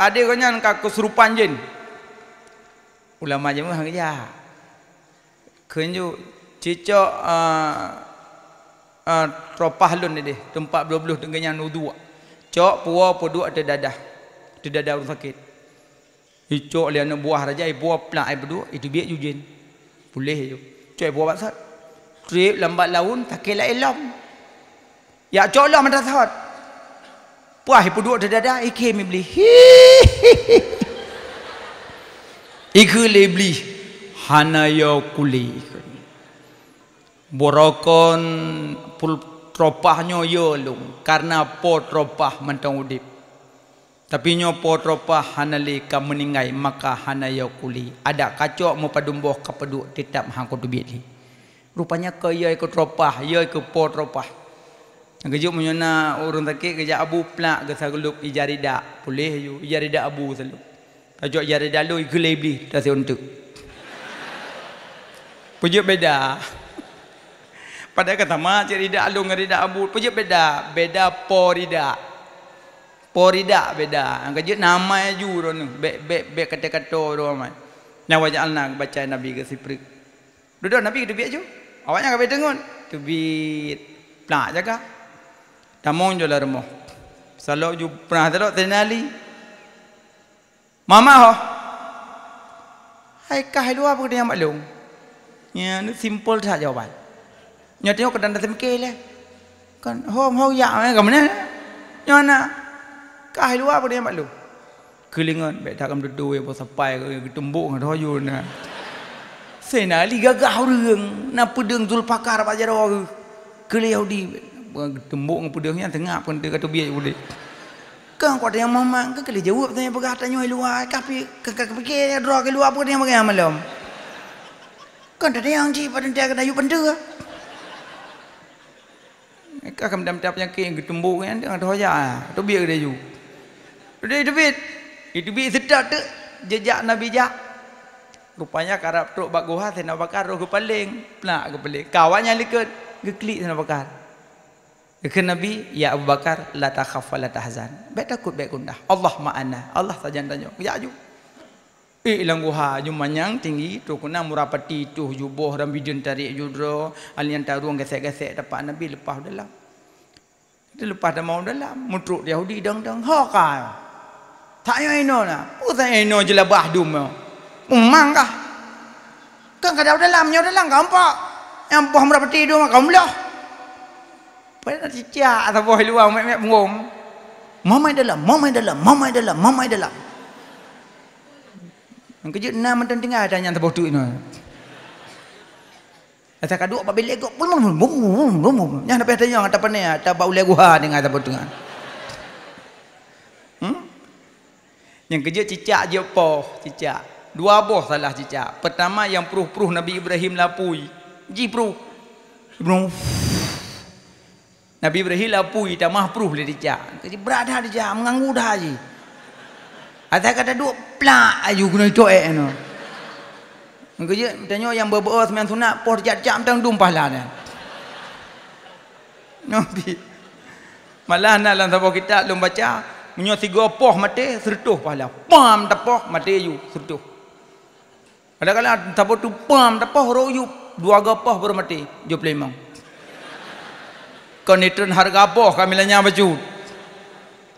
adik kau nyan kesurupan jin. Ulama je mah ya. Kenju cicok tropah lun ni tempat belah-belah dengan wudu. Cok puah poduk ada dadah. Ada dadah orang sakit. Cicok lian buah raja buah pelak ai beduk itu biak ju jin. Boleh je. Cuy buat sat. Trip lambat laun tak kela elam. Ya cok lah mana sat. Puah ipu duduk dada ikem beli. Iku le beli. Hanaya kuli. Borokon pul tropahnya yo lung karena po tropah mentang udip. Tapi nyo po tropah hanali ka meninggai maka hanaya kuli. Ada kacok mau padumboh kapeduk tetap hang ko dubiet li. Rupanya ke ye ko tropah, ye ko po tropah. Ngajuk menyona urang takik kerja abu plak ke sagelup ijarida. Boleh ju ijarida abu selalu. Kacok ijarida lu ikulebli tak untuk. Pujuk beda. Pada kata mak cerida lu ngerida abu, pujuk beda. Beda porida. Porida beda. Angkajut nama ju ron be kata-kata ro mai. Nya waja'alna baca Nabi ke siprik. Duduk Nabi ke biak ju. Awaknya ke dengon. Tu bi plak jaga. Tamong jo larmo. Salo ju pernah telok tenali. Mama ho. Hai kah lu apa dia maklum. Nya ni simple saja jawapan. Nya tengok kedan temke le. Kan ho ya ke mana? Nya nak kah luar apa dia maklum. Kelingan baik tak kam duduk apa sampai ke tumbuk ngah you na. Senali gagah reung na pedeng Zulfakar apa jaro ke. Keli Yahudi tumbuk ngah pedengnya tengah pun dia kata biar boleh. Kang kau yang mamang ke keli jawab tanya pegah tanya luar tapi fikir draw ke luar apa dia makan malam. Kan ada yang ji pada dia kena you benda. Kau kam dam-dam yang ke tumbuk kan dengan hoja. Tu biar dia you. Itu bit sedap tu jejak Nabi jak. Rupanya karap truk bak guha saya nak bakar roh ke paling plak ke paling. Kawannya likut geklik saya nak bakar. Ke Nabi ya Abu Bakar la takhaf wa la tahzan. Baik takut baik kundah. Allah ma'ana. Allah saja tanya. Ya ju. Ilang guha jumanyang tinggi tu kuna murapati tu juboh dan bidun tarik judro alian taruang gesek-gesek dapat Nabi lepas dalam. Dia lepas dah mau dalam mutruk Yahudi dang-dang ha tak payah ino lah. Putar ino je lah bahdum. Memang kah? Kan kadang dalam, nyawa dalam gampak. Yang poh merapati tu makan belah. Pada nak cicak atau poh luar mek bengong. Mamai dalam. Yang kejut enam mentang tinggal ada yang terbodoh ni. Kata kaduk apa bilik kok bum. Yang dapat tanya kata apa ni? Ada bau leguha dengan terbodoh. Yang kejut cicak je poh, cicak. Dua boh salah cicak. Pertama yang peruh Nabi Ibrahim lapui. Ji peruh. Nabi Ibrahim lapui tak mah peruh le cicak. Jadi berada dia mengganggu dah je. Ada kata duk plak aju kena coek no. Kerja tanya yang berberah sembilan sunat poh cicak mentang dum pahala dia. Nabi. Malah nak dalam sabah kita lum baca menyo 3 poh mati sertuh pahala. Pam tapoh mati aju sertuh. Kadang-kadang tapoh tu pam tapoh royu 2 gapoh baru mati jo plemong. Konitron harga poh kami lanya baju.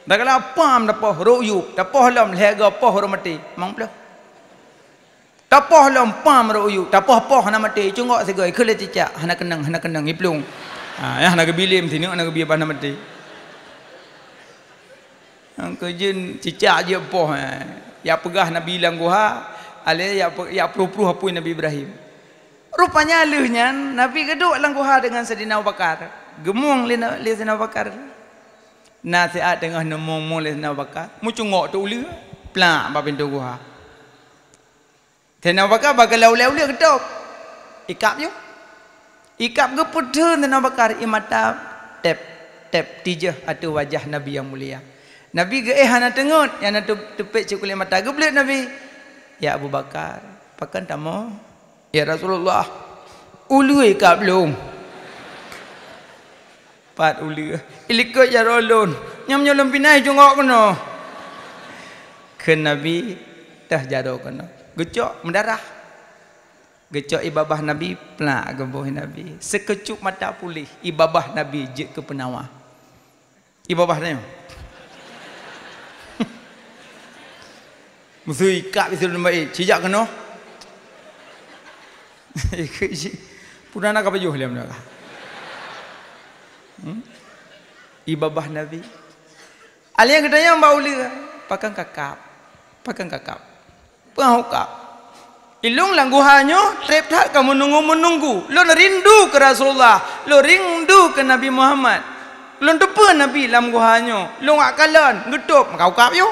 Kadang-kadang pam tapoh royu tapoh lam lega poh baru mati. Mang pula. Tapoh lam pam royu tapoh poh na mati cungok segoi kele cicak hana kenang iplung. Ya hana ke bilim sini hana ke biar pana mati. Ang kejin cicak je poh ya pegah Nabi langguha ale ya pruh-pruh apui Nabi Ibrahim. Rupanya leuhnya Nabi geduk langguha dengan Saidina Abu Bakar. Gemung le Saidina Abu Bakar. Nasihat tengah nemong le Saidina Abu Bakar. Mu cungok tu ulu plak ba pintu guha. Saidina Abu Bakar bagal lau-lau geduk. Ikap je. Ikap ge putun Saidina Abu Bakar imata tap tijah atau wajah Nabi yang mulia. Nabi ge hana tengut yang nak tepek cekulit mata geblet Nabi. Ya Abu Bakar, pakan tamu. Ya Rasulullah. Ulu ikap belum. Pat ulu. Ilikut ya rolon. Nyam-nyam pinai jongok kena. Ke Nabi dah jado kena. Gecok mendarah. Gecok ibabah Nabi pelak gemboh Nabi. Sekecup mata pulih ibabah Nabi je ke penawar. Ibabahnya. Musuh ikat bisul baik, cijak kena. Puna nak apa juh liam nak? Ibabah Nabi. Alian katanya mbak uli, pakan kakap. Pengahukap. Ilung langguhanyo, trip tak kamu menunggu. Lo rindu ke Rasulullah, lo rindu ke Nabi Muhammad. Lo depan Nabi langguhanyo, lo ngak kalan, getup, kau kap yo.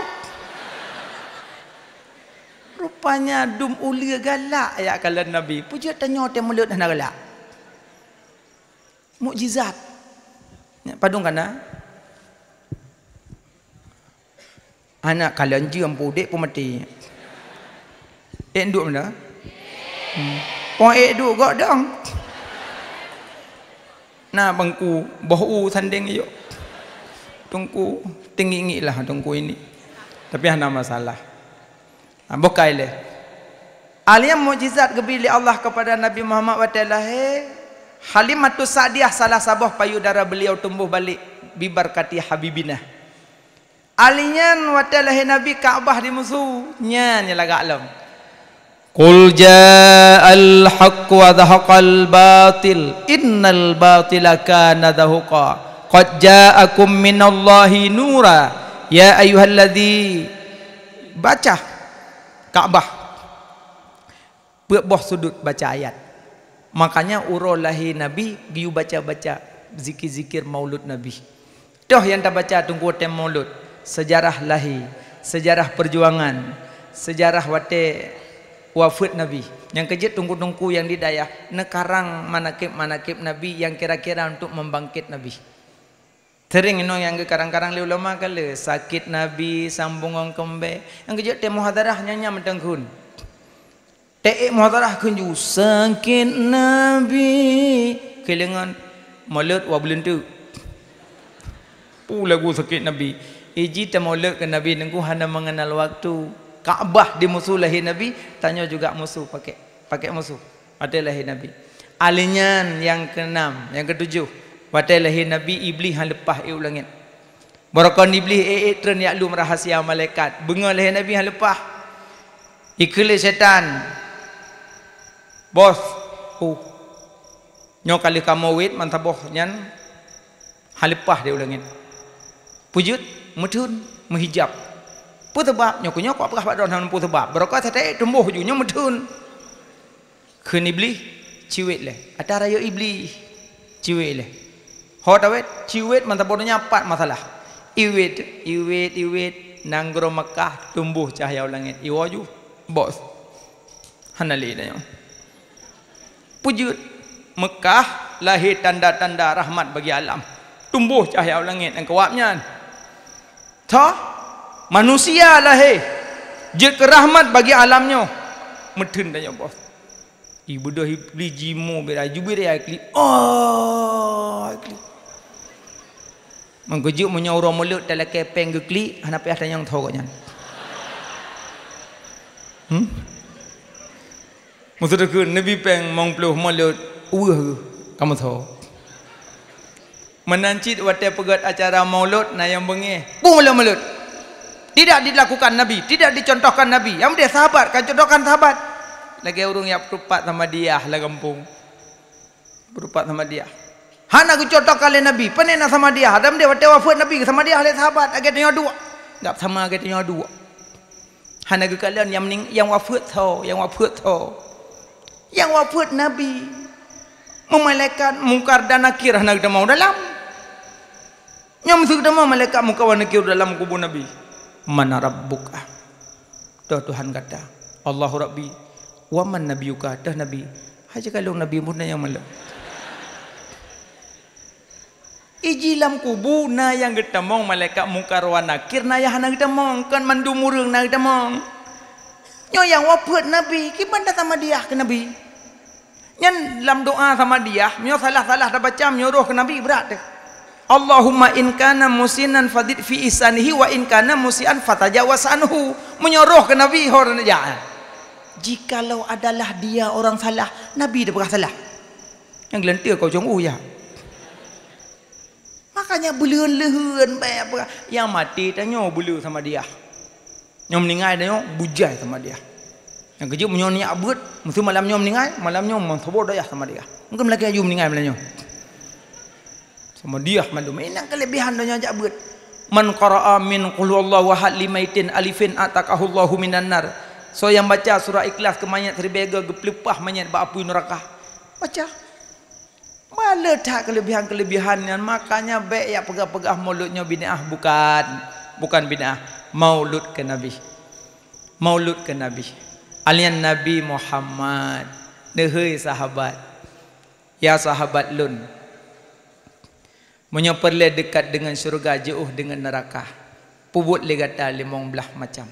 Rupanya dum ulia galak ayat kalan Nabi. Puja tanya tem mulut dah galak. Mukjizat. Padung kana. Anak kalan je ampu dek pun mati. Duk mana? Pon duk gak dong. Nah bangku bau sanding yo. Tungku tinggi lah tungku ini. Tapi hana masalah. Bukai le. Aliam mukjizat gebili Allah kepada Nabi Muhammad wa ta'ala Halimatus Sa'diyah salah sabah payudara beliau tumbuh balik bibarkati habibinah. Alian wa ta'ala Nabi Ka'bah di musuhnya lagak alam. Qul ja'al haqq wa dhahaqal batil innal batila kana dhahuqa qad ja'akum minallahi nura ya ayyuhalladzi baca Ka'bah berboh sudut baca ayat. Makanya urolahi Nabi giu baca-baca zikir-zikir maulud Nabi. Toh yang tak baca tunggu tem maulud, sejarah lahi, sejarah perjuangan, sejarah wate wafat Nabi. Yang kejut tunggu-tunggu yang di dayah nekarang manakib Nabi yang kira-kira untuk membangkit Nabi. Sering ino yang ke karang-karang ulama kala sakit Nabi sambung orang kembe. Yang kejut teh muhadarah nyanyi mentengkun. Teh muhadarah kunju sakit Nabi kelengan maulud wa belentu. Lagu sakit Nabi. Iji teh maulud ke Nabi nengku hana mengenal waktu. Kaabah di musuh lahir Nabi, tanya juga musuh pakai musuh. Ada lahir Nabi. Alinyan yang ke-6, yang ke-7. Watai lahir Nabi iblis yang lepas langit. Barakon iblis tren yaklum rahasia malaikat. Benga lahir Nabi yang lepas. Ikhlas setan. Bos. Nyo kali kamu wit mantaboh nyan halipah dia ulangin. Pujud mudhun menghijab. Putebab nyo kunyo kok apakah don han putebab. Berokah tete tumbuh ju nyo mudhun. Keun iblis ciwit leh. Ada raya iblis ciwit leh. Ho tawet ciwit mantaboh nyapat masalah. Iwit nanggro Mekah tumbuh cahaya langit. Iwaju bos. Hanali dah. Pujud Mekah lahir tanda-tanda rahmat bagi alam. Tumbuh cahaya langit dan kewapnya. Tah manusia lahir je rahmat bagi alamnya. Medun dah bos. Ibu dah beli jimu beraju berai kli. Oh kli. Mengkujuk menyaura mulut dalam kepeng gekli hana payah tanya yang tahu katnya. Maksudnya ke Nabi peng mengpeluh mulut kamu tahu. Menancit watai pegat acara maulud na yang bengih. Mulut. Tidak dilakukan Nabi, tidak dicontohkan Nabi. Yang dia sahabat, kan contohkan sahabat. Lagi orang yang berupat sama dia lah kampung. Berupat sama dia. Hana ku contoh kali Nabi, penena sama dia. Adam dia watai wafat Nabi sama dia oleh sahabat. Agak tanya dua. Tak sama agak tanya dua. Hana ku kalian yang wafat tahu, yang wafat tahu. Yang wafat Nabi memalaikat mungkar dan nakir hana kita mau dalam. Yang mesti kita mau malaikat mungkar dan nakir dalam kubur Nabi. Mana rabbuka? Tuhan kata, Allahu Rabbi. Wa man nabiyuka? Dah Nabi. Haja kalau Nabi pun yang malam. Ijilam kubur na yang kita mau malaikat mungkar dan nakir na yang hana kita mau kan mandu murung na kita mau. Nyo yang wafat Nabi, gimana sama dia ke Nabi? Nyan dalam doa sama dia, nyo salah-salah dah baca, nyo roh ke Nabi berat deh. Allahumma in kana musinan fadid fi isanihi wa in kana musian fatajawaz anhu. Menyoroh ke Nabi orang ya. Jikalau adalah dia orang salah, Nabi dah berkah salah. Yang gelentir kau jong ya. Makanya beleun-lehun baik yang mati tanya belu sama dia. Nyom meninggal dah nyom bujai sama dia. Yang kejut menyom ni abut, mesti malam nyom meninggal, malam nyom mensobor daya sama dia. Mungkin lagi ayu meninggal malam nyom. Sama dia mandum. Ini kelebihan dah nyom abut. Man qara'a min qul huwallahu ahad limaitin alifin ataqahullahu minan nar. So yang baca surah Ikhlas ke mayat terbega geplepah mayat ba api neraka. Baca. Mana tak kelebihan-kelebihan yang makanya baik ya pegah-pegah mulutnya bid'ah bukan bid'ah. Maulud ke Nabi. Maulud ke Nabi. Alian Nabi Muhammad. Dehei sahabat. Ya sahabat lun. Menyoperle dekat dengan syurga jauh dengan neraka. Pubut le kata 15 macam.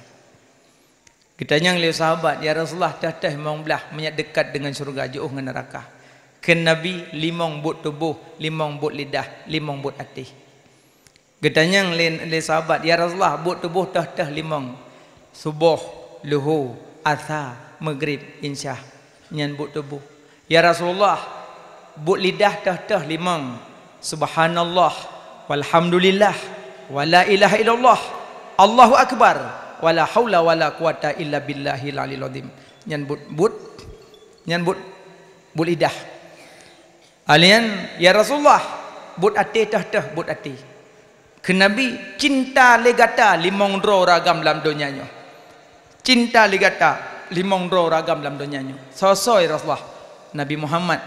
Kita yang le sahabat ya Rasulullah dah 15 menyak dekat dengan syurga jauh dengan neraka. Ke Nabi 5 but tubuh, 5 but lidah, 5 but hati. Getanyang le sahabat ya Rasulullah but tubuh dah 5 subuh luhur asar maghrib insya nyan but tubuh ya Rasulullah but lidah dah 5 subhanallah walhamdulillah wala ilaha illallah Allahu akbar wala haula wala quwata illa billahil aliyil azim nyan but lidah alian ya Rasulullah but ati dah but ati ke Nabi cinta legata 5 ragam dalam dunianya. Cinta legata 5 ragam dalam dunianya. Sosoi Rasulullah Nabi Muhammad,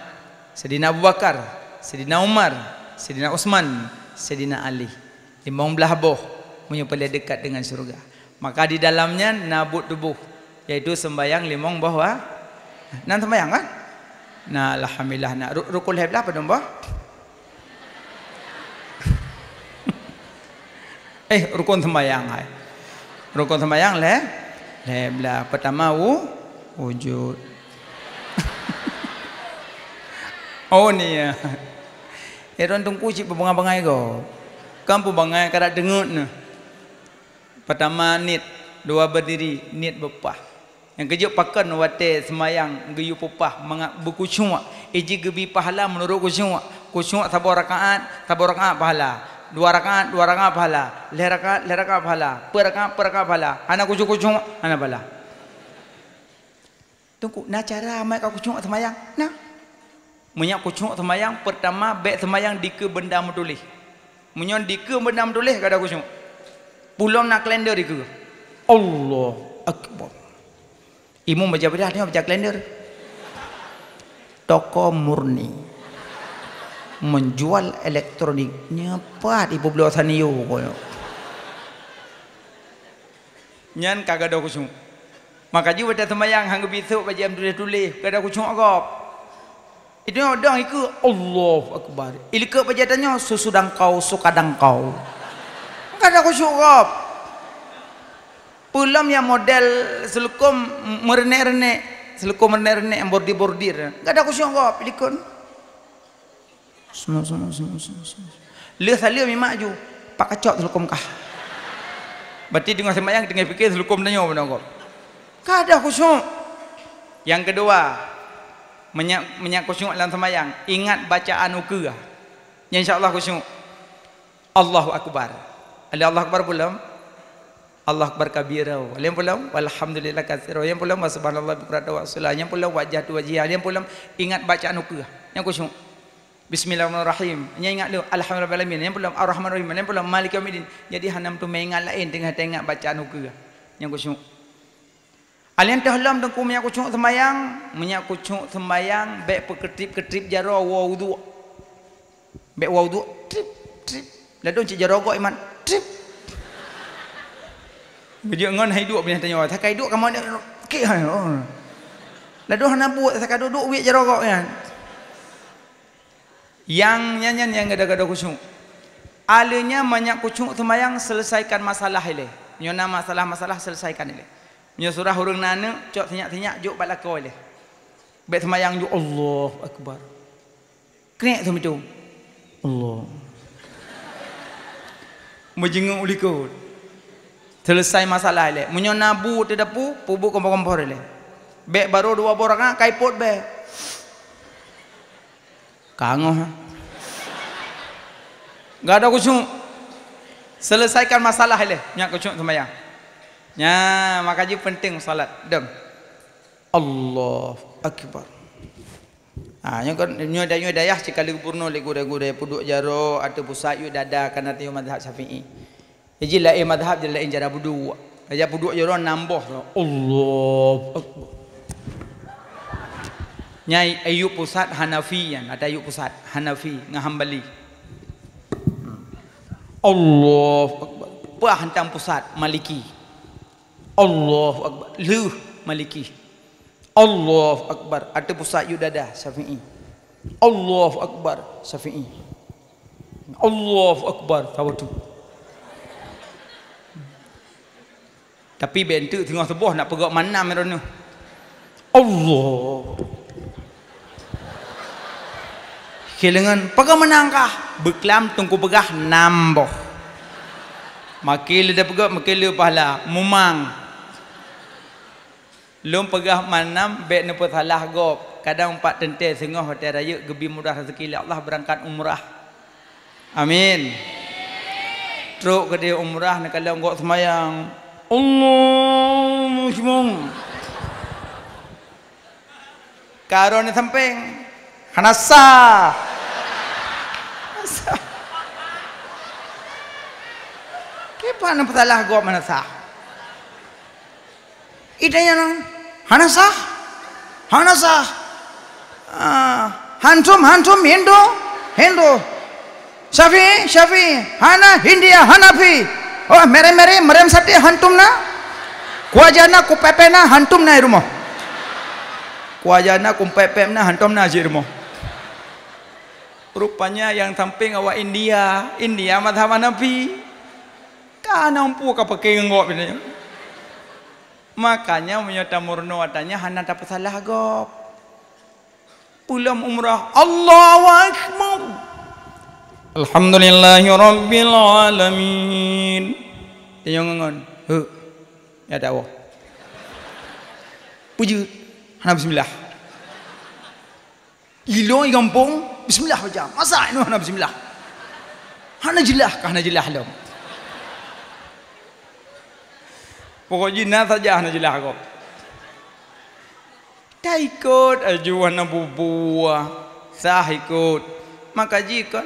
Sayyidina Abu Bakar, Sayyidina Umar, Sayyidina Utsman, Sayyidina Ali. 15 boh menyupai dekat dengan surga. Maka di dalamnya nabut tubuh yaitu sembahyang 5 boh nan sembahyang kan? Nah alhamdulillah nak rukul heblah apa dong boh? Rukun sembahyang hai. Rukun sembahyang belah pertama wujud. Oh ni ya. Orang tungku cik bangai go. Kamu bangai kada dengut ne. Pertama nit, 2 berdiri, nit bepah. Yang kejut pakan wate sembahyang geyu pepah berkusyuk. Iji gebi pahala menurut kusyuk. Kusyuk sabar rakaat pahala. 2 rakaat pahala, le rakaat pahala, per rakaat pahala. Anak kucuk anak pahala. Tunggu, na cara mai kau kucuk sembahyang. Nah. Menyak kucuk semayang pertama baik semayang dika benda metulis. Menyon dika benda metulis kada kucuk. Pulom nak kalender dika. Allah akbar. Imu baca bedah dia baca kalender. Toko murni menjual elektronik nyepat ibu beliau saniyo koyo. Nyan kagak ada kucuk. Maka juga pada semayang hang besok baca tulis kada kucuk agap. Itu dong iku Allahu akbar. Ilke baca tanya susudang kau sukadang kau. Kada kucuk agap. Pulam yang model selukum merenek-renek, selukum merenek-renek yang bordir-bordir. Kada kucuk agap ilikun. Semua. Lihat salia mi maju, pak kacok selukum kah. Berarti dengan semayang dengan fikir selukum tanya benar kau. Kada kusyuk. Yang kedua, menyak kusyuk dalam semayang, ingat bacaan ukur. Insya-Allah kusyuk. Allahu akbar. Ada Allah akbar belum? Allah akbar kabirau. Yang belum? Walhamdulillah katsira. Yang belum? Subhanallah biqadar wa salah. Yang belum? Wajah tu wajah. Yang belum? Ingat bacaan ukur. Yang kusyuk. Bismillahirrahmanirrahim. Yang ingat lu alhamdulillah alamin. Yang belum arrahmanirrahim. Yang belum maliki yaumiddin. Jadi hanam tu mengingat lain tengah-tengah bacaan ukur. Yang kusyuk. Alian tahlam tengku minyak kucuk sembayang baik perketip-ketip jaro wudu. Baik wudu trip trip. Ladon cik jaro gok iman trip. Bejo ngon hai duk punya tanya tak kai duk kamu ke hai. Ladon hana buat tak duduk wi jaro gok kan. Yang nyanyian yang gada-gada kucuk. Alenya minyak kucuk sembayang selesaikan masalah ile. Nyona masalah-masalah selesaikan ile. Nya surah hurung nana cok tinyak-tinyak juk balako le. Baik semayang juk Allahu akbar. Kena tu itu. Allah. Menjenguk ulikut. Selesai masalah le. Munyo nabu te dapu pubu kompor-kompor le. Baik baru dua borak kaipot be. Kangoh. Enggak ada kucuk. Selesaikan masalah le. Nyak kucuk semayang. Ya, makanya penting salat. Dem. Allah akbar. Ah, yang kan nyoda dayah cikali purno le gure-gure puduk jaro atau pusat yu dada kana tiu mazhab Syafi'i. Jadi lain mazhab je lain cara wudu. Aja puduk jaro nambah. Allah akbar. Nyai ayu pusat Hanafi yang ada ayu pusat Hanafi ngahambali. Allah akbar. Puah hantam pusat Maliki. Allahu akbar. Luh Maliki. Allahu akbar. Ada pusat Yudada Syafi'i. Allahu akbar Syafi'i. Allahu akbar tawatu. Tapi bentuk tengah sebuah nak pegak mana merona. Allah. Kelengan pegak menangkah beklam tungku pegah nambah. Makil dah pegak makil pahala mumang. Lom pegah manam baik nempat salah gop. Kadang 4 tentai sengah hotel raya gebi mudah rezeki Allah berangkat umrah. Amin. Truk ke dia umrah nak kalau gok semayang. Allah muslim. Karon samping. Hanasa. Kepa nampak salah gop mana sah? Idanya nang Hanasa. Hantum Hindu. Syafi. Hana Hindia Hanafi. Oh mere merem sate hantum na. Kuajana ku pepena hantum na rumah. Kuajana ku pepem na hantum na rumah. Rupanya yang samping awak India madhab Hanafi. Kan ampu ka pakai ngok ni. Makanya menyata murno watanya hana dapat salah gop. Pulang umrah Allahu akbar. Alhamdulillahi rabbil alamin. Dia ngon. Ya dak wah. Puji hana bismillah. Ilo gampung bismillah baca. Masa ini hana bismillah. Hana jelah lo. Pokoknya jinnah saja hana jelah kau. Tak ikut ajuan buah. sah ikut. Maka jika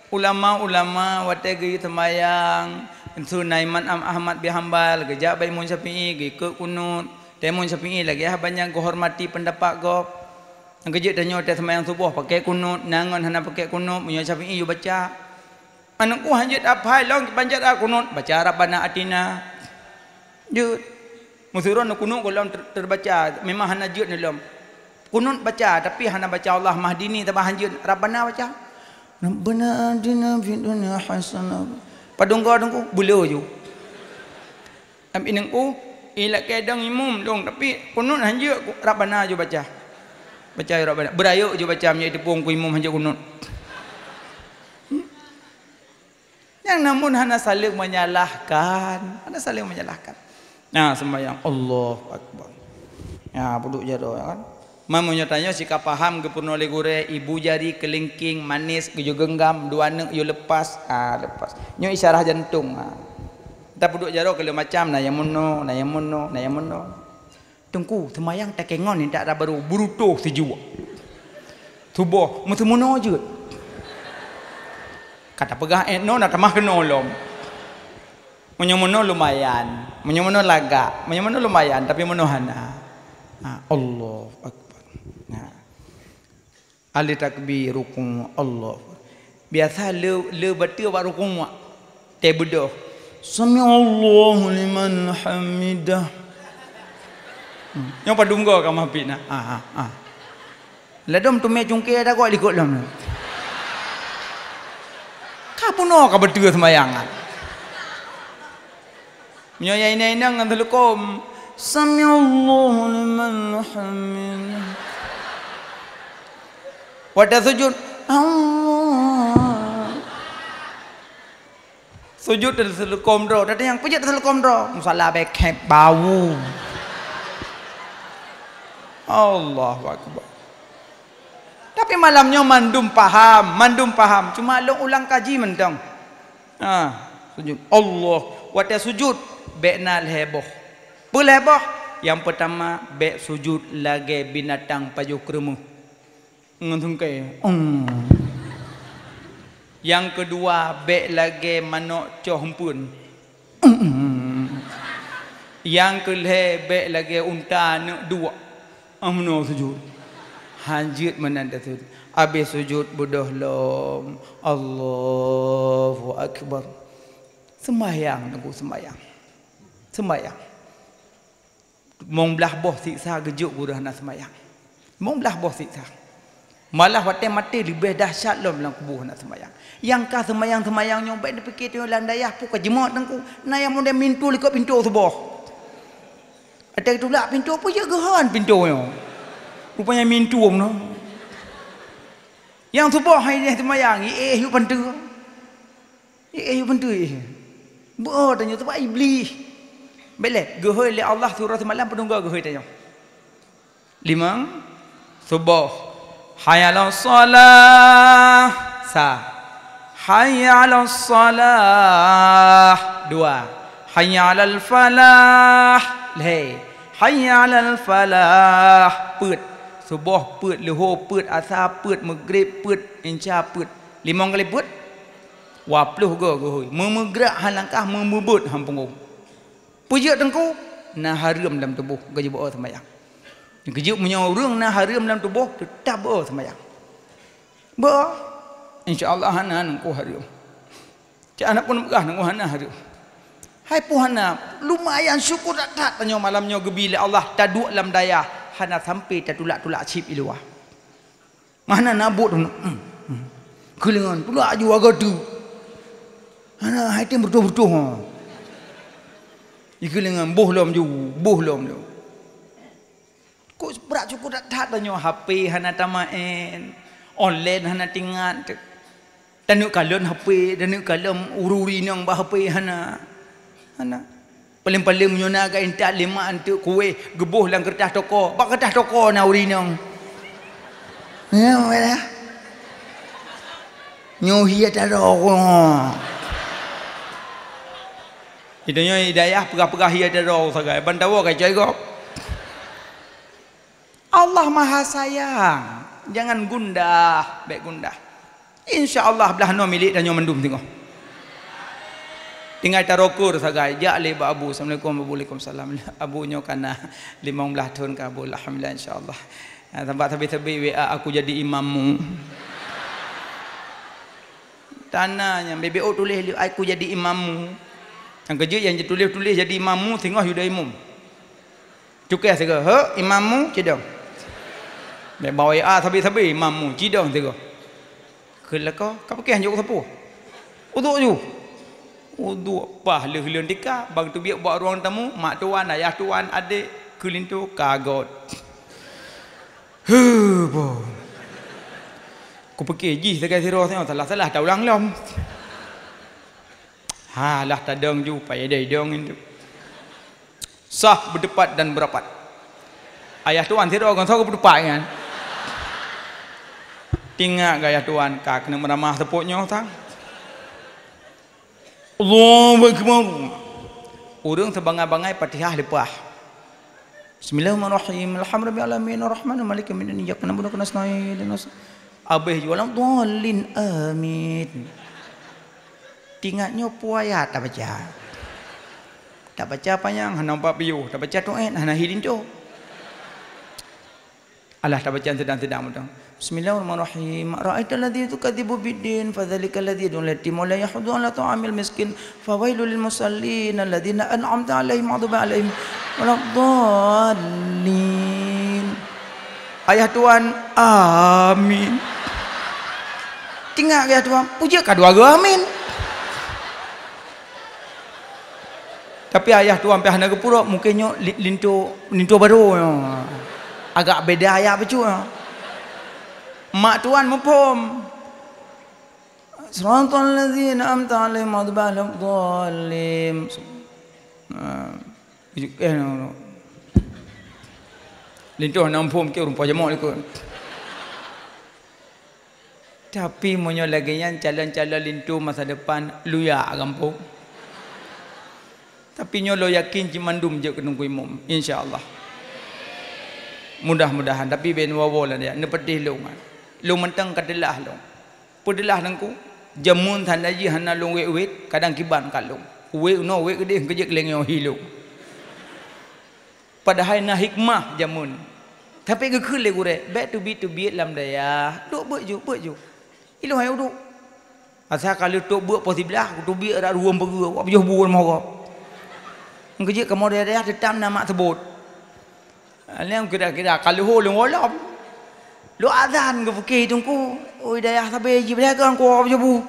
ulama-ulama wategi semayang Sunai Imam Ahmad bin Hanbal gejak Imam Syafi'i ikut kunut. Imam Syafi'i lagi banyak hormati pendapat go. Gejak tanya te semayang subuh pakai kunut, nangon hana pakai kunut, Imam Syafi'i you baca. Anakku hanjat apa long panjat kunut baca Rabbana Atina. Jut. Musuron kunut kalau terbaca memang hana jut dalam. Kunut baca tapi hana baca Allah Mahdini tambah hanjut Rabbana baca. Rabbana Atina fid dunya hasanah. Padunggu bulu je. Tapi nengku ilak kedang imum dong tapi kunut hanjut Rabbana je baca. Baca Rabbana. Berayuk je baca menjadi tepung ku imum hanjut kunut. Yang namun hana saling menyalahkan. Hana saling menyalahkan. Nah sembahyang Allahu Akbar. Ya puduk jado kan. Mamunya tanya sikap paham ke purno legure ibu jari kelingking manis keju genggam dua anak you lepas lepas. Nyo isyarah jantung. Kita puduk jado kalau macam na yang mono. Tungku sembahyang tak kengon ni tak ada baru burutuh sejua. Subuh mesti mono je. Kata pegah no nak mah kenolom. Menyomono lumayan, menyomono laga, menyomono lumayan tapi menohana. Allah Akbar. Nah. Ali takbir rukun Allah. Biasa le betul buat rukun mak. Te bedoh. Sami Allahu liman hamidah. Yang padunggo ka mapina. Ladom tu me cungke dah kau ikut lam. Ka puno ka betul sembayangan. Nyonya ini nang ngantelukom Sami Allahu liman hamidah. Pada sujud Allah. Sujud terselukom ro, ada yang pujat terselukom ro. Musalla bekep bau. Allahu Akbar. Tapi malamnya mandum paham. Cuma lo ulang kaji mentang. Sujud Allah. Wata sujud beknal heboh. Peleboh yang pertama bek sujud lagi binatang pajuh keremu. Ngentungkai. Yang kedua bek lagi manok cohmpun. Yang kelih bek lagi unta nak dua. Amno sujud. Hanjit menanda sujud. Habis sujud budoh lom. Allahu Akbar. Sembahyang tunggu sembahyang. Mong belah boh siksa gejuk guru nak sembahyang. Mong belah boh siksa. Malah mati lebih dahsyat lom dalam kubur nak sembahyang. Yang kah sembahyang nyobek dipikir tu landayah pu kejemot tengku. Na yang mode mintu likut pintu subuh. Ada tulak pintu apa je gehan pintunya. Rupanya mintu no. Yang subuh hai dia sembahyang, yu pentu. Yu pentu. Bo tanya tu iblis. Boleh gehoi oleh Allah surah semalam penunggu gehoi tanya. 5 subuh. Hayya 'alas salah. Hayya 'alas salah. 2. Hayya 'alal falah. Hayya 'alal falah. Put subuh put luhur put asar put maghrib put isya put. 5 kali put. Wapluh gehoi. Memegerak halangkah memebut hang punggung. Pujak tengku nah haram dalam tubuh gaji bawa sembahyang. Gaji menyorong nah haram dalam tubuh tetap bawa sembahyang. Bawa insya-Allah hana nangku haram. Cak anak pun begah nangku hana haram. Hai puhana lumayan syukur tak tanya malamnya gebila Allah taduk dalam daya hana sampai tatulak-tulak cip iluah. Mana nabut tu. Kelingan tulak ju agadu. Hana hai tem betul-betul. Ikelingan bohlom ju, bohlom ju. Kok berat cukup tak tanya HP hana tamain, online hana tinggal. Tanuk kalon HP, tanuk kalon ururi nang bah HP hana. Paling-paling menyona ga intak 5 antuk kuih gebuh lang kertas toko. Bak kertas toko na uri nang. Ya mana? Nyohi ada orang. Hidupnya hidayah pegah-pegah ia ada roh sagai bantawa kai cai kok. Allah Maha Sayang. Jangan gundah, baik gundah. Insya-Allah belah no milik dan nyo mendum tengok. Tinggal tarokur sagai jak le ba abu. Assalamualaikum waalaikumsalam. Abu nyo kana 15 tahun ka abu. Alhamdulillah insya-Allah. Tempat tebi-tebi WA aku jadi imammu. Tanahnya BBO tulis aku jadi imammu. Yang kerja yang tulis jadi imammu tengok yuda imam. Cukai sega, he imammu cidong. Be bawa WA tebi-tebi imammu cidong tengok. Kelako kau pakai hanjuk sapu. Uduk ju. Uduk pah leh-leh dika bang tu biak buat ruang tamu, mak tuan, ayah tuan, adik kelintu kagot. Bo. Ku pakai ji segai siro tengok salah tak ulang lom. Halah tadang ju payah dai dong itu. Sah berdepat dan berapat. Ayah tuan siro kan sah berdepat kan. Tinggal gaya tuan kak kena meramah tepuknya tang. Allahu akbar. Urang sebangai-bangai Fatihah lepah. Bismillahirrahmanirrahim. Alhamdulillahirabbil alamin arrahmanir rahim maliki yaumiddin iyyaka na'budu wa iyyaka nasta'in. Abih jualan dhalin amin. Tinggalnya puaya tak baca. Tak baca panjang hana 4 piu, tak baca tuan hana hidin tu. Allah tak baca sedang-sedang mudah. Bismillahirrahmanirrahim. Ra'aital ladzi tukadzibu biddin fadzalikal ladzi yad'u al-yatim wa la yahuddu 'ala ta'amil miskin fawailul lil musallin alladzina an'amta 'alaihim maghdubi 'alaihim waladdallin. Ayah tuan amin. Tinggal ayah tuan puja kedua amin. Tapi ayah tuan pihak nak pura mungkinnya lintu baru agak beda ayah becu. Mak tuan mempom. Siratal ladzina an'amta 'alaihim ghairil dhalin. Lintu nak mempom ke rupa jamak ikut. Tapi monyo lagi yang calon-calon lintu masa depan luya kampung. Tapi nyolo yakin cimandum je kenungku imam insya-Allah. Mudah-mudahan tapi ben wawo lah dia nepetih long. Long mentang kadelah long. Pedelah nangku jamun thandaji hana long wet kadang kiban kalong. Wet no wet gede kejek lengyo hilong. Padahal na hikmah jamun. Tapi gekul le gure back to be lam daya. Duk beju. Ilo hayu duk. Asal kalau tok buat posibelah tu bi ada ruam pergi. Apa jo buat mau. Kerja kamu dia tetap nama sebut. Yang kira-kira kalau holong walam. Lu azan ke fikir tungku. Oi daya sabi jibril kan ko apa bu.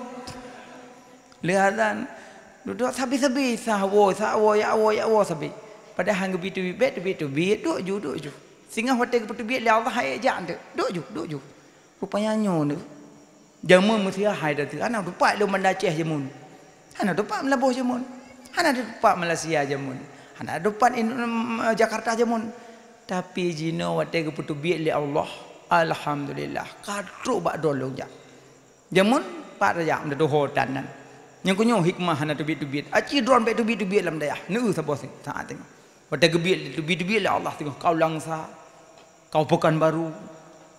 Lu azan. Duduk sabi-sabi sawo ya sabi. Padahal ke bitu duk ju. Singa hotel ke bitu le Allah hai jan tu. Duk ju. Rupanya nyo tu. Jamun mesti hai dah tu. Anak dapat lu mendaceh jamun. Anak dapat melabuh jamun. Hana dapat Malaysia jamun. Hana dapat Jakarta jamun. Tapi jino wate ke putu biak li Allah. Alhamdulillah. Kadru bak dolong jak. Jamun pak rajak mda hotan nan. Yang kunyo hikmah hana tu biak. Aci dron bek tu biak lam daya. Nu sabo sing saat tengok. Wate ke biak tu biak li Allah tengok. Kau langsa. Kau pekan baru.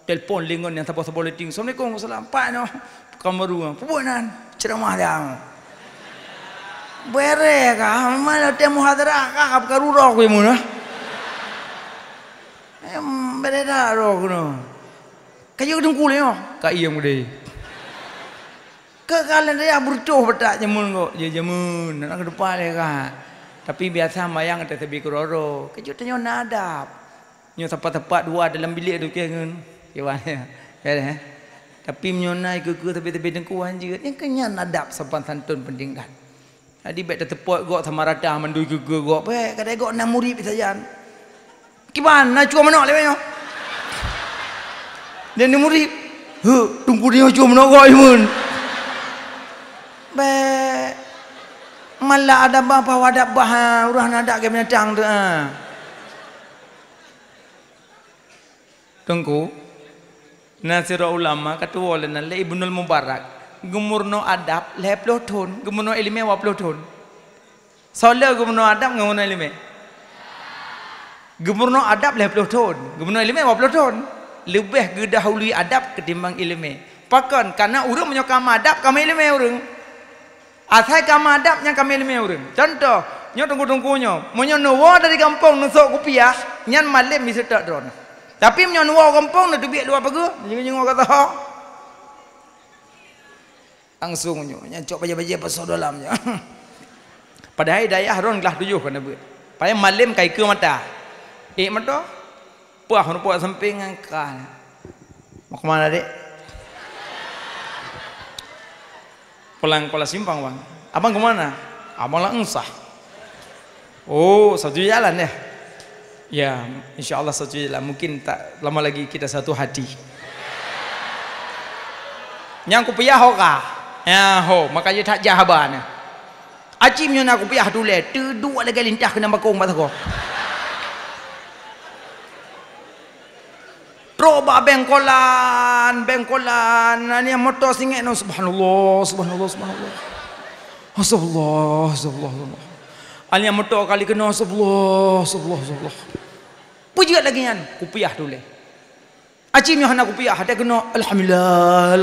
Telefon lingon yang sabo-sabo leting. Assalamualaikum warahmatullahi wabarakatuh. Pekan baru. Pubunan ceramah dia. Bere kah? Mana temu hadrah kah? Kau karurok we mana? Bere dah rok no. Kayu dengku le no. Kak iya muda. Ke kalian dia bercoh betak jamun kok. Je jamun nak depan le kah. Tapi biasa mayang ada tebi kororo. Kayu tanya nadap. Nyo tempat-tempat dua dalam bilik tu kengen. Kiwan. Ya. Tapi menyonai ke tebi-tebi dengku anjir. Yang kenya nadap sopan santun penting kan. Jadi baik tertepuk gok sama rata mandui gege gok. Baik kadang gok 6 murid saja. Gimana cuma menok lewatnya. Dan 6 murid. Tunggu dia cuma menok gok imun. Baik. Malah ada bapa wadak bah urang nadak ke binatang tu. Tunggu. Nasirul ulama ketua lana le Ibnul Mubarak. Gumurno adab leplo ton, gumurno ilmu waplo ton. Soalnya gumurno adab gumurno ilmu. Gumurno adab leplo ton, gumurno ilmu waplo ton. lebih gedahului adab ketimbang ilmu. Pakan karena urang menyokam adab kami ilmu urang. Asal kami adabnya kami ilmu urang. Contoh, nyo tunggu-tunggunya, munyo nuwa dari kampung nusuk kupiah, nyan malam bisa tak drone. Tapi munyo nuwa kampung nak dubiak luar pagu, nyengok kata ha. Langsung nyo, nyacok baja-baja pasal dalamnya. Padahal daya haron gelah 7 kan buat. Pada malam kai ke mata. Mata. Puah puah samping angkat. Mau ke mana dek? Pulang Kuala Simpang bang. Abang ke mana? Abang lah Engsah. Oh, satu jalan ya. Ya, insya Allah satu jalan. Mungkin tak lama lagi kita satu hati. Yang ku piyah hoka. Ya ho, makanya tak jahaban. Acimnya nak ku piyah dulu. Dua lagi lintah kena bakong batako. Roba bengkolan, ni motor singit no subhanallah. Astagfirullah. Alia motor kali kena subhanallah. Puji lagi kan, kupiah dulu. Acimnya hana kupiah, ada kena alhamdulillah.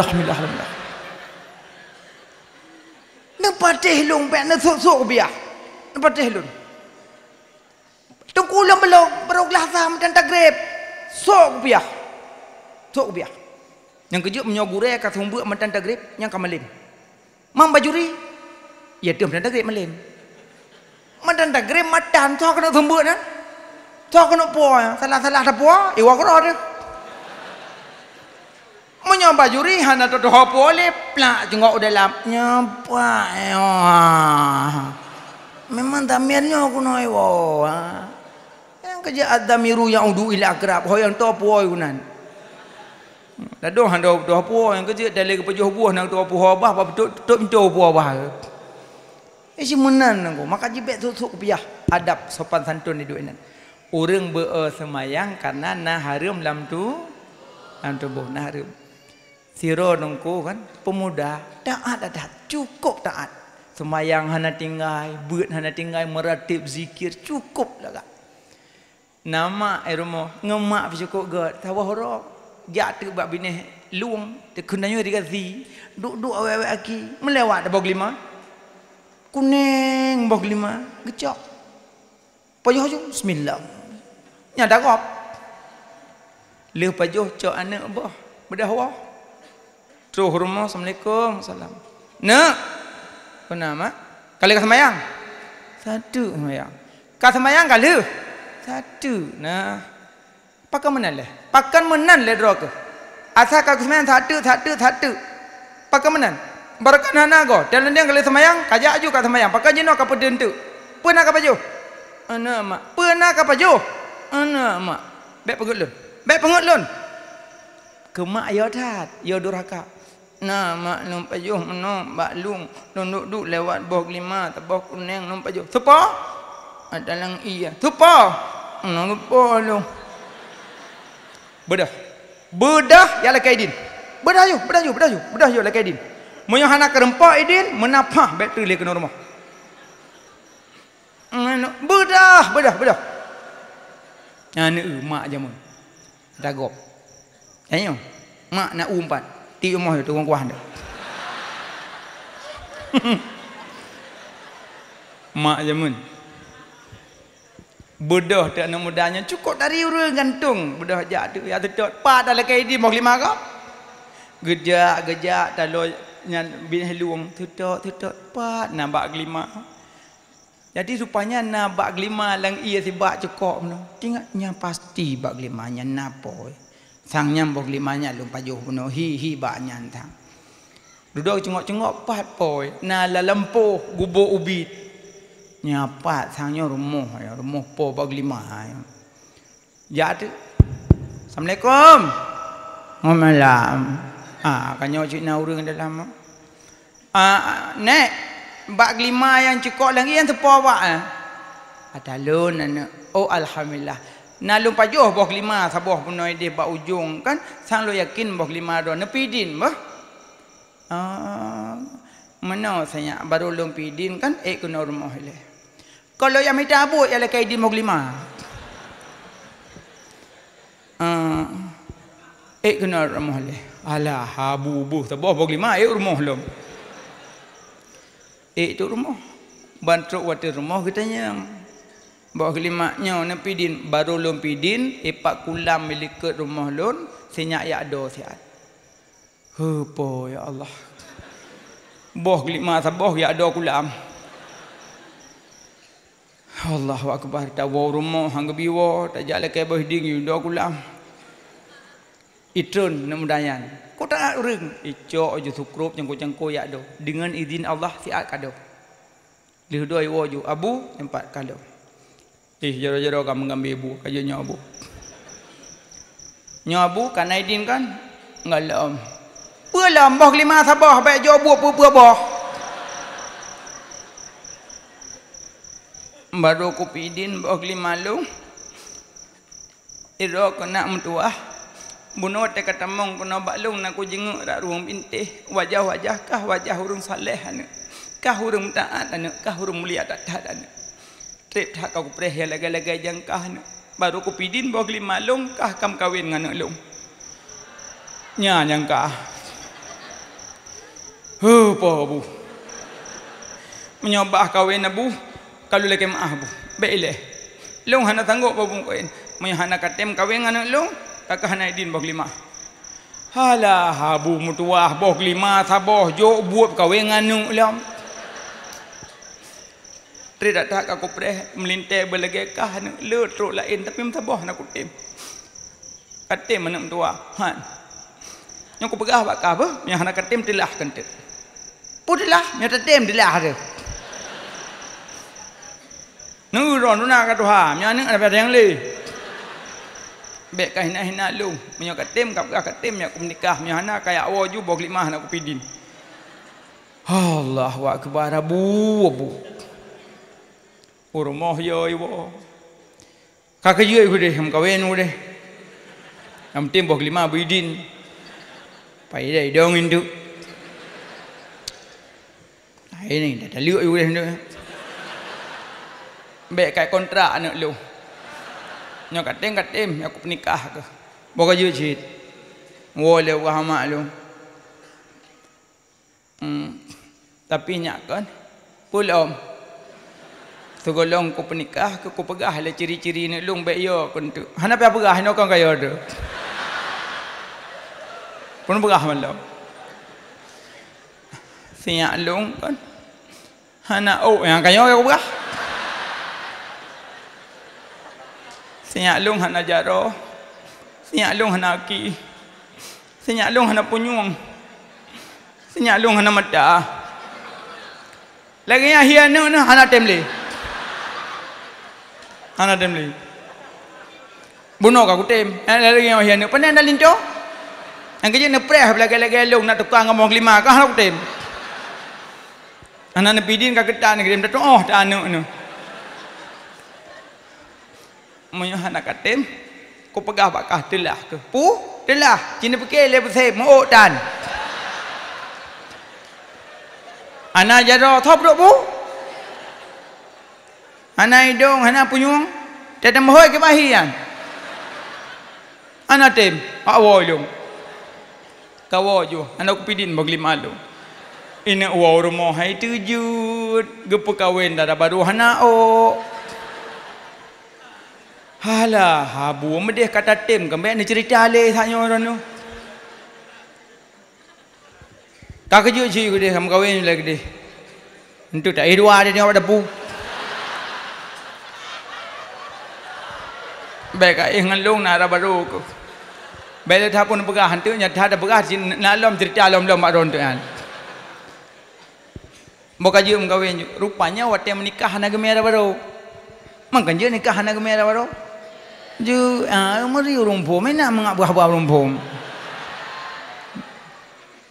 Nampak tehlung pek nak sok kupiah. Nampak tehlung. Tunggu ulang belok gelasam dan tagrib. Sok kupiah. Yang kejut menyogure kat sumbuk mantan tagrib yang kamalim. Mam bajuri. Ya dia mantan tagrib malim. Mantan tagrib matan sok kena sumbuk kan. Sok kena puah ya. Salah dah puah, iwa kena dia. Menyo bajuri hana tu boleh plak jengok dalam nyapa. Memang damirnya aku noi wa. Yang kerja adamiru yang udu ila akrab, ho yang tu puah gunan. Dadoh handa doh puah yang kerja dalai ke pejuh buah nang tu puah bah apa tok minto puah bah. Si menan aku, maka jibet susuk piah adab sopan santun di duinan. Orang bersemayang karena nah harum lam tubuh nah harum. Siro nungku kan pemuda taat cukup taat. Semayang hana tinggai, beut hana tinggai, meratib zikir cukup lah kak. Nama eromo ngemak cukup god tawah horok. Jatuh bab bini luang terkenanya dikasih duk awet aki melewat dah bog 5 kuning bog 5 gecok pajuh bismillah nyada kop leh pajuh cok anak bah bedah wah terus rumah assalamualaikum salam nak kenapa kali ka semayang satu semayang ka semayang kali satu nah pakan menan leh pakan menan leh drok asal kau semayang satu pakan menan barakan hana go dalam dia kalau semayang kajak aju kat semayang pakan jino ka peden tu pernah ka baju ana mak pernah ka baju ana mak baik pengut lun ke mak yo tat yo durhaka nah mak num pajuh meno bak lung duduk lewat bog 5 tebok kuning num pajuh supa adalang iya supa lupa lu bedah ya lakaidin bedah yo lakaidin munyo hana kerempak idin menapah bateri le kena rumah bedah ane mak jamun dagop ayo mak nak umpat ti rumah tu kuah dah mak jamun bedah tak nak mudahnya cukup dari urang gantung bedah jak tu ya tetap pat dalam kaidi mau 5 kau gejak talo nyan bin luang tetap pat nambak 5 jadi rupanya nambak 5 lang ia si bak cekok meno tingaknya pasti bak 5 nya napo sang nyam bak 5 nya lu pajuh meno hi bak nyan tang duduk cengok pat poi na la lempoh gubuk ubit nyapat sangnya rumah po bag 5 ya tu assalamualaikum malam kanyo cik na urang dalam nek bag 5 yang cekok lagi yang tepo awak adalun anak oh alhamdulillah nalung pajuh bag 5 sabuh punoi dia bak ujung kan sang lo yakin bag 5 do nepidin bah mana saya baru lung pidin kan kena rumah le. Kalau yang minta abut ialah kaidin bog 5. kena rumah leh. Alah habu tabah bagi lima rumah lom. Tu rumah. Bantu watir rumah katanya. Bawa kelimaknya na pidin baru lom pidin epak kulam milik rumah lon senyak ya do siat. Hepo ya Allah. Boh kelima sabah ya do kulam. Allahu akbar tawa rumah hang biwa tajak le ke boh ding yu do kulam. Itun namudayan. Ko tak reng ico ju sukrup jangko ya do dengan izin Allah siat kado. Lihu doi wo ju abu empat kado. Jaro-jaro kamu ngambil ibu kaja nyabu. Nyabu kan Aidin kan ngalam. Pulam boh lima sabah baik jo bu boh. Baru ku pidin boh lima lu. Iro kena mentuah. Buno te katamong kena baklung nak ku jenguk rak ruang bintih. Wajah-wajah kah wajah hurung saleh ane. Kah hurung taat ane, kah hurung mulia tak ane. Trip tak kau preh laga-laga jangkah ane. Baru ku pidin boh lima long kah kam kawin dengan long. Nya jangkah. Po bu. Menyobah kawin abu kalau lagi maaf bu. Baiklah. Long hana tanggup babu kawin. Hana katem kawin dengan long. Kakak hana idin boh lima. Halah habu mutuah boh lima saboh jo buat kawin dengan long. Tidak tak aku preh melintai berlagak kah le teruk lain tapi saboh nak kutim. Katim mana tua. Han. Yang ku pegah bak ka apa? Yang hana katim tilah kentet. Putlah, yang tatem tilah ada. Nu ron na ka tuha, yang ni ada yang le. Bek ka hina-hina lu, menyo katim kap katim yang ku menikah, yang hana kaya awo ju bog limah nak ku pidin. Allahu akbar abu. Rumah yo ibu. Kakak yo ibu deh, ham kawin ibu deh. Ham tim bog lima bidin. Pai deh dong induk. Ini dah liuk ibu deh induk. Bek kai kontrak anak lu. Nyo katem aku penikah ke. Boga yo cit. Wole wa mak lu. Tapi nyak kan. Pulom. Tugolong ku penikah ku pegah le ciri-ciri ni lung baik yo kuntu. Hana pa pegah no kan kayo do. Pun pegah malam. Siak lung kan. Hana yang kayo ku pegah. Siak lung hana jaro. Siak lung hana ki. Siak lung hana punyung. Siak lung hana mata. Lagi yang hian no hana temle. Ana demli. Buno ka kutem. Lagi yang hian panen dah linco. Ang kerja ne preh lagi long nak tukang ngomong lima ka hana kutem. Ana ne pidin ka ketan kirim dah oh dah anu nu. Moyo hana katem ku pegah bakah telah ke. Pu telah cina pikir le besai mo dan. Ana jaro thop dok bu. Ana hidung, ana punyung, tidak mahoi ke bahian. Ana tem, awo yung, kawo jo, ana kupidin bagli malu. Ina uwa rumah hai tujud, gepu kawin dah baru hana o. Halah, habu medeh kata tem, kembali ni cerita le tanya orang tu. Tak kejut sih gede, kamu kawin lagi deh. Untuk tak dua ada ni awak debu. Baik ai ngalung nara baru ko. Baik dah pun pegah hantu nya dah pegah nalom cerita lom-lom mak ron tu kan. Moga je mengkawin rupanya wate menikah na gemera baru. Mangkan je nikah na gemera baru. Ju mari rumpum mena mengak buah-buah rumpum.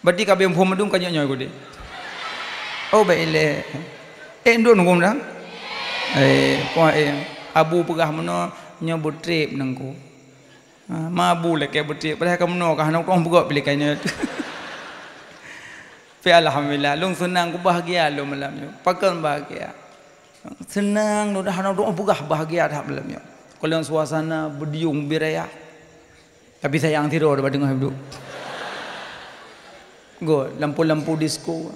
Berarti kabeh rumpum medung kanyo nyoy gode. Oh baik le. Nduk nungum dah. Ko abu pegah meno nya butrip nangku. Mabu lek butrip padahal kamu no kah nong buka pilikannya. Tapi alhamdulillah long senang ku bahagia lo malamnya. Pakan bahagia. Senang lo dah nong pegah bahagia dah malamnya. Kalau suasana berdiung biraya. Tapi sayang tidur dah dengar duduk. Go lampu-lampu disco.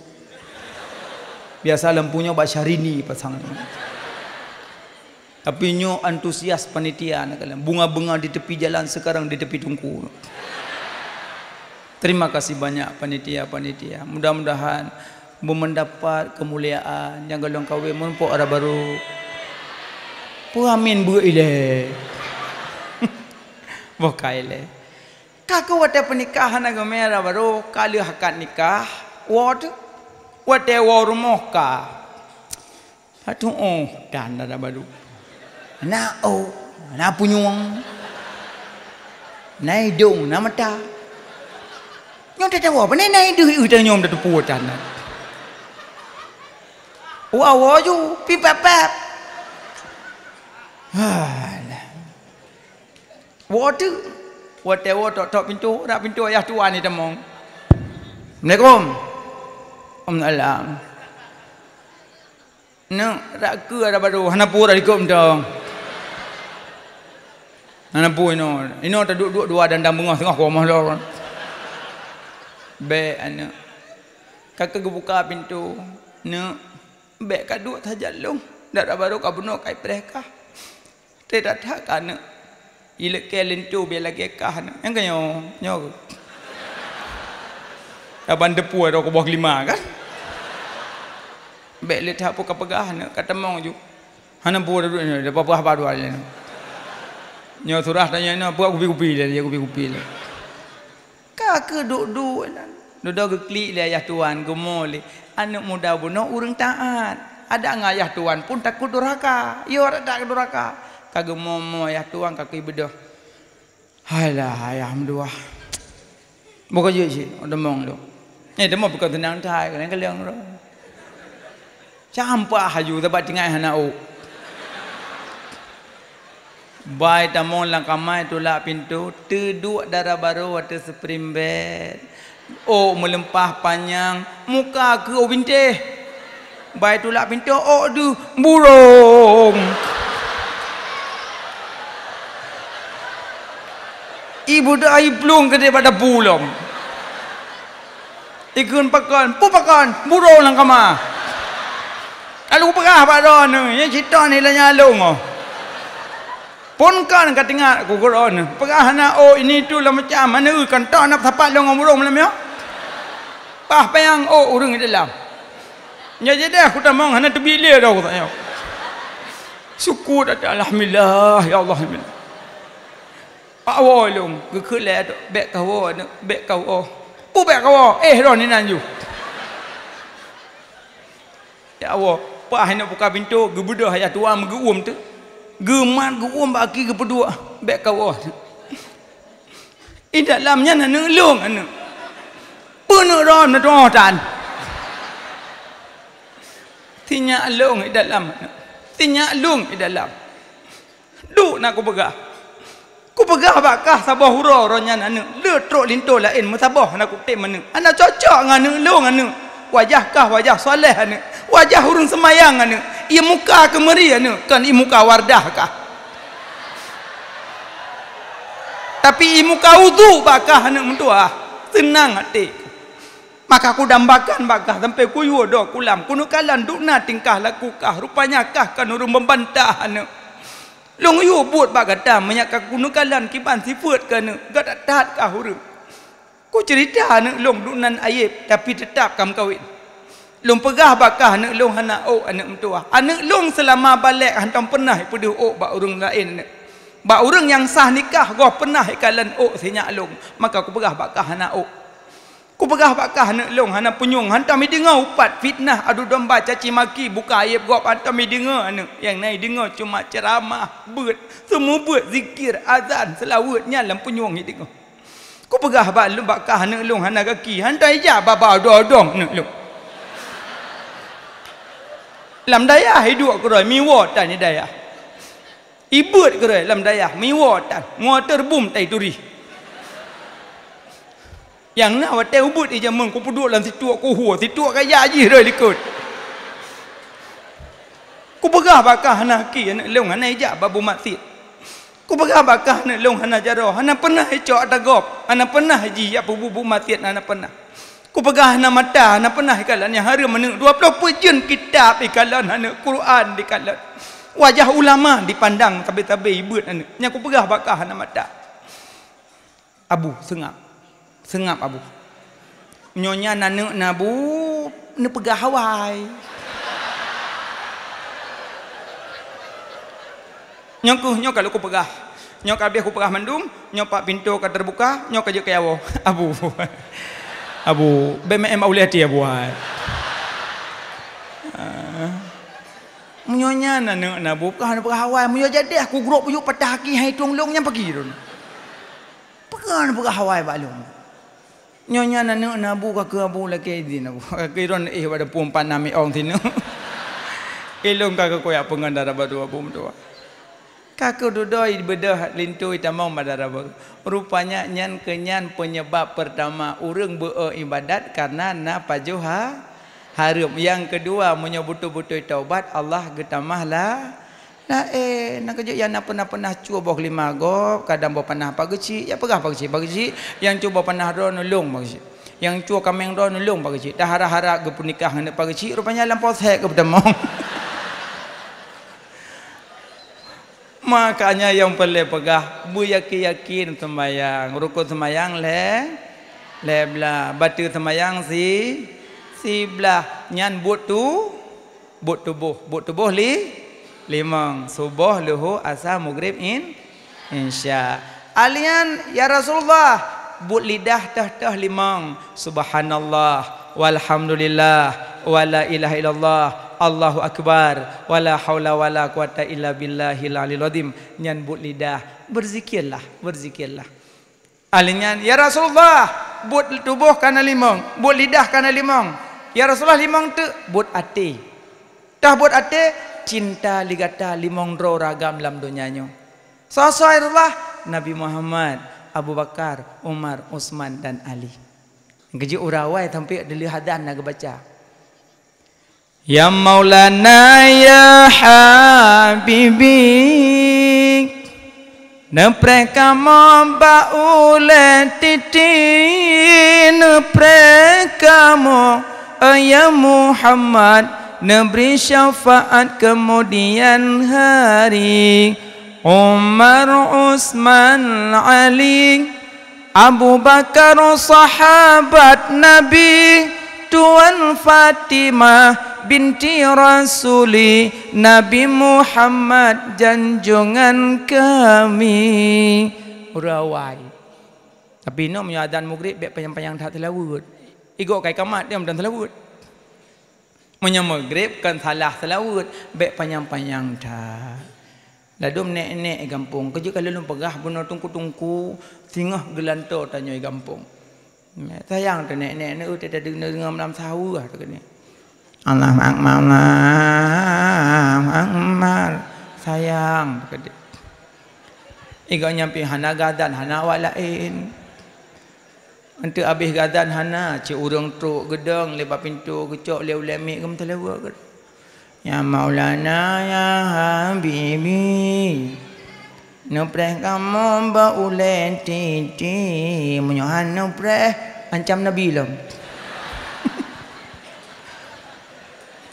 Biasa lampunya bak Syahrini pasang. Tapi nyo antusias panitia nak kalian. Bunga-bunga di tepi jalan sekarang di tepi tungku. Terima kasih banyak panitia-panitia. Mudah-mudahan mendapat kemuliaan yang galong kawin mun pok ada baru. Pu amin bu ile. Bokai le. Kakak wate pernikahan agak merah baru kali hakkat nikah. Wate rumah ka. Hatu dan ada baru. Na punyung. Na hidung, na mata. Nyom tak tahu apa na hidung udah nyom dah tepu dan. Wah ju pipap. Wate tok pintu, rak pintu ayah tua ni temong. Assalamualaikum. Waalaikumsalam. Rak ke ada baru hanapu dah ikut dong. Hanapu ino tak dua dandang bunga tengah rumah lor. Be anak. Kakak buka pintu. Be kat dua tajalung. Dak baru ka bunuh kai mereka. Tidak tak anak. Ilek kelen tu biar lagi kah anak. Yang kanyo. Abang depu ada ke bawah 5 kan? Baik le tak apa pegah nak kata mong ju. Hana bu duduk ni, depa apa dua ni. Nyo surah tanya ni apa kupi-kupi dia kupi-kupi le. Ka ke duduk lah. Duduk ke klik le ayah tuan gemol le. Anak muda bunuh urang taat. Ada ngayah tuan pun takut durhaka. Yo tak durhaka. Kagak momo ayah tuan kaki bedah. Halah ayah mdua. Bukan je sih, ada mong lo. Demo bukan tenang thai kan kalian ro. Campah haju tempat tinggal hana o. Bai tamon lang kamai tulak pintu, teduk darah baru ada spring bed. Oh melempah panjang, muka ke o binteh. Bai tulak pintu, oh du burung. Ibu dah air pelung ke daripada bulong. Ikun pakan, burung lang kama. Lalu pegah pak ron ni, yang cerita ni lah nyalung oh. Pun kan kat tengah aku ron. Pegah nak ini tu lah macam mana kan tak nak tapak long burung malam ya. Pah payang urang di dalam. Ya jadi aku tak mau hana terbilir dah aku tanya. Syukur alhamdulillah ya Allah. Pak wolong gekelai tu bek kau bek kau pu bek kau ron ni nan ju. Ya Allah, pak hendak buka pintu gebudah ayah tua menggeum tu. Geman geum baki gepedua bek kau. I dalamnya nak ngelung anu. Penuh ron na dotan. Tinya long i dalam. Tinya long i dalam. Duk nak aku pegah. Ku pegah bakah sabah hura ronya anu. Le trok linto lain musabah nak ku tem anu. Ana cocok nganu long anu. Wajah kah wajah soleh anu. Wajah urang semayang anu. Ia muka kemeri anu. Kan i muka wardah kah. Tapi i muka wudu bakah anu mentua. Senang hati. Maka aku dambakan bakah sampai kuyu do kulam. Kuno kalan dukna tingkah laku kah. Rupanya kah kan urang membantah anu. Long yu buat bagata menyak kuno kalan kiban sifut kan gak tat kah urang. Ku cerita anu long dunan aib tapi tetap kam kawin. Long pegah bakah anu long hana anak mentua. Anak long selama balik hantam pernah pedu bak urang lain. Bak urang yang sah nikah gua pernah kalan sinyak long. Maka aku pegah bakah hana ku pegah bakah anak long hana penyung hantam dengar upat fitnah adu domba caci maki buka aib gua hantam dengar anak. Yang naik dengar cuma ceramah beut semua beut zikir azan selawatnya dalam penyung ni dengar. Ku pegah bakah anak long hana kaki hantam ijab baba dodong anak long. Lam dayah hidup keroi miwot tan ni dayah. Ibut keroi lam dayah miwot tan ngotor bum tai turi. Yang nak watai ubut ija meng ku puduk dalam situ aku huo situ kaya aji rai likut. Ku pegah bakah hana ki anak long hana ija babu masjid. Ku pegah bakah nak long hana jaro, hana pernah cok dagop, hana pernah haji apa bubu matiat hana pernah. Ku pegah hana mata, hana pernah ikalan yang hari meneng 20 pejun kitab ikalan hana Quran dikalan. Wajah ulama dipandang tabe-tabe ibut hana. Nya ku pegah bakah hana mata. Abu sengap. Sengap abu. Nyonya nanu nabu ne pegah hawai. Nyok kalau ku pegah. Nyok habis ku pegah mandum, nyok pak pintu ka terbuka, nyok aja ke awo. Abu. Abu, BMM aulia dia buat. Munyonya na buka na hawai, munyo jadi aku grup yuk patah ki hai tung long nya pergi ron. Pegan buka hawai balung. Nyonya na buka ke abu lagi di na. Ke ron pada pumpan nami ong tinu. Ilung ka koyak pengandara badu abu tua. Kaku dudoi bedah lintu itamong badaraba. Rupanya nyan kenyan penyebab pertama urang beribadat karena na pajuha harum. Yang kedua menyebutu-butu taubat Allah getamahlah. Nah nak kerja yang nak pernah cuba lima go kadang bo pernah pageci ya pegah pageci yang cuba pernah ro nulung pageci. Yang cuba kameng ro nulung pageci. Dah harap-harap ge pernikah hendak pageci rupanya lampau sek ke bertemu. Makanya yang perlu pegah bu yakin sembayang rukun sembayang leblah batu sembayang si belah nyan but tubuh limang subuh luhu asar maghrib insya alian ya Rasulullah but lidah tah limang subhanallah walhamdulillah wala ilaha illallah Allahu akbar wala haula wala quwata illa billahil aliyil azim. Nyan but lidah berzikirlah alinyan ya Rasulullah but tubuh kana limang but lidah kana limang ya Rasulullah limang tu but ati tah but ati cinta ligata limang ro ragam dalam dunianya sasairullah Nabi Muhammad Abu Bakar Umar Utsman dan Ali geji urawai sampai dilihadan nak baca Ya Maulana ya Habibi Nepre kamu baule titi Nepre kamu ya Muhammad Neberi syafaat kemudian hari Umar Utsman Ali Abu Bakar sahabat Nabi Tuan Fatimah binti Rasuli Nabi Muhammad janjungan kami urawai tapi no menyadan maghrib bek panjang-panjang tak telawud igok kai kamat dia dan telawud menyam maghrib kan salah telawud bek panjang-panjang tak ladum nek-nek gampung kerja kalau lu pegah benar tungku-tungku singah gelanto tanya gampung sayang tu nek-nek ni udah dengar malam sahur tu ni Allah akmal sayang igak nyampi hana gadan hana walain untuk habis gadan hana cik urang truk gedang lepas pintu kecok leu-lemik kem telewa ya Maulana ya Habibi nupreh kamu baulen titi munyohan nupreh ancam Nabi lam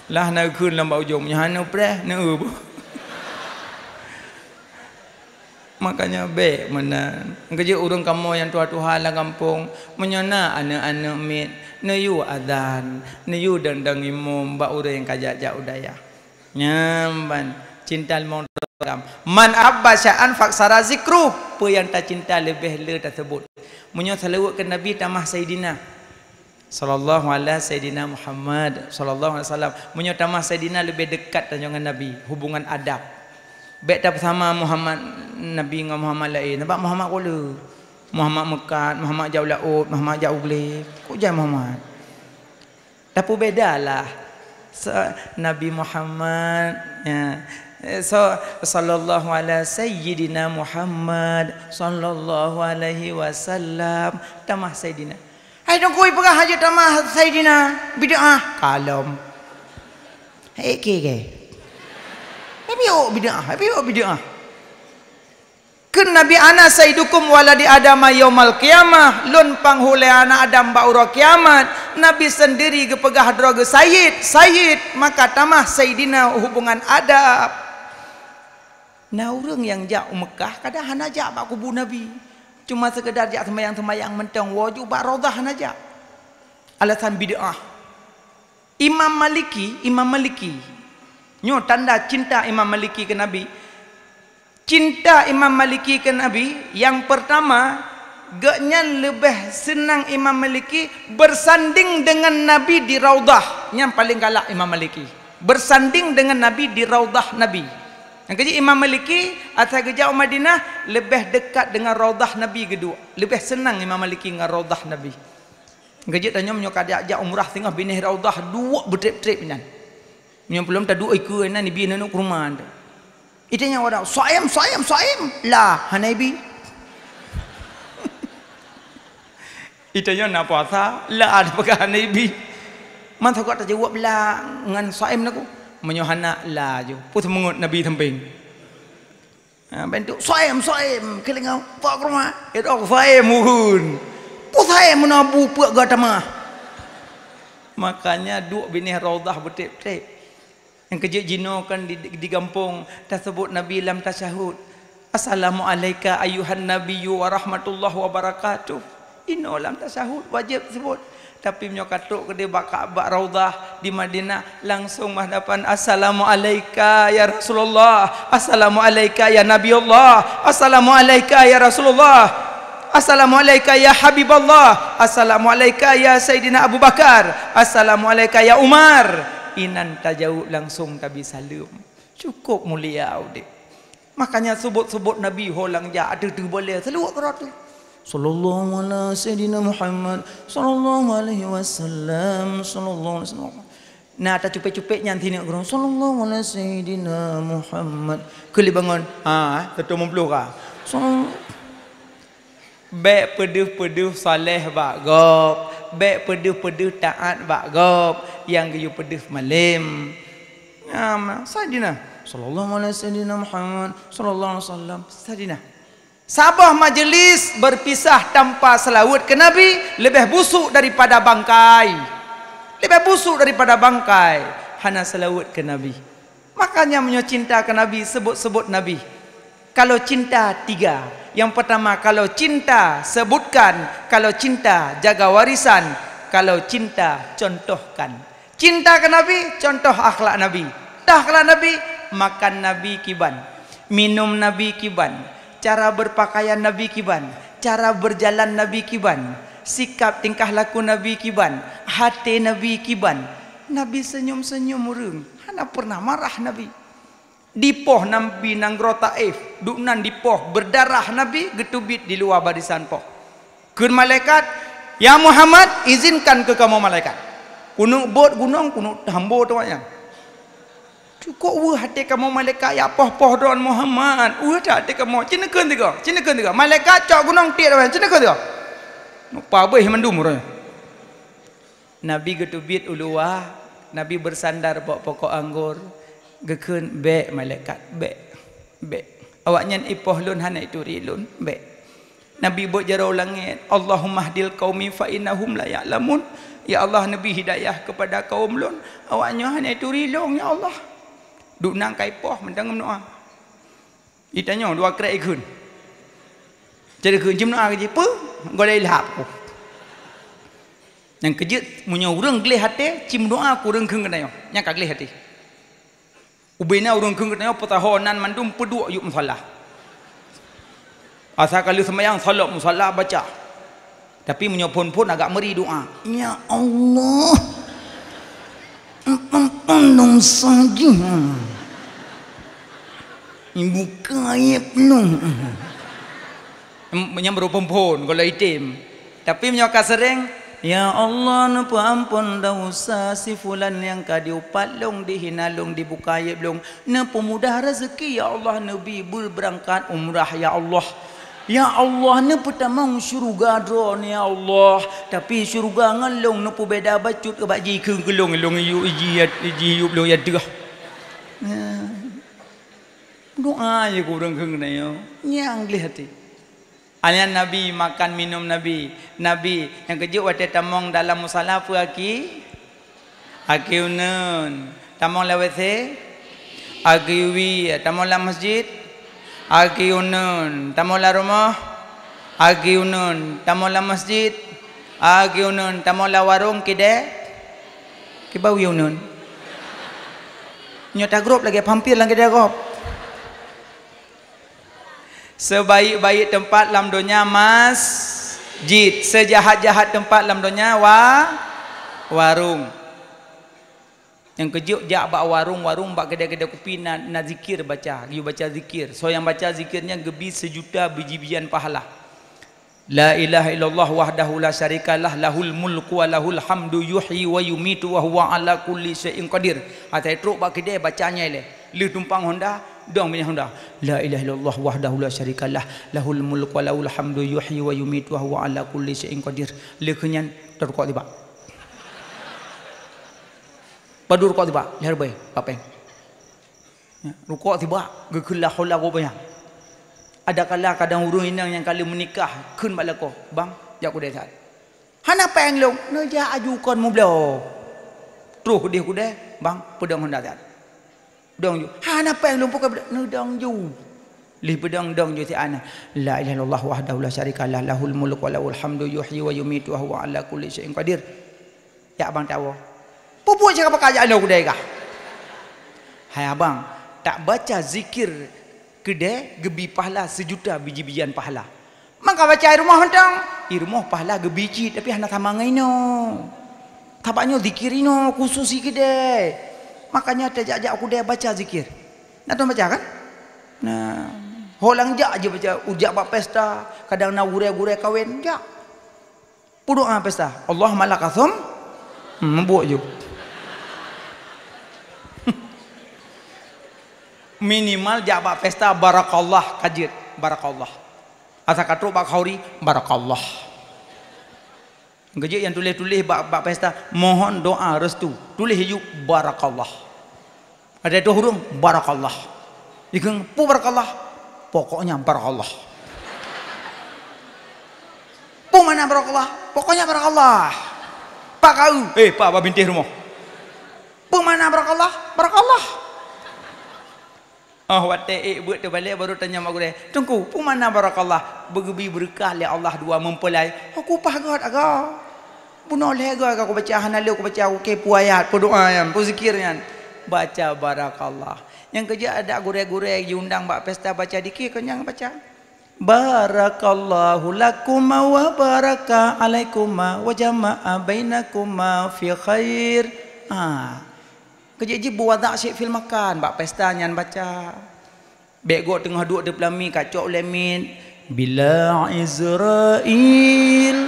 lah nak kun lam ujung nyana preh na bu makanya be mana kerja urang kamu yang tua-tua lah kampung menyana anak-anak mit nayu adzan nayu dandang imum ba urang yang kajak-jak udaya nyamban cinta limong program man abba sya'an faksara zikru apa yang tak cinta lebih le tersebut munyo salawat ke Nabi tamah Sayyidina sallallahu alaihi Sayyidina Muhammad sallallahu alaihi wasallam menyotamah Sayyidina lebih dekat dengan Nabi hubungan adab baik tak bersama Muhammad Nabi dengan Muhammad lain nampak Muhammad kola Muhammad Mekat Muhammad jauh laut Muhammad jauh gele kok jangan Muhammad tapi bedalah Nabi Muhammad ya sallallahu alaihi Sayyidina Muhammad sallallahu alaihi wasallam tamah Sayyidina hai dong koi pegah haji tamah Sayyidina bid'ah kalom ke bid'ah Kun Nabi ana sayyidukum waladi Adam yaumal qiyamah, lun panghule anak Adam baura kiamat. Nabi sendiri gepegah droga sayyid, maka tamah sayyidina hubungan adab. Nah orang yang jak Mekah kada hana jak bak kubur Nabi. Cuma sekedar jak sembayang mentang wajib bak raudhah hana jak. Alasan bid'ah. Imam Maliki nyo tanda cinta Imam Maliki ke Nabi. Cinta Imam Maliki ke Nabi yang pertama, gaknya lebih senang Imam Maliki bersanding dengan Nabi di Raudah. Yang paling galak Imam Maliki bersanding dengan Nabi di Raudah Nabi. Yang kedua Imam Maliki asal kerja Madinah lebih dekat dengan Raudah Nabi kedua. Lebih senang Imam Maliki dengan Raudah Nabi. Yang kedua tanya menyokak dia ajak umrah tengah binih Raudah dua bertrip-trip nyan. Yang belum tak dua ikut ni bini nak ke rumah anda. Itanya orang saim lah Hanabi. Itanya nak puasa lah ada pakai Hanabi. Man tak tak jawab lah ngan saim nak ku. Menyohana lah je. Put mengut Nabi samping. Bentuk saim kelingau pak rumah. Itu saim muhun. Put saim menabu puak gatama. Makanya duk bini Raudah bertip-tip. Yang kejut jino kan di kampung tersebut Nabi lam tasyahud. Assalamualaikum ayuhan nabiyyu wa rahmatullahi wa barakatuh. Ino lam tasyahud wajib sebut. Tapi menyokatuk ke dia bak Raudah di Madinah langsung menghadapan assalamualaikum ya Rasulullah. Assalamualaikum ya Nabi Allah. Assalamualaikum ya Rasulullah. Assalamualaikum ya Habiballah. Assalamualaikum ya Sayyidina Abu Bakar. Assalamualaikum ya Umar. Inan tajauh langsung Nabi salam. Cukup mulia audit. Makanya sebut-sebut Nabi holang ja ada tu boleh selalu kerat tu. Sallallahu alaihi sayyidina Muhammad sallallahu alaihi wasallam sallallahu alaihi wasallam. Nah tak cupik-cupik nyanti ni orang sallallahu alaihi sayyidina Muhammad. Keli bangun. Tetu mempluh ka. Baik peduh-peduh saleh bak gop. Baik peduh-peduh taat bak gop. Yang gayu peduh malim. Sayyidina sallallahu alaihi sayyidina Muhammad sallallahu alaihi wasallam. Sayyidina. Sabah majlis berpisah tanpa selawat ke Nabi lebih busuk daripada bangkai. Lebih busuk daripada bangkai. Hana selawat ke Nabi. Makanya menyocinta ke Nabi sebut-sebut Nabi. Kalau cinta tiga. Yang pertama kalau cinta sebutkan, kalau cinta jaga warisan, kalau cinta contohkan. Cinta ke Nabi, contoh akhlak Nabi. Dah akhlak Nabi, makan Nabi kiban, minum Nabi kiban, cara berpakaian Nabi kiban, cara berjalan Nabi kiban, sikap tingkah laku Nabi kiban, hati Nabi kiban. Nabi senyum-senyum murung, hana pernah marah Nabi. Dipoh Nabi nanggro Taif, duknan dipoh berdarah Nabi getubit di luar barisan poh. Kun malaikat, ya Muhammad izinkan ke kamu malaikat. Kunuk bot gunung kunuk hambo tu yang. Cukup wah hati kamu malaikat ya poh-poh don Muhammad. Wah hati kamu cinekeun tiga. Malaikat cok gunung tiak dah cinekeun tiga. Nupa beuh mandum urang. Nabi getubit uluah, Nabi bersandar pokok anggur. Gekeun be malaikat be. Awaknya ipoh lun hana itu rilun be. Nabi buat jarau langit, Allahumma hdil qaumi fa innahum la ya'lamun. Ya Allah Nabi hidayah kepada kaum lun. Awaknya hana itu rilung ya Allah. Duk nang kai poh mendang doa. Ditanya dua krek ikun. Jadi kun jim doa ke apa? Golai lahap ko. Yang kejut munya urang gelih hati, cim doa ku urang keung kenayo. Nya ka gelih hati. Ubina urang keung kenayo petahonan mandum peduk yuk musalla. Asal kali sembahyang solat musalla baca. Tapi menyopon pun agak meri doa. Ya Allah. Tolong saja. Ibu kaya penuh. Menyambut perempuan kalau itim. Tapi menyokat sering. Ya Allah napa ampun dosa si fulan yang kadiupat long dihina long dibuka aib long. Napa mudah rezeki ya Allah Nabi berangkat umrah ya Allah. Ya Allah ni pertama syurga drone ya Allah. Tapi syurga ngalong ni beda bacut ke baji keung kelong long yu iji belum ya dah. doa je ku urang keung yo. Nyang lih hati. Alian Nabi makan minum Nabi. Nabi yang kejut wate tamong dalam musala apa aki? Aki unun. Tamong la WC. Aki wi, tamong la masjid. Aki unun. Tamong la rumah. Aki unun. Tamong la masjid. Aki unun. Tamong la warung kide. Kibau unun. Nyota grup lagi hampir lagi dia grup. Sebaik-baik tempat dalam dunia masjid, sejahat-jahat tempat dalam dunia warung. Yang kejut jak bak warung bak kedai-kedai kopi na zikir baca, you baca zikir. So yang baca zikirnya gebi 1 juta biji-bijian pahala. La ilaha illallah wahdahu la syarikalah lahul mulku wa lahul hamdu yuhyi wa yumitu wa huwa ala kulli syai'in qadir. Atai truk bak kedai bacanya le. Lu tumpang Honda, dong punya Honda. La ilaha illallah wahdahu la syarikalah lahul mulku wa lahul hamdu yuhyi wa yumitu wa huwa ala kulli syai'in qadir. Le kenyan terkok tiba. Padur rukuk tiba, lihat baik, papeng. Rukuk tiba, gekelah hola rupanya. Ada kala kadang urung inang yang kali menikah kun balako bang jak ku desat hana peng long no ja ajukan mu blo truh dia ku de bang pedang Honda tat dong ju hana peng long pokok no dong ju li pedang dong ju ti ana la ilaha illallah wahdahu la syarikalah lahul mulku wa lahul hamdu yuhyi wa yumitu wa huwa ala kulli syai'in qadir ya bang tahu pupuk cakap pekerjaan ku de kah hai abang tak baca zikir kedai gebi pahala 1 juta biji-bijian pahala. Maka baca air rumah hentang, air rumah pahala gebiji tapi hana tamangai no. Tabaknya zikir no khususi kedai. Makanya tajak-jak aku dia baca zikir. Nak tahu baca kan? Nah, holang jak aja baca ujak bab pesta, kadang nak gure-gure kawin jak. Pudoa pesta. Allah malakathum membuat je. Minimal jabak pesta barakallah kajit barakallah asa katruk bak khauri barakallah gejek yang tulis-tulis bak pesta mohon doa restu tulis hijuk barakallah ada tu huruf barakallah ikeng pu barakallah pokoknya barakallah pu mana barakallah pokoknya barakallah pak kau pak babintih rumah pu mana barakallah barakallah. Oh wate buat tu balik baru tanya mak gure. Tunggu, pu mana barakallah? Bergebi berkah le Allah dua mempelai. Aku pagat aga. Bunuh le aga aku baca hanalu aku baca aku pu ayat, pu doa yang, pu zikirnya. Baca barakallah. Yang kerja ada gure-gure diundang bak pesta baca dikir kan yang baca. Barakallahu lakum wa baraka alaikum wa jama'a bainakuma fi khair. Kerja buat tak syek fil makan bak pesta nyan baca bego tengah duduk di pelami kacok lemin bila Israel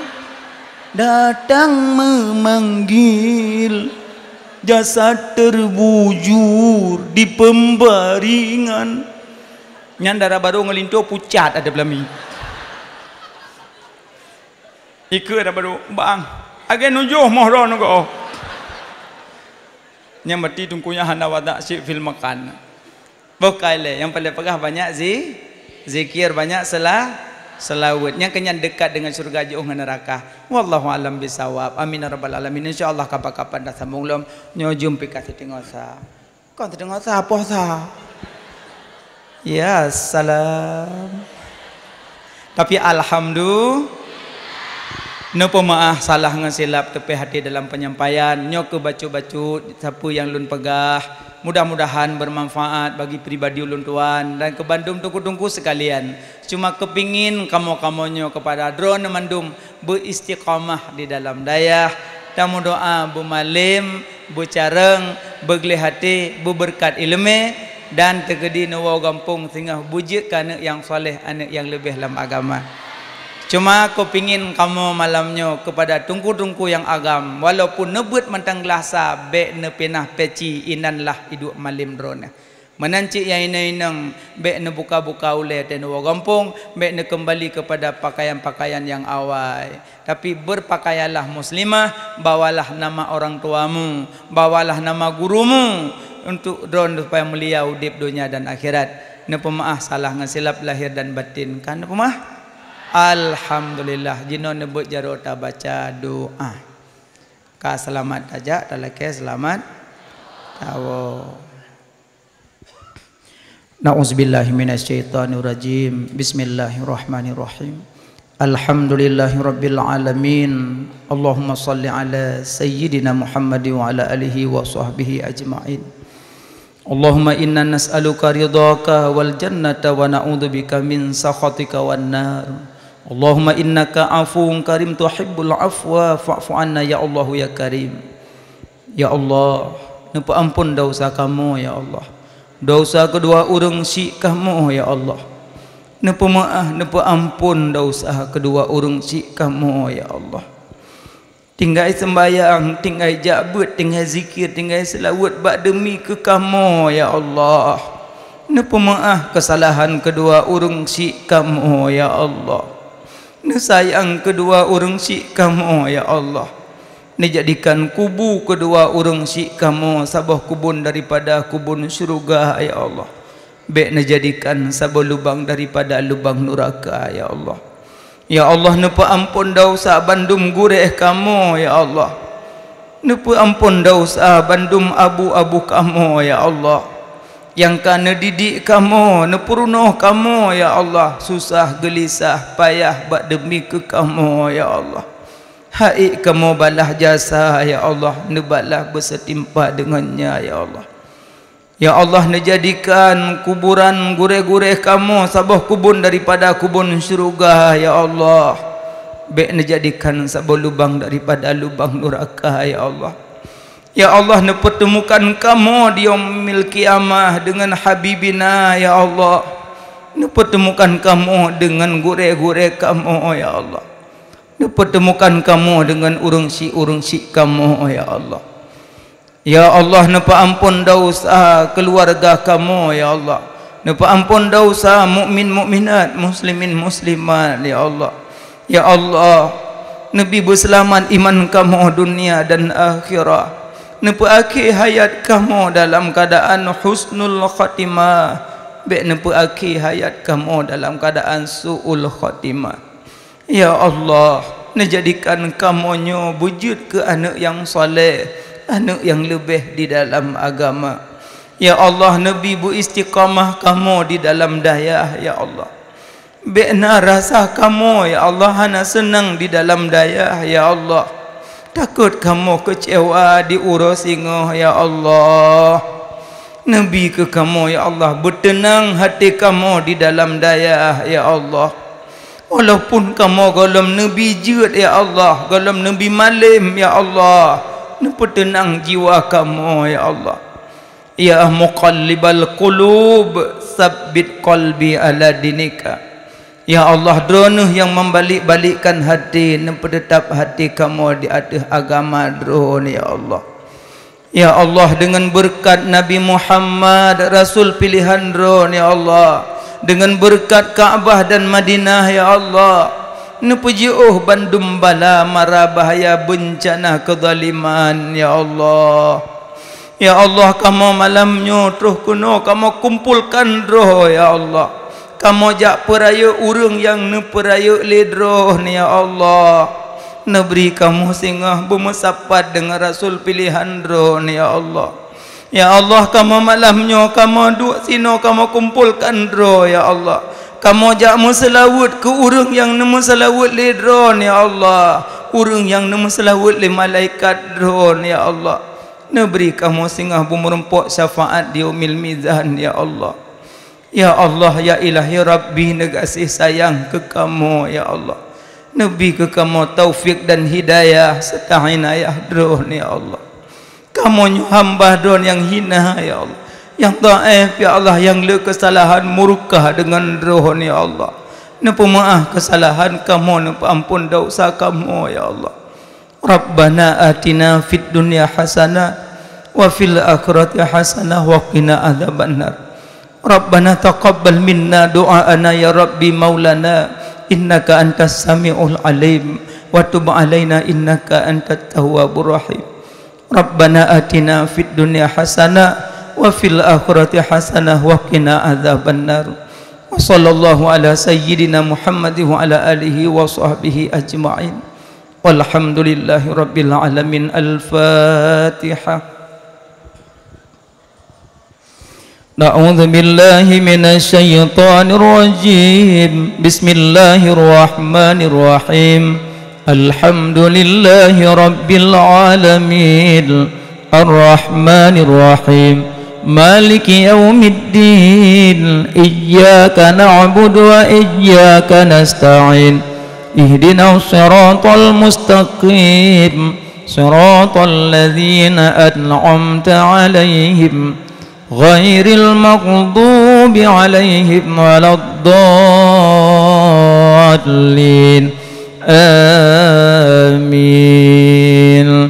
datang memanggil jasad terbujur di pembaringan nyan darah baru ngelinto pucat ada pelami ikut ada baru bang agen nujuh mohron kok yang mati tungkunya hana wadak syik fil makan bokale yang paling pegah banyak zikir banyak selawat yang kenyan dekat dengan surga jauh dengan neraka wallahu alam bisawab amin rabbal alamin insyaallah kapan-kapan dah sambung lom nyo jumpa kat tengok sa kon tengok sa apa sa ya salam tapi alhamdulillah no pemaah salah ngesilap tepi hati dalam penyampaian nyok ke bacu-bacu siapa yang lun pegah mudah-mudahan bermanfaat bagi pribadi ulun tuan dan ke Bandung tungku-tungku sekalian cuma kepingin kamu-kamunya kepada drone mandum beristiqamah di dalam dayah tamu doa bumalim bucareng beglih hati berkat ilmu dan tegedi nawa gampung sehingga bujikkan anak yang soleh anak yang lebih dalam agama. Cuma aku pingin kamu malamnya kepada tungku-tungku yang agam walaupun nebut mentang gelasa be ne penah peci inanlah hidup malim drone menancik yang inang be ne buka-buka ule tenu gampung be ne kembali kepada pakaian-pakaian yang awal tapi berpakaianlah muslimah bawalah nama orang tuamu bawalah nama gurumu untuk drone supaya mulia udip dunia dan akhirat Napa maaf salah ngasilap lahir dan batin kan napa maaf. Alhamdulillah jino nebut jarota baca doa. Ka selamat aja talake selamat tawo. Na'udzubillahi minasyaitonirrajim. Bismillahirrahmanirrahim. Alhamdulillahirabbil alamin. Allahumma shalli ala sayyidina Muhammad wa ala alihi wa sahbihi ajma'in. Allahumma inna nas'aluka ridhaka wal jannata wa na'udzubika min sakhatika wan nar. Allahumma innaka afuwun karim tuhibbul afwa fa'fu anna ya Allah ya karim. Ya Allah, napa ampun dosa kamu ya Allah. Dosa kedua urang si kamu ya Allah. Napa maaf napa ampun dosa kedua urang si kamu ya Allah. Tinggal sembahyang, tinggal jabut, tinggal zikir, tinggal selawat bak demi ke kamu ya Allah. Napa maaf kesalahan kedua urang si kamu ya Allah. Sayang kedua urang si kamu ya Allah. Dijadikan kubu kedua urang si kamu sabah kubun daripada kubun syurga ya Allah. Baik dijadikan sabah lubang daripada lubang neraka ya Allah. Ya Allah napa ampun dosa bandum gureh kamu ya Allah. Napa ampun dosa bandum abu-abu kamu ya Allah. Yang kana didik kamu, nepurunoh kamu ya Allah, susah gelisah payah bak demi ke kamu ya Allah. Hai kamu balah jasa ya Allah, nebalah bersetimpa dengannya ya Allah. Ya Allah nejadikan kuburan gureh-gureh kamu sabah kubun daripada kubun syurga ya Allah. Baik nejadikan sabah lubang daripada lubang neraka ya Allah. Ya Allah nepertemukan kamu di yaumil qiyamah dengan habibina ya Allah. Nepertemukan kamu dengan gureh-gureh kamu ya Allah. Nepertemukan kamu dengan urung-si kamu ya Allah. Ya Allah napa ampun dosa keluarga kamu ya Allah. Napa ampun dosa mukmin mukminat, muslimin muslimat ya Allah. Ya Allah, nabi berselamat iman kamu dunia dan akhirat. Napa akhir hayat kamu dalam keadaan husnul khatimah. Baik napa akhir hayat kamu dalam keadaan su'ul khatimah. Ya Allah, nejadikan kamunya wujud ke anak yang soleh, anak yang lebih di dalam agama. Ya Allah, Nabi bu istiqamah kamu di dalam daya ya Allah. Bina rasa kamu ya Allah hana senang di dalam daya ya Allah. Takut kamu kecewa diurus singoh ya Allah. Nabi ke kamu ya Allah, bertenang hati kamu di dalam daya ya Allah. Walaupun kamu golom Nabi jut ya Allah, golom Nabi malim ya Allah, napa tenang jiwa kamu ya Allah. Ya muqallibal qulub sabbit qalbi ala dinika. Ya Allah, dronuh yang membalik-balikkan hati, tetap hati kamu di atas agama drone ya Allah. Ya Allah, dengan berkat Nabi Muhammad Rasul pilihan drone ya Allah, dengan berkat Kaabah dan Madinah ya Allah, nepujiuh bandum bala mara bahaya bencana kezaliman ya Allah. Ya Allah, kamu malamnya terus kuno kamu kumpulkan roh ya Allah. Kamu jak peraya urang yang neperaya ledroh ni ya Allah. Neberi kamu singgah bermesapat dengan Rasul pilihan roh ni ya Allah. Ya Allah, kamu malamnya kamu duk sino kamu kumpulkan roh ya Allah. Kamu jak selawat ke urang yang nemu selawat ledroh ni ya Allah. Urang yang nemu selawat le malaikat roh ni ya Allah. Neberi kamu singgah bermerempok syafaat di yaumil mizan ya Allah. Ya Allah, ya ilahi Rabbi, negasih sayang ke kamu ya Allah. Nabi ke kamu taufik dan hidayah serta inayah drone ya Allah. Kamu hamba drone yang hina ya Allah, yang dhaif ya Allah, yang le kesalahan murkah dengan drone ya Allah. Napa maaf kesalahan kamu, napa ampun dosa kamu ya Allah. Rabbana atina fid dunya hasanah wa fil akhirati hasanah wa qina adzabannar. Rabbana taqabbal minna du'aana ya Rabbi maulana innaka antas sami'ul alim wa tub alaina innaka antat tawwabur rahim. Rabbana atina fid dunya hasanah wa fil akhirati hasanah wa qina adzabannar. Wa sallallahu ala sayyidina Muhammadin wa ala alihi wa sahbihi ajma'in. Walhamdulillahi rabbil alamin. Al-Fatihah. A'udzu billahi minasy syaithanir rajim. Bismillahirrahmanirrahim. Alhamdulillahi rabbil alamin. Ar-Rahmanir Rahim. Maliki yaumiddin. Iyyaka na'budu wa iyyaka nasta'in. Ihdinas siratal mustaqim. Siratal ladzina an'amta 'alaihim ghairil maghdubi 'alaihim waladdallin. Amin.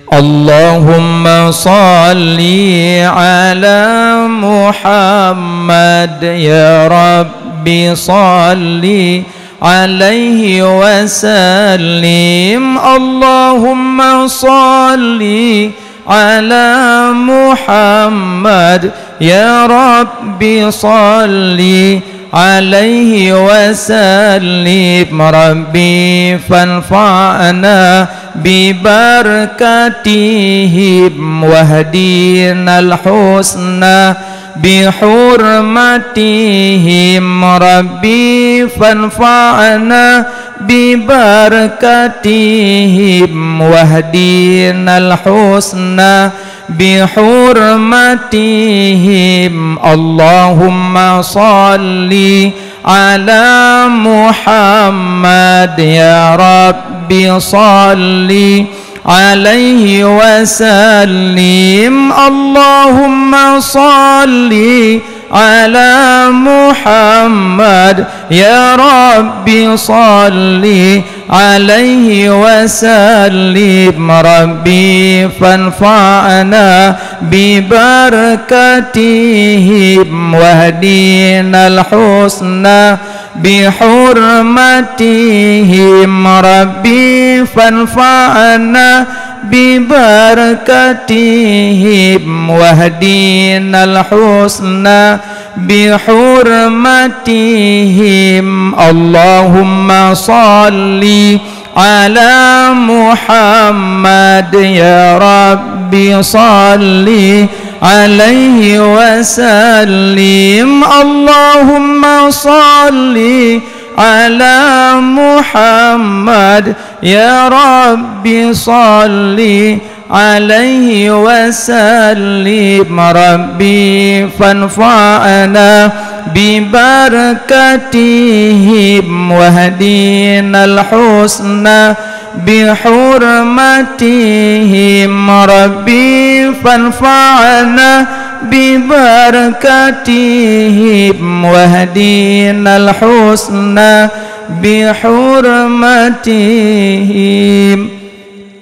Allahumma salli ala Muhammad ya Rabbi salli alaihi wa sallim. Allahumma salli ala Muhammad ya Rabbi salli alaihi wa sallim. Rabbi fanfa'na bibarakatihim wahdinal husna bihurmatihim. Rabbi fanfa'na bibarakatihim wahdinal husna bihurmatihim. Allahumma salli ala Muhammad ya Rabbi salli alaihi wa sallim. Allahumma salli ala Muhammad ya Rabbi salli alaihi wa sallim. Rabbi fanfa'na bibarakatihim wahdinal husna bihurmatihim. Rabbi fanfa'na bibarakatihim wahdinal husna bihurmatihim. Allahumma salli ala Muhammad ya Rabbi salli alaihi wa sallim. Allahumma salli ala Muhammad ya Rabbi salli alaihi wa sallim. Rabbi fanfa'na bibarakatihim wahdinal husna bihurmatihim. Rabbi fanfa'na bibarakatihim wahdinal husna bihurmatihim.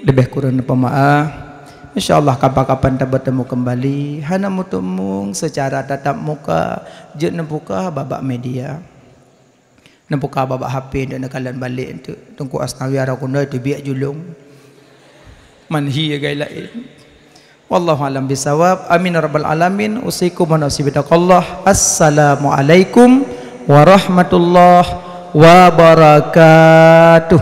Lebih kurang pemaaf. InsyaAllah kapan-kapan kita bertemu kembali. Hana mutumung secara tatap muka. Jek nempuka babak media. Nempuka babak HP dan kalian balik untuk tunggu asnawi arakuna itu biak julung. Manhi ya gailain. Wallahu alam bisawab. Amin rabbal alamin. Usikum wa nasibidakallah. Assalamualaikum warahmatullahi wabarakatuh.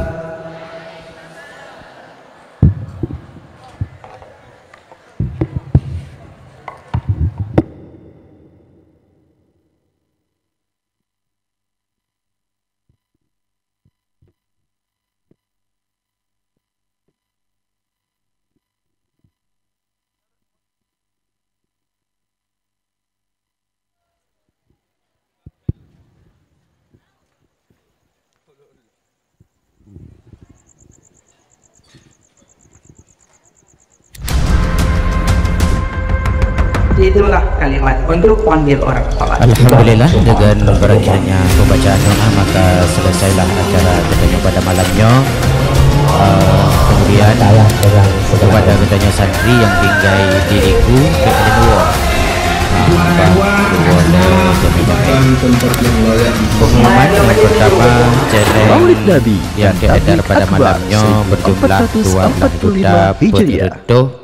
Itulah kalimat untuk panggil orang sholat. Alhamdulillah, dengan berakhirnya pembacaan doa maka selesailah acara katanya pada malamnya. Kemudian kepada katanya santri yang tinggal diriku ke Ilmuwa pengumuman yang pertama channel Maulid Nabi yang diedar pada malamnya berjumlah 12 juta penyertuh